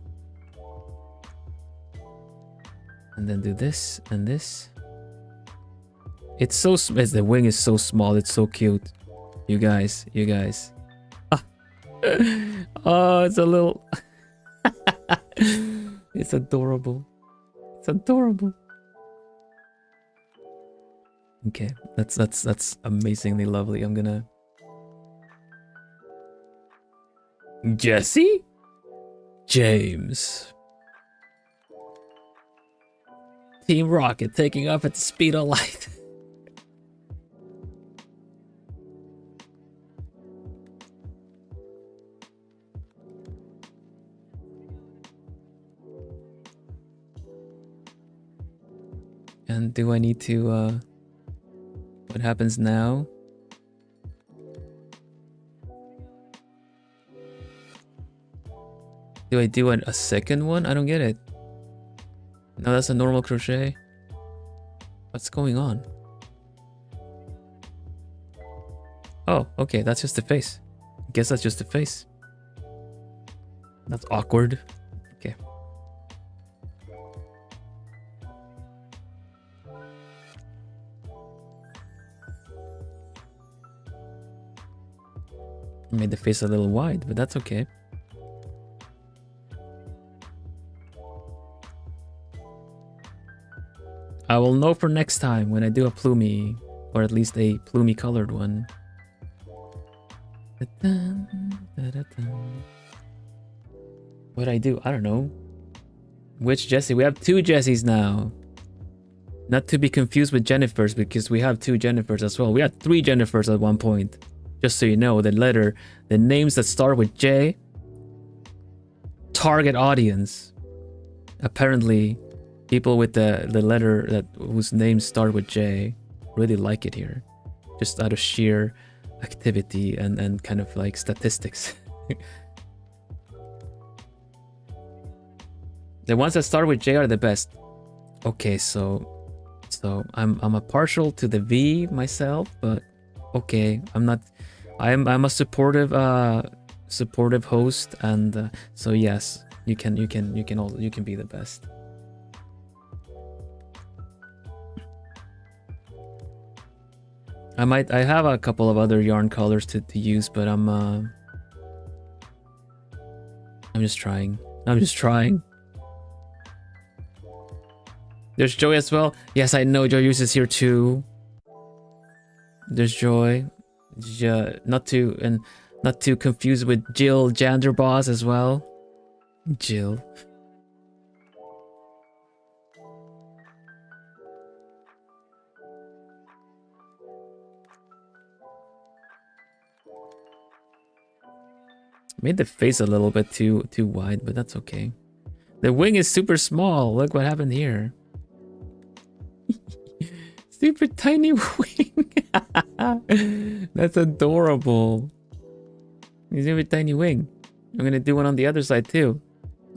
[SPEAKER 1] And then do this and this. It's so the wing is so small, it's so cute. You guys. Ah. Oh, it's a little it's adorable. It's adorable. Okay, that's amazingly lovely. I'm gonna Jesse? James. Team Rocket taking off at the speed of light. And do I need to, what happens now? Do I do a second one? I don't get it. No, that's a normal crochet. What's going on? Oh, okay, that's just the face. I guess that's just the face. That's awkward. Okay. Made the face a little wide, but that's okay. I will know for next time when I do a plumie, or at least a plumie colored one. What I do? I don't know. Which Jessie? We have two Jessies now. Not to be confused with Jennifers, because we have two Jennifers as well. We had three Jennifers at one point. Just so you know, the names that start with J, target audience. Apparently, people with the letter whose names start with J really like it here. Just out of sheer activity and kind of like statistics. The ones that start with J are the best. Okay, so I'm a partial to the V myself, but okay, I'm a supportive host, and so yes, you can be the best. I have a couple of other yarn colors to use, but I'm just trying. There's Joy as well. Yes, I know Joy uses here too. There's Joy. Not to confuse with Jill Vanderbos as well. Jill. Made the face a little bit too wide, but that's okay. The wing is super small. Look what happened here. Super tiny wing. That's adorable. Super tiny wing. I'm gonna do one on the other side too.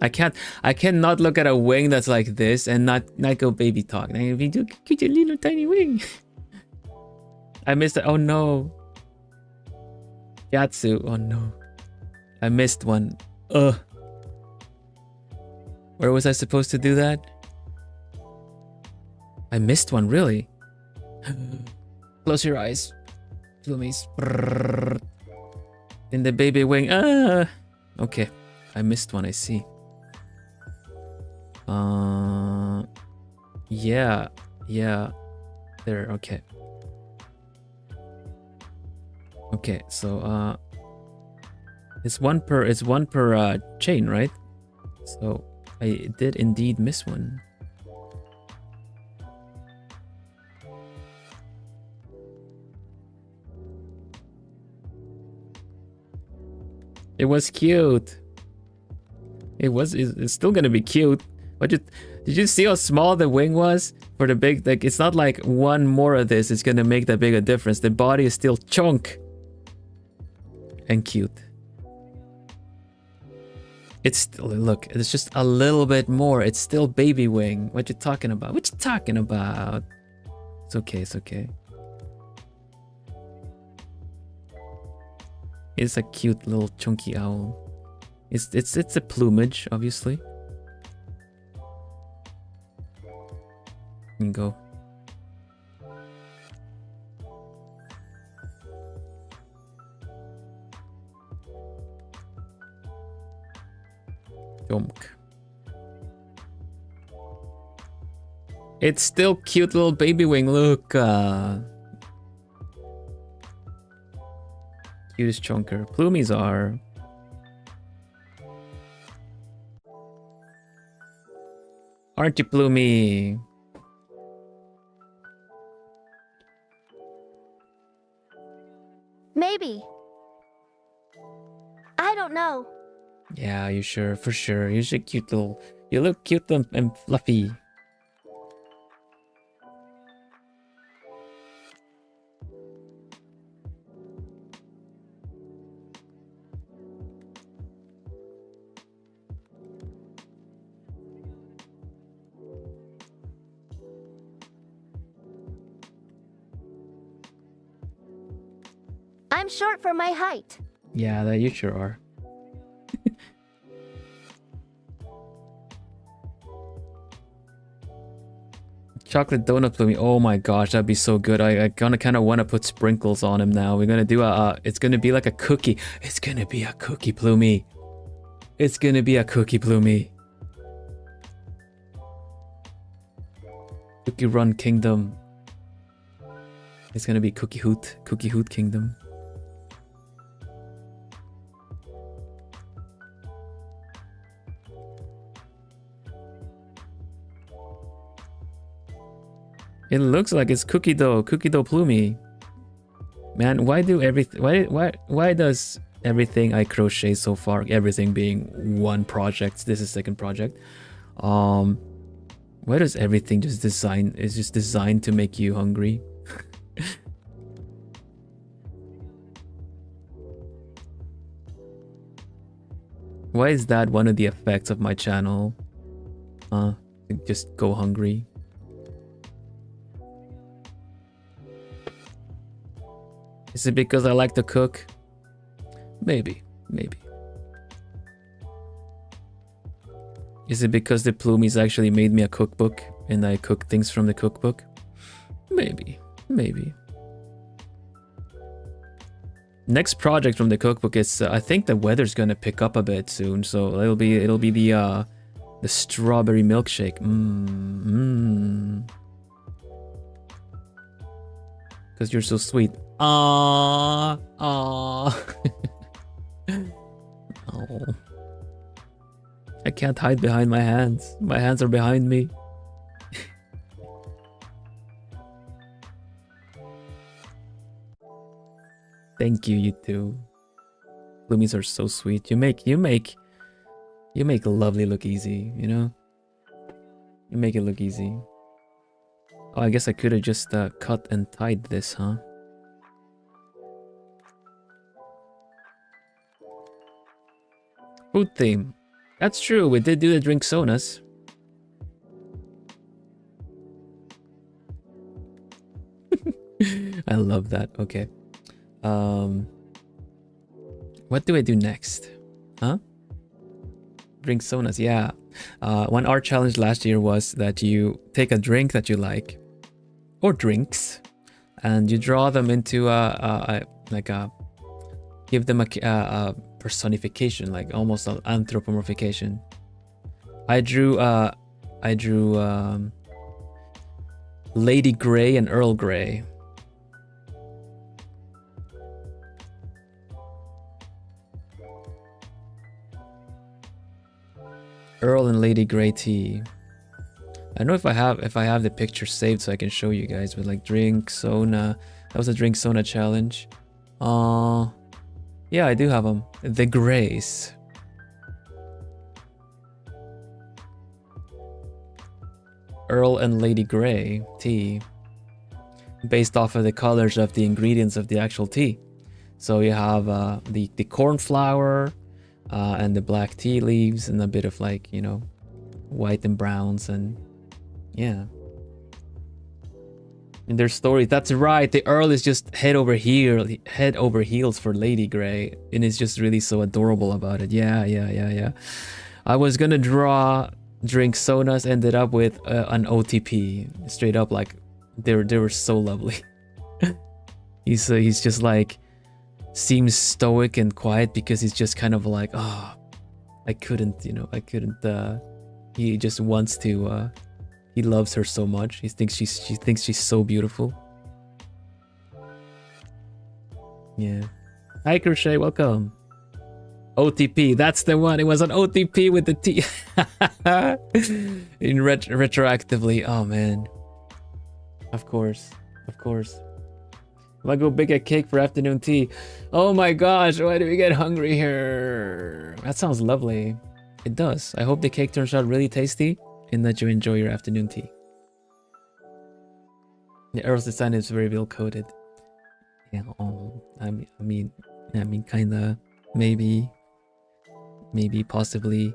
[SPEAKER 1] I cannot look at a wing that's like this and not go baby talk. Now if you do get your little tiny wing. I missed it. Oh no. Yatsu. Oh no. I missed one. Ugh. Where was I supposed to do that? I missed one, really? Close your eyes. Flumies. In the baby wing. Ah. Okay. I missed one, I see. Yeah. Yeah. There, okay. Okay, so it's one per chain, right? So I did indeed miss one. It was cute. It's still gonna be cute. But did you see how small the wing was for the big? Like, it's not like one more of this is gonna make that big a difference. The body is still chunk and cute. It's still, look, it's just a little bit more. It's still baby wing. What you talking about? What you talking about? It's okay. It's okay. It's a cute little chunky owl. It's a plumage, obviously. You can go. Jump. It's still cute little baby wing. Look. Cutest chunker. Plumies are. Aren't you, Plumie?
[SPEAKER 2] Maybe. I don't know.
[SPEAKER 1] Yeah, you sure? For sure. You're a cute little. You look cute and fluffy.
[SPEAKER 2] I'm short for my height.
[SPEAKER 1] Yeah, that you sure are. Chocolate donut Plumie. Oh my gosh, that'd be so good. I kind of want to put sprinkles on him now. We're gonna do it's gonna be like a cookie. It's gonna be a cookie Plumie. It's gonna be a cookie Plumie. Cookie Run Kingdom. It's gonna be Cookie Hoot Kingdom. It looks like it's cookie dough Plumie. Man, why does everything I crochet so far, everything being one project, this is second project, why does everything just designed to make you hungry? Why is that one of the effects of my channel? Just go hungry. Is it because I like to cook? Maybe. Is it because the Plumies actually made me a cookbook and I cook things from the cookbook? Maybe. Next project from the cookbook is I think the weather's gonna pick up a bit soon, so it'll be the strawberry milkshake. Because you're so sweet. Aww. Oh. I can't hide behind my hands. My hands are behind me. Thank you, you two. Plumies are so sweet. You make lovely look easy, you know? You make it look easy. Oh, I guess I could have just cut and tied this, huh? Food theme. That's true. We did do the drink sonas. I love that. Okay. What do I do next? Huh? Drink sonas. Yeah. One art challenge last year was that you take a drink that you like, or drinks, and you draw them into give them a personification, like almost an anthropomorphication. I drew Lady Grey and Earl Grey. Earl and Lady Grey tea. I don't know if I have the picture saved so I can show you guys, but like drink sona. That was a drink sona challenge. Yeah, I do have them. The Greys. Earl and Lady Grey tea, based off of the colors of the ingredients of the actual tea. So you have the corn flour and the black tea leaves and a bit of like, you know, white and browns, and yeah. And their stories, that's right, the Earl is just head over heels for Lady Grey, and it's just really so adorable about it. Yeah. I was gonna draw drink sonas, ended up with an OTP. Straight up, like they were so lovely. He's just like seems stoic and quiet because he's just kind of like, oh, I couldn't. He just wants to. He loves her so much. She thinks she's so beautiful. Yeah. Hi Crochet, welcome. OTP, that's the one. It was an OTP with the T. In retroactively. Oh man. Of course. I'm gonna go bake a cake for afternoon tea. Oh my gosh, why do we get hungry here? That sounds lovely. It does. I hope the cake turns out really tasty and that you enjoy your afternoon tea. The Earl's design is very well coded. Yeah, I mean, kinda, maybe, possibly,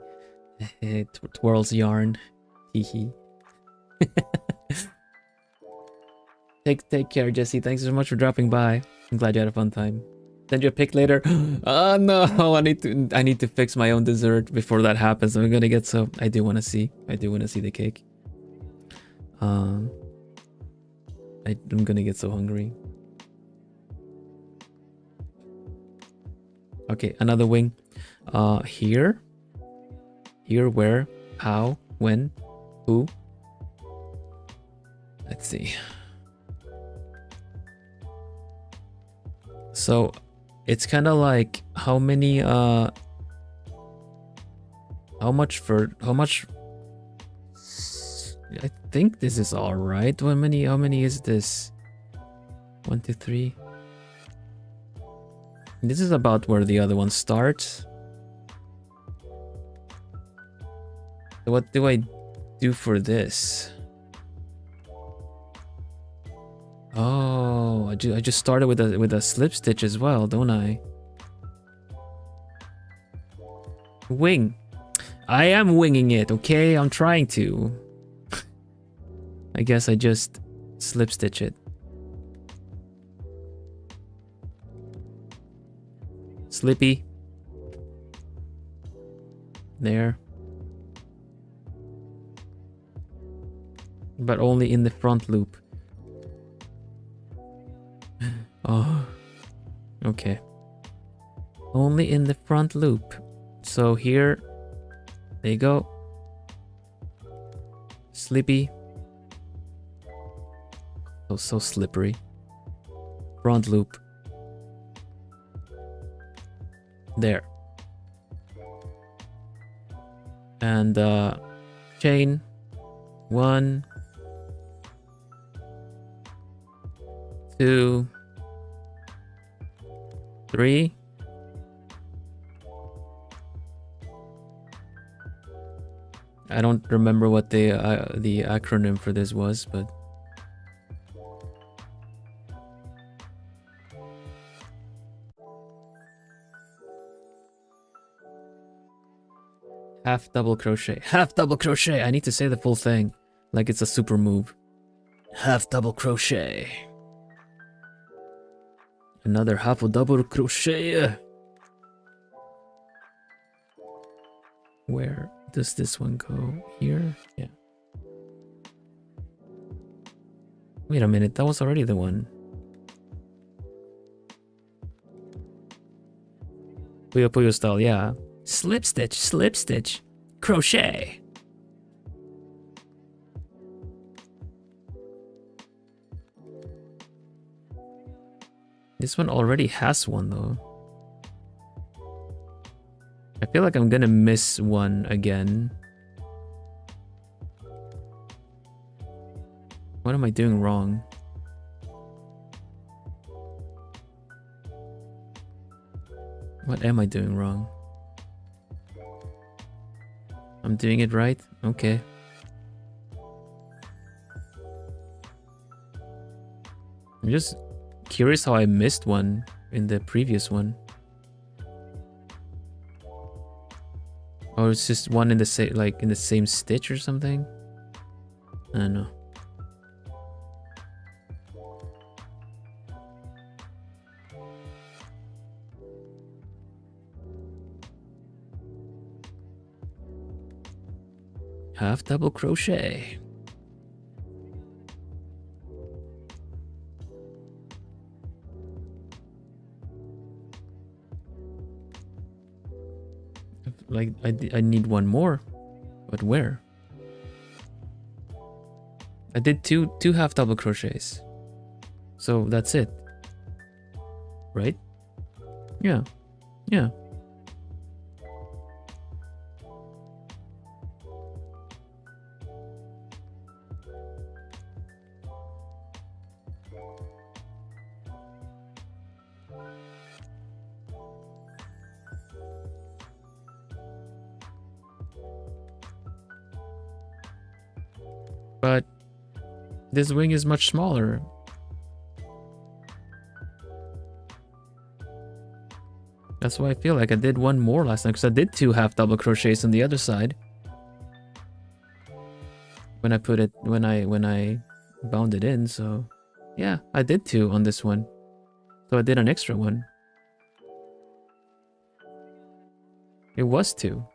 [SPEAKER 1] twirls yarn. Hee. Take care, Jesse. Thanks so much for dropping by. I'm glad you had a fun time. Send you a pic later. Oh no, I need to fix my own dessert before that happens. I'm gonna get so I do want to see the cake. I'm gonna get so hungry. Okay, another wing. Here, where, how, when, who. Let's see. So it's kind of like how many how much I think this is all right. How many is this? 1 2 3. This is about where the other one starts. So what do I do for this? Oh, I just started with a slip stitch as well, don't I? Wing. I am winging it, okay? I'm trying to. I guess I just slip stitch it. Slippy. There. But only in the front loop. Oh, okay. Only in the front loop. So here, there you go. Slippy. Oh, so slippery. Front loop. There. And chain. 1 2 3. I don't remember what the acronym for this was, but Half double crochet. Half double crochet. I need to say the full thing. Like it's a super move. Half double crochet. Another half a double crochet. Where does this one go? Here? Yeah. Wait a minute, that was already the one. Puyo Puyo style, yeah. Slip stitch, crochet. This one already has one though. I feel like I'm gonna miss one again. What am I doing wrong? What am I doing wrong? I'm doing it right? Okay. I'm just curious how I missed one in the previous one. Or it's just one in the same, like in the same stitch or something. I don't know. Half double crochet. Like I need one more, but where? I did two half double crochets, so that's it, right? Yeah, yeah. But this wing is much smaller. That's why I feel like I did one more last time, because I did two half double crochets on the other side. When I put it, when I bound it in, so yeah, I did two on this one. So I did an extra one. It was two.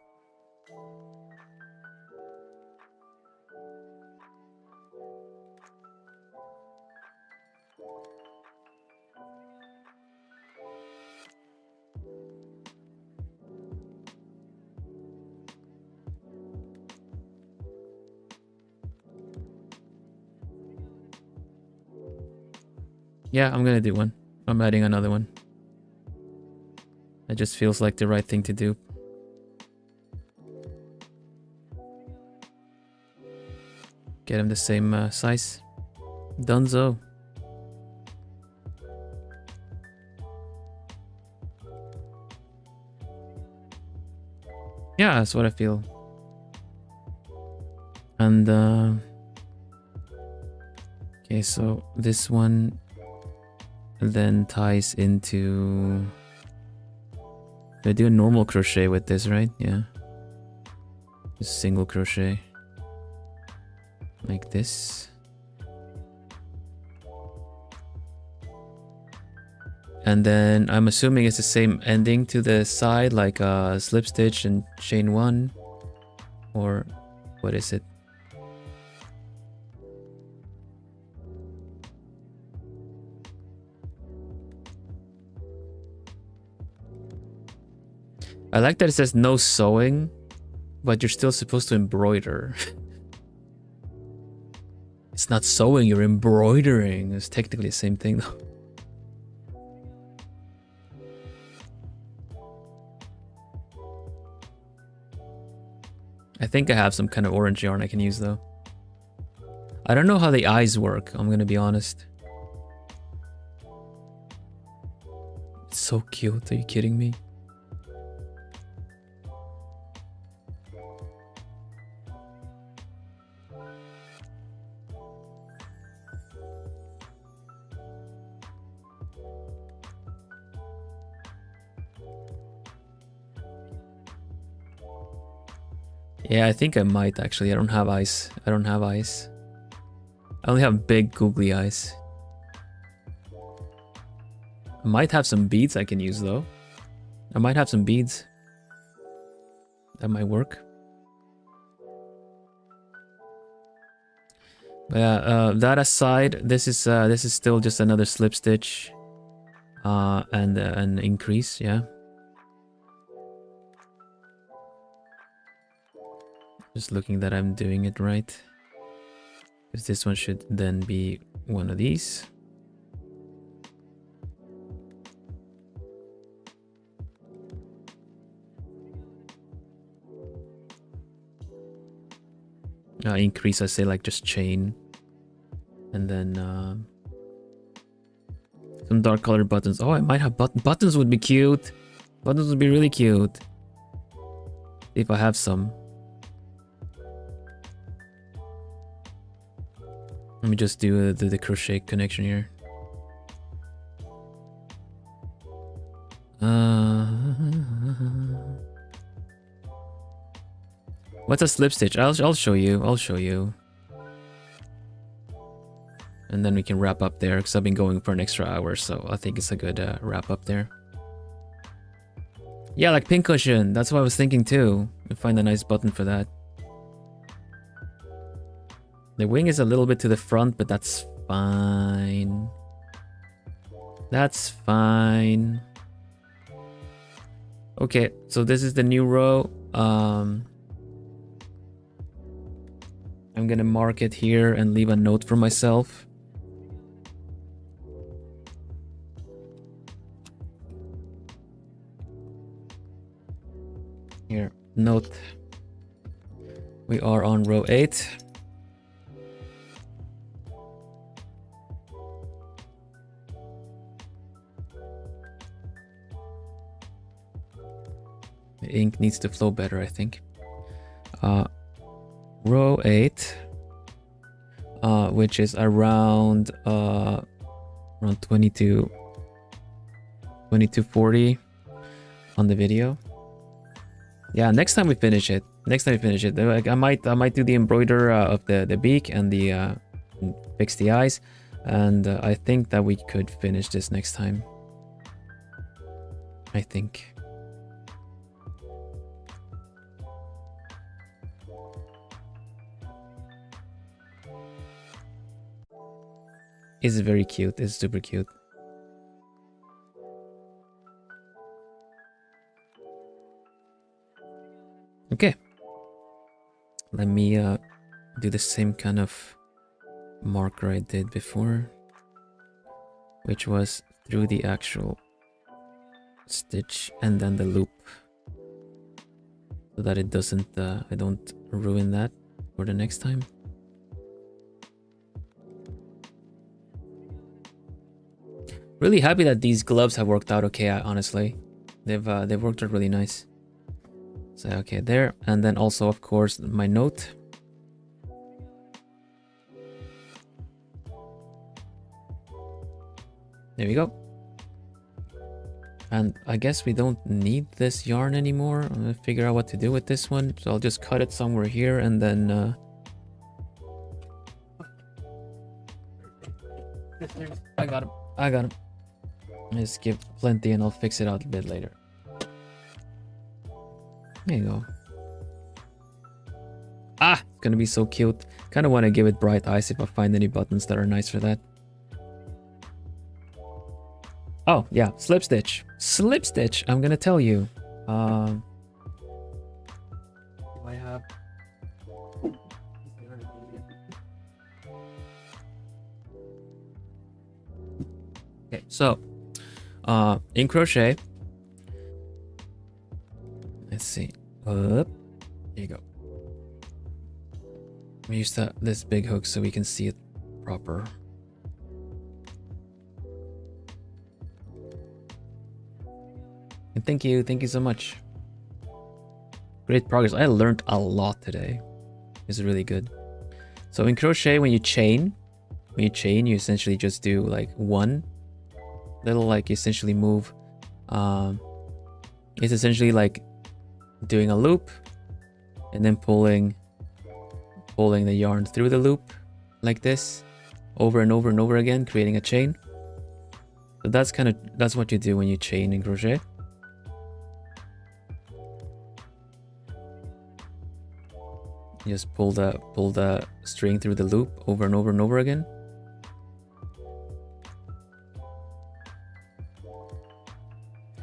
[SPEAKER 1] Yeah, I'm gonna do one. I'm adding another one. It just feels like the right thing to do. Get him the same size. Dunzo. Yeah, that's what I feel. And okay, so this one then ties into... I do a normal crochet with this, right? Yeah. Just single crochet. Like this. And then I'm assuming it's the same ending to the side, like a slip stitch and chain one. Or what is it? I like that it says no sewing, but you're still supposed to embroider. It's not sewing, you're embroidering. It's technically the same thing though. I think I have some kind of orange yarn I can use though. I don't know how the eyes work, I'm gonna be honest. It's so cute, are you kidding me? Yeah, I think I might actually. I don't have eyes. I don't have eyes. I only have big googly eyes. I might have some beads I can use though. I might have some beads. That might work. But yeah, that aside, this is still just another slip stitch, and an increase. Yeah. Just looking that I'm doing it right. Because this one should then be one of these. Increase, I say, like just chain. And then some dark colored buttons. Oh, I might have buttons would be cute. Buttons would be really cute. If I have some. Let me just do the crochet connection here. What's a slip stitch? I'll show you. I'll show you. And then we can wrap up there because I've been going for an extra hour, so I think it's a good wrap up there. Yeah, like pincushion. That's what I was thinking too. We'll find a nice button for that. The wing is a little bit to the front, but that's fine. That's fine. Okay, so this is the new row. I'm gonna mark it here and leave a note for myself. Here, note. We are on row 8. The ink needs to flow better, I think. Row 8, which is around 2240 on the video. Yeah, next time we finish it. Like, I might do the embroider of the beak and the fix the eyes, and I think that we could finish this next time. I think. It's very cute. It's super cute. Okay. Let me do the same kind of marker I did before, which was through the actual stitch and then the loop, so that it doesn't I don't ruin that for the next time. Really happy that these gloves have worked out okay, honestly. They've worked out really nice. So okay, there, and then also of course my note. There we go. And I guess we don't need this yarn anymore. I'm gonna figure out what to do with this one. So I'll just cut it somewhere here and then I got him. Just give plenty and I'll fix it out a bit later. There you go. Ah, it's gonna be so cute. Kind of want to give it bright eyes if I find any buttons that are nice for that. Oh, yeah, slip stitch. Slip stitch, I'm gonna tell you. Do I have... Okay, so in crochet, let's see. There you go. We use this big hook so we can see it proper. And thank you so much. Great progress. I learned a lot today. It's really good. So in crochet, when you chain, you essentially just do like one little, like, essentially move. It's essentially like doing a loop, and then pulling the yarn through the loop like this over and over and over again, creating a chain. So that's what you do when you chain in crochet. You just pull the string through the loop over and over and over again.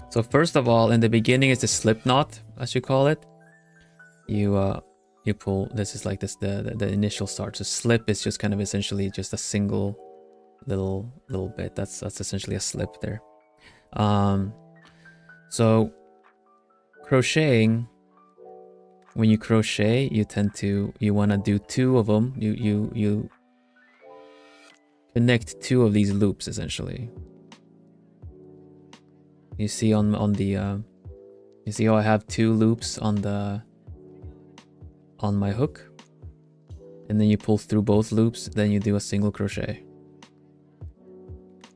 [SPEAKER 1] So first of all, in the beginning, it's a slip knot, as you call it. You pull. This is like this the initial start. So slip is just kind of essentially just a single little bit. That's essentially a slip there. So crocheting. When you crochet, you want to do two of them. You connect two of these loops essentially. You see on the you see how I have two loops on my hook, and then you pull through both loops, then you do a single crochet,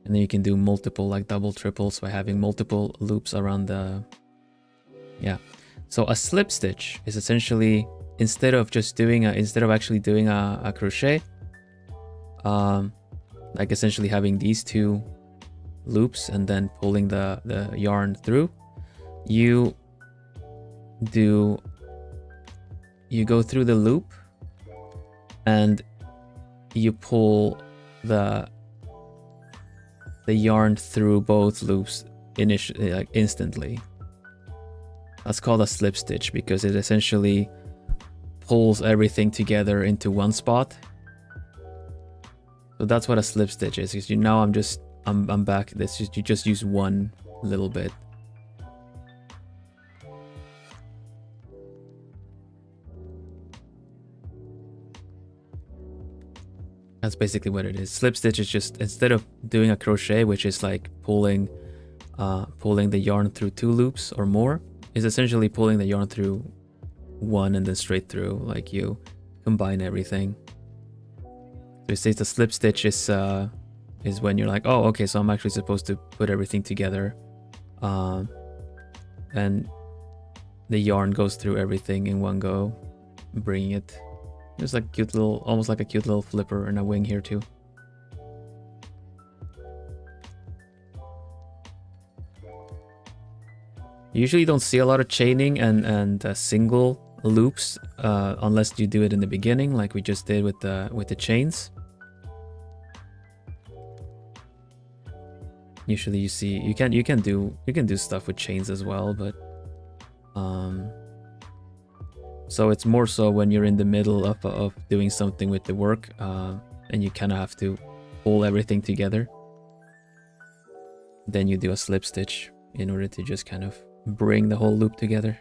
[SPEAKER 1] and then you can do multiple, like double, triples, by having multiple loops around the So a slip stitch is essentially, instead of actually doing a crochet, like essentially having these two loops and then pulling the yarn through, you go through the loop and you pull the yarn through both loops initially, like instantly. That's called a slip stitch because it essentially pulls everything together into one spot. So that's what a slip stitch is. Because now I'm back. You just use one little bit. That's basically what it is. Slip stitch is just, instead of doing a crochet, which is like pulling the yarn through two loops or more, is essentially pulling the yarn through one and then straight through, like you combine everything. So it says the slip stitch is when you're like, oh, okay, so I'm actually supposed to put everything together, and the yarn goes through everything in one go, bringing it. There's like cute little, almost like a cute little flipper and a wing here too. You usually don't see a lot of chaining and single loops unless you do it in the beginning, like we just did with the chains. Usually you see you can do stuff with chains as well, but so it's more so when you're in the middle of doing something with the work, and you kind of have to pull everything together. Then you do a slip stitch in order to just kind of bring the whole loop together.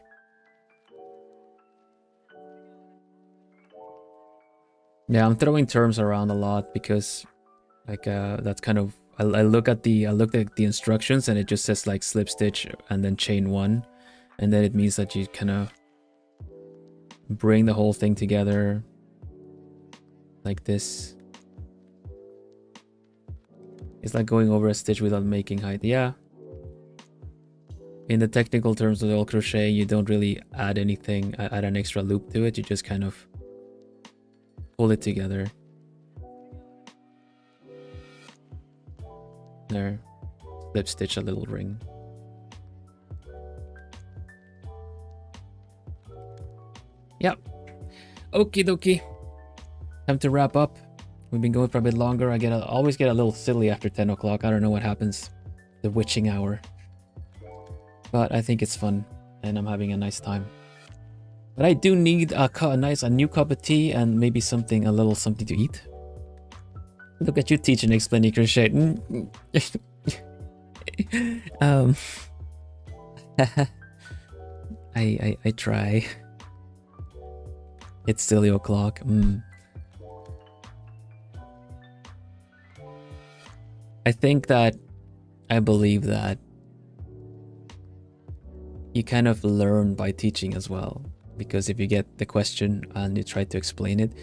[SPEAKER 1] Yeah, I'm throwing terms around a lot because like that's kind of, I looked at the instructions and it just says like slip stitch and then chain one, and then it means that you kind of bring the whole thing together like this. It's like going over a stitch without making height. Yeah. In the technical terms of the old crochet, you don't really add anything, add an extra loop to it. You just kind of pull it together. There. Slip stitch a little ring. Yep. Okie dokie. Time to wrap up. We've been going for a bit longer. I always get a little silly after 10 o'clock. I don't know what happens. The witching hour. But I think it's fun and I'm having a nice time. But I do need a new cup of tea and maybe a little something to eat. Look at you teaching and explaining crochet. I try. It's still 3 o'clock. I believe that you kind of learn by teaching as well, because if you get the question and you try to explain it,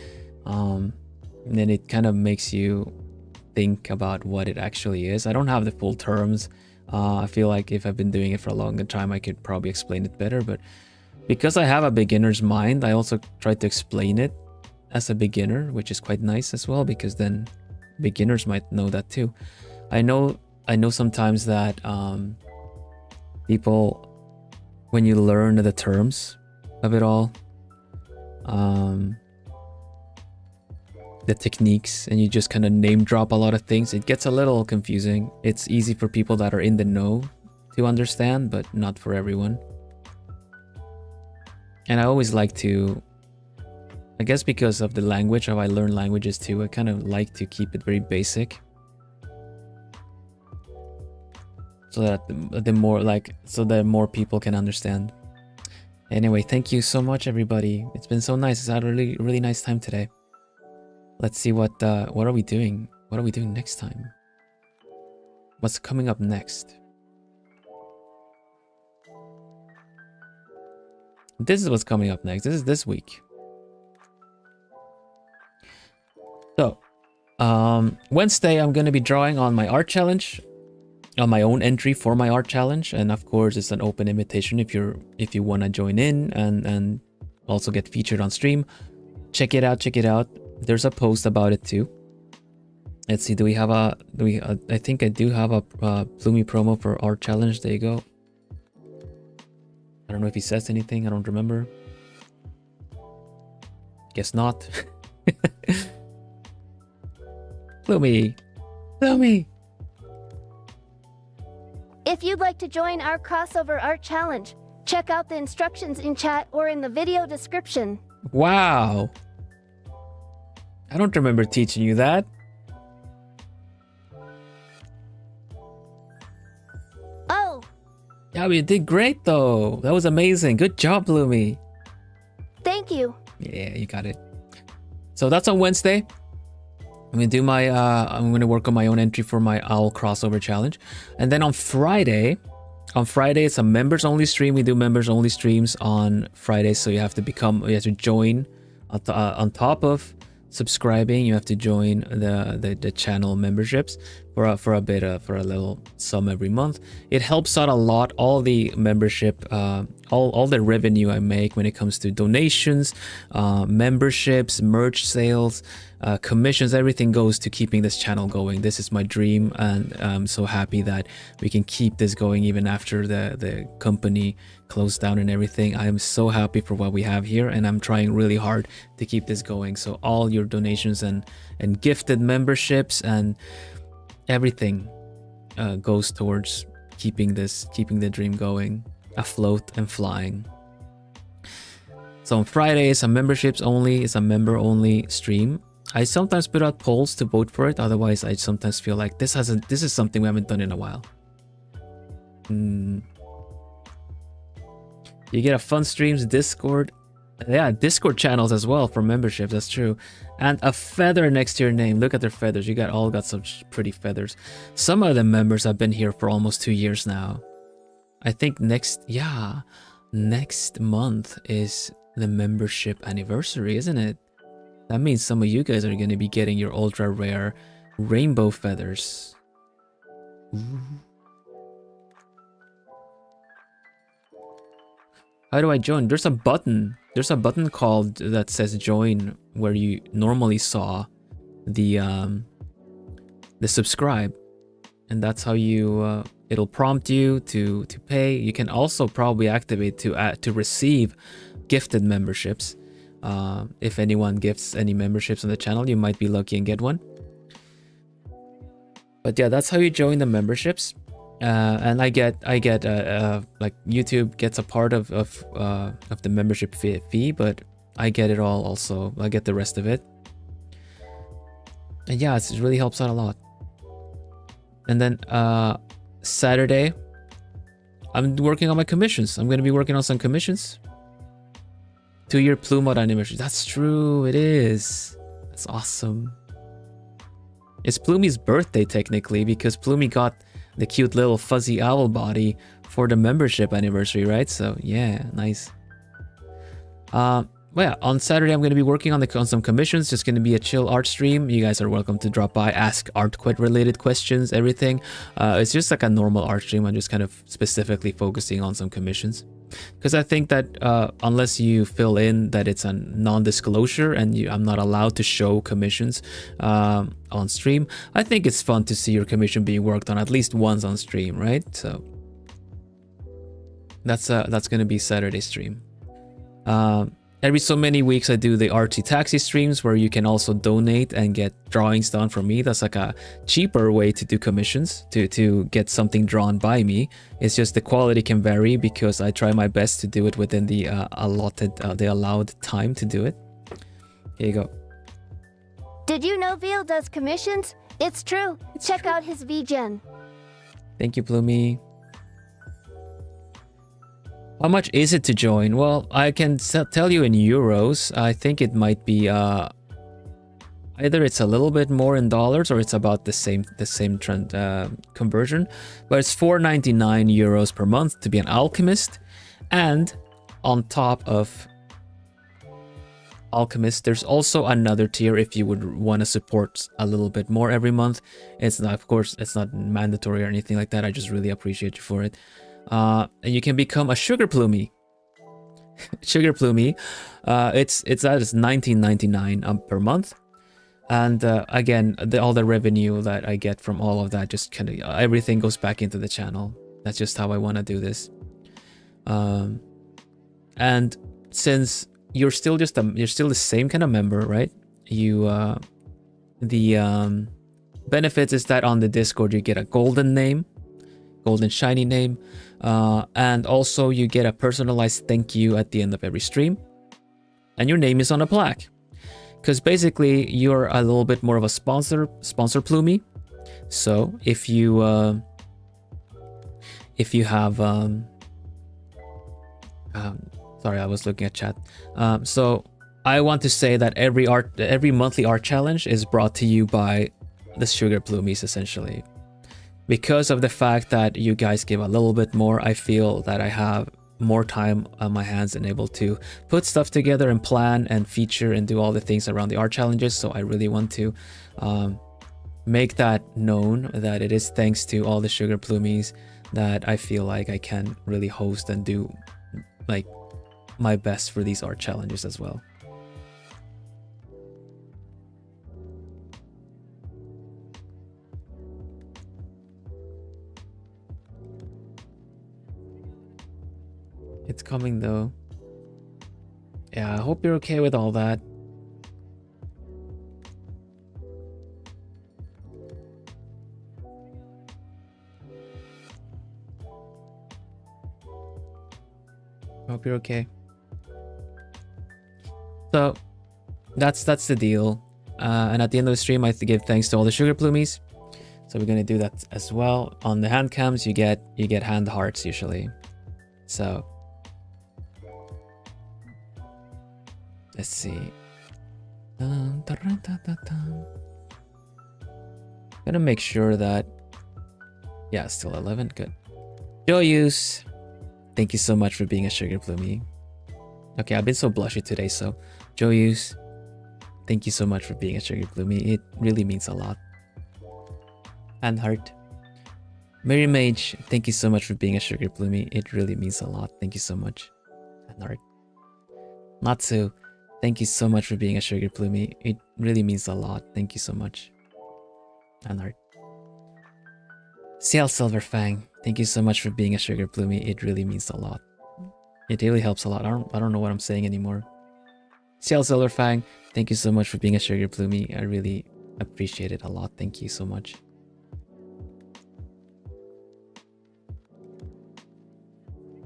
[SPEAKER 1] then it kind of makes you think about what it actually is. I don't have the full terms. I feel like if I've been doing it for a longer time, I could probably explain it better, but Because I have a beginner's mind, I also try to explain it as a beginner, which is quite nice as well, because then beginners might know that too. I know sometimes that people, when you learn the terms of it all, the techniques, and you just kind of name drop a lot of things, it gets a little confusing. It's easy for people that are in the know to understand, but not for everyone. And I always like to, I guess because of the language, how I learn languages too, I kind of like to keep it very basic. So that the more people can understand. Anyway, thank you so much, everybody. It's been so nice. I had a really nice time today. Let's see what are we doing? What are we doing next time? What's coming up next? This is what's coming up next. This is this week. So, Wednesday I'm going to be drawing on my art challenge, on my own entry for my art challenge, and of course it's an open invitation if you want to join in and also get featured on stream. Check it out. There's a post about it too. Let's see, I think I do have a Plumie promo for art challenge. There you go. I don't know if he says anything. I don't remember. Guess not. Plumie.
[SPEAKER 2] If you'd like to join our crossover art challenge, check out the instructions in chat or in the video description.
[SPEAKER 1] Wow. I don't remember teaching you that.
[SPEAKER 2] Oh.
[SPEAKER 1] Yeah, but you did great though. That was amazing. Good job, Plumie.
[SPEAKER 2] Thank you.
[SPEAKER 1] Yeah, you got it. So that's on Wednesday. I'm gonna do my I'm gonna work on my own entry for my owl crossover challenge. And then on Friday it's a members only stream. We do members only streams on Friday, so you have to join on top of subscribing. You have to join the channel memberships for a little sum every month. It helps out a lot. All the membership, all the revenue I make when it comes to donations, memberships, merch sales, commissions, everything goes to keeping this channel going. This is my dream, and I'm so happy that we can keep this going even after the company closed down and everything. I am so happy for what we have here, and I'm trying really hard to keep this going. So all your donations and gifted memberships and everything goes towards keeping the dream going, afloat and flying. So on Friday it's a member only stream. I sometimes put out polls to vote for it. Otherwise, I sometimes feel like this is something we haven't done in a while. You get a fun streams, Discord. Yeah, Discord channels as well for membership. That's true. And a feather next to your name. Look at their feathers. You all got such pretty feathers. Some of the members have been here for almost 2 years now. I think next month is the membership anniversary, isn't it? That means some of you guys are going to be getting your ultra rare rainbow feathers. Ooh. How do I join? There's a button called that says join, where you normally saw the subscribe, and that's how you it'll prompt you to pay. You can also probably activate to receive gifted memberships. If anyone gifts any memberships on the channel, you might be lucky and get one. But yeah, that's how you join the memberships. And I get like YouTube gets a part of the membership fee, but I get it all also. I get the rest of it. And yeah, it really helps out a lot. And then Saturday, I'm working on my commissions. I'm going to be working on some commissions. 2-year Plumot anniversary. That's true, it is. That's awesome. It's Plumie's birthday technically, because Plumie got the cute little fuzzy owl body for the membership anniversary, right? So yeah, nice. Well, yeah, on Saturday I'm going to be working on some commissions. Just going to be a chill art stream. You guys are welcome to drop by, ask art related questions, everything. It's just like a normal art stream. I'm just kind of specifically focusing on some commissions. because I think that unless you fill in that it's a non-disclosure and I'm not allowed to show commissions on stream, I think it's fun to see your commission being worked on at least once on stream, right? So that's gonna be Saturday stream. Every so many weeks I do the RT Taxi streams where you can also donate and get drawings done for me. That's like a cheaper way to do commissions, to get something drawn by me. It's just the quality can vary because I try my best to do it within the allowed time to do it. Here you go.
[SPEAKER 2] Did you know Veal does commissions? It's true. Check out his VGen.
[SPEAKER 1] Thank you, Bloomy. How much is it to join? Well, I can tell you in euros. I think it might be either it's a little bit more in dollars or it's about the same trend conversion. But it's 4.99 euros per month to be an alchemist, and on top of alchemist, there's also another tier if you would want to support a little bit more every month. It's not, of course, it's not mandatory or anything like that. I just really appreciate you for it. And you can become a sugar plumie. Sugar plumie. It's $19.99 per month, and again, all the revenue that I get from all of that, just kind of everything goes back into the channel. That's just how I want to do this. And since you're still the same kind of member, right? You the benefits is that on the Discord you get a golden shiny name, and also you get a personalized thank you at the end of every stream, and your name is on a plaque, because basically you're a little bit more of a sponsor plumie. So if you have sorry, I was looking at chat. So I want to say that every monthly art challenge is brought to you by the sugar plumies, essentially. Because of the fact that you guys give a little bit more, I feel that I have more time on my hands and able to put stuff together and plan and feature and do all the things around the art challenges. So I really want to make that known, that it is thanks to all the sugar plumies that I feel like I can really host and do like my best for these art challenges as well. It's coming though. Yeah, I hope you're okay with all that. I hope you're okay. So that's the deal. And at the end of the stream, I have to give thanks to all the sugar plumies. So we're gonna do that as well. On the hand cams, you get hand hearts usually. So let's see. Gonna make sure that, yeah, still 11. Good. Joyous, thank you so much for being a sugar plumie. Okay, I've been so blushy today, so Joyous, thank you so much for being a sugar plumie. It really means a lot. And heart. Mary Mage, thank you so much for being a sugar plumie. It really means a lot. Thank you so much. And heart. Natsu, thank you so much for being a sugar plumie. It really means a lot. Thank you so much. And heart. CL Silverfang, thank you so much for being a sugar plumie. It really means a lot. It really helps a lot. I don't know what I'm saying anymore. CL Silverfang, thank you so much for being a sugar plumie. I really appreciate it a lot. Thank you so much.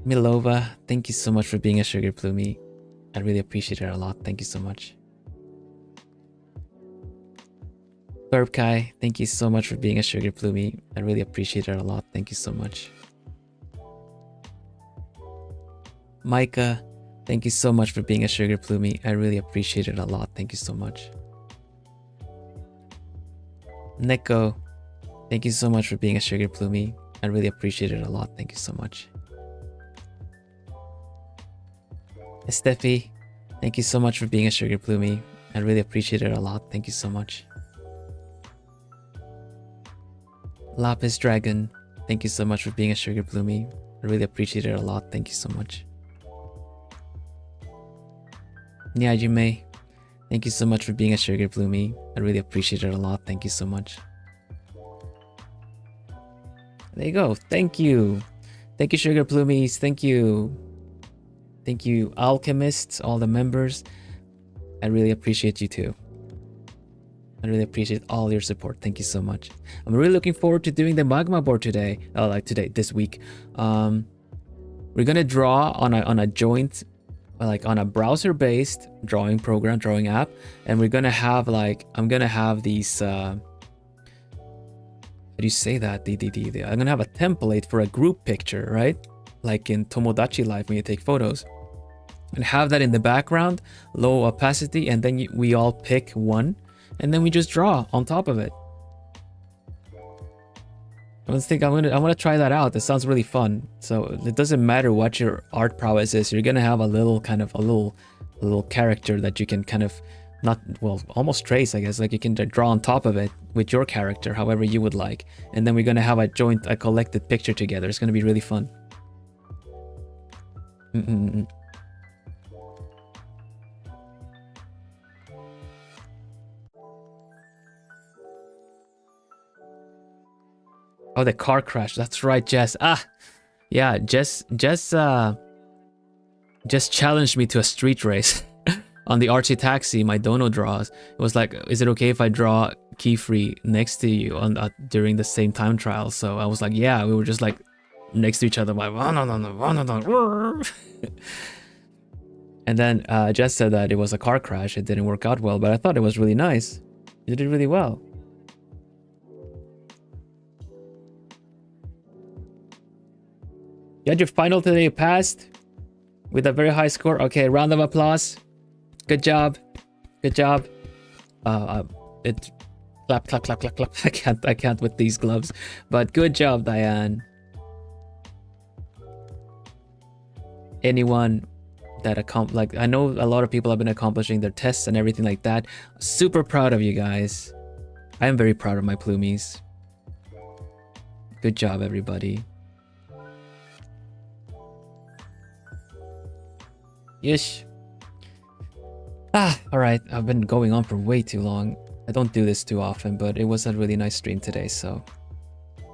[SPEAKER 1] Milova, thank you so much for being a sugar plumie. I really appreciate it a lot. Thank you so much. Burp Kai, thank you so much for being a sugar plumie. I really appreciate it a lot. Thank you so much. Micah, thank you so much for being a sugar plumie. I really appreciate it a lot. Thank you so much. Neko, thank you so much for being a sugar plumie. I really appreciate it a lot. Thank you so much. Steffi, thank you so much for being a sugar plumie. I really appreciate it a lot. Thank you so much. Lapis Dragon, thank you so much for being a sugar plumie. I really appreciate it a lot. Thank you so much. Nyajime, thank you so much for being a Sugar Plumie. I really appreciate it a lot. Thank you so much. There you go. Thank you. Thank you, Sugar Plumies. Thank you. Thank you, Alchemists, all the members. I really appreciate you too. I really appreciate all your support. Thank you so much. I'm really looking forward to doing the magma board today. This week. We're gonna draw on a joint, like on a browser-based drawing program, drawing app, and we're gonna have like I'm gonna have these. How do you say that? I'm gonna have a template for a group picture, right? Like in Tomodachi Life when you take photos, and have that in the background, low opacity, and then we all pick one. And then we just draw on top of it. I want to try that out. That sounds really fun. So it doesn't matter what your art prowess is. You're gonna have a little character that you can kind of almost trace, I guess. Like you can draw on top of it with your character, however you would like. And then we're gonna have a collected picture together. It's gonna be really fun. Oh, the car crash. That's right, Jess. Yeah, Jess challenged me to a street race on the Archie Taxi, my dono draws. It was like, is it okay if I draw Keyfree next to you on during the same time trial? So I was like, yeah, we were just like next to each other. Like, and then Jess said that it was a car crash. It didn't work out well, but I thought it was really nice. You did really well. You had your final today, you passed with a very high score. Okay, round of applause. Good job. Good job. It clap, clap, clap, clap, clap. I can't with these gloves. But good job, Diane. Anyone that I know a lot of people have been accomplishing their tests and everything like that. Super proud of you guys. I am very proud of my plumies. Good job, everybody. Yeesh. All right. I've been going on for way too long. I don't do this too often, but it was a really nice stream today, so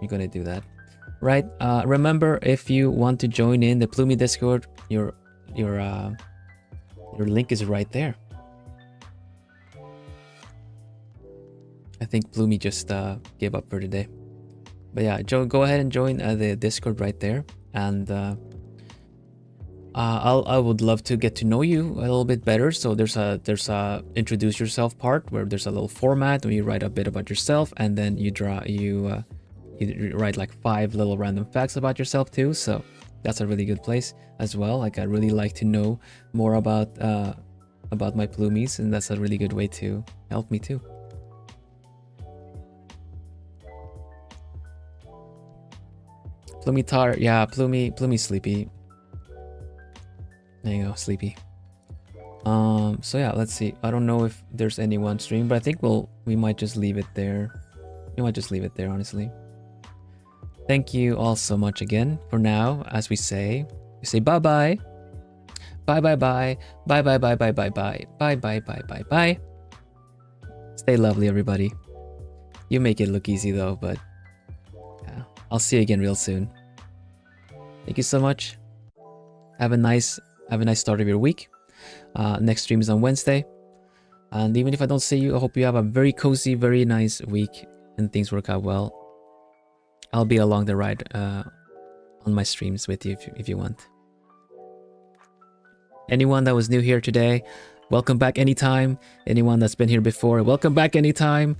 [SPEAKER 1] you're gonna do that, right? Remember, if you want to join in the Plumie Discord, your link is right there. I think Plumie just gave up for today, but yeah, go ahead and join the Discord right there, and I would love to get to know you a little bit better. So there's a introduce yourself part where there's a little format where you write a bit about yourself, and then you write like 5 little random facts about yourself too. So that's a really good place as well. Like I really like to know more about my plumies, and that's a really good way to help me too. Plumie tired, yeah, Plumie sleepy. There you go, sleepy. So yeah, let's see. I don't know if there's anyone stream, but I think we might just leave it there. We might just leave it there, honestly. Thank you all so much again for now. As we say bye-bye. Bye-bye-bye. Bye-bye-bye-bye-bye-bye. Bye-bye-bye-bye-bye. Stay lovely, everybody. You make it look easy though, but yeah, I'll see you again real soon. Thank you so much. Have a nice start of your week. Next stream is on Wednesday. And even if I don't see you, I hope you have a very cozy, very nice week and things work out well. I'll be along the ride on my streams with you if you want. Anyone that was new here today, welcome back anytime. Anyone that's been here before, welcome back anytime.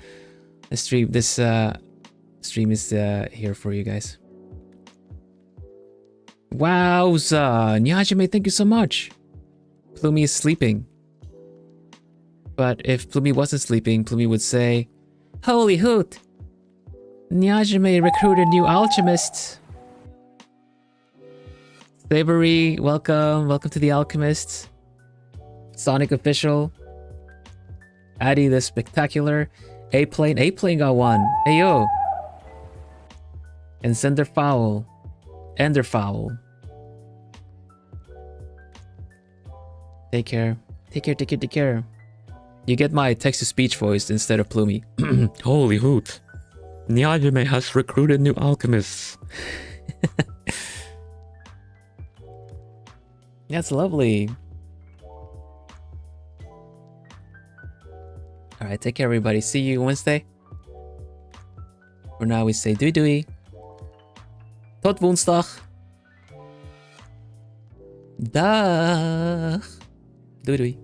[SPEAKER 1] This stream is here for you guys. Wowza! Nyajime, thank you so much. Plumie is sleeping. But if Plumie wasn't sleeping, Plumie would say, holy hoot! Nyajime recruited new alchemists. Savory, welcome. Welcome to the Alchemists. Sonic Official. Addy the Spectacular. A-Plane. A-Plane got one. Hey yo. And Sender Fowl. Ender Fowl. Take care. Take care, take care, take care. You get my text-to-speech voice instead of Plumie. Holy hoot. Nyajime has recruited new alchemists. That's lovely. Alright, take care everybody. See you Wednesday. For now we say doei doei. Tot woensdag. Dag. Doei doei.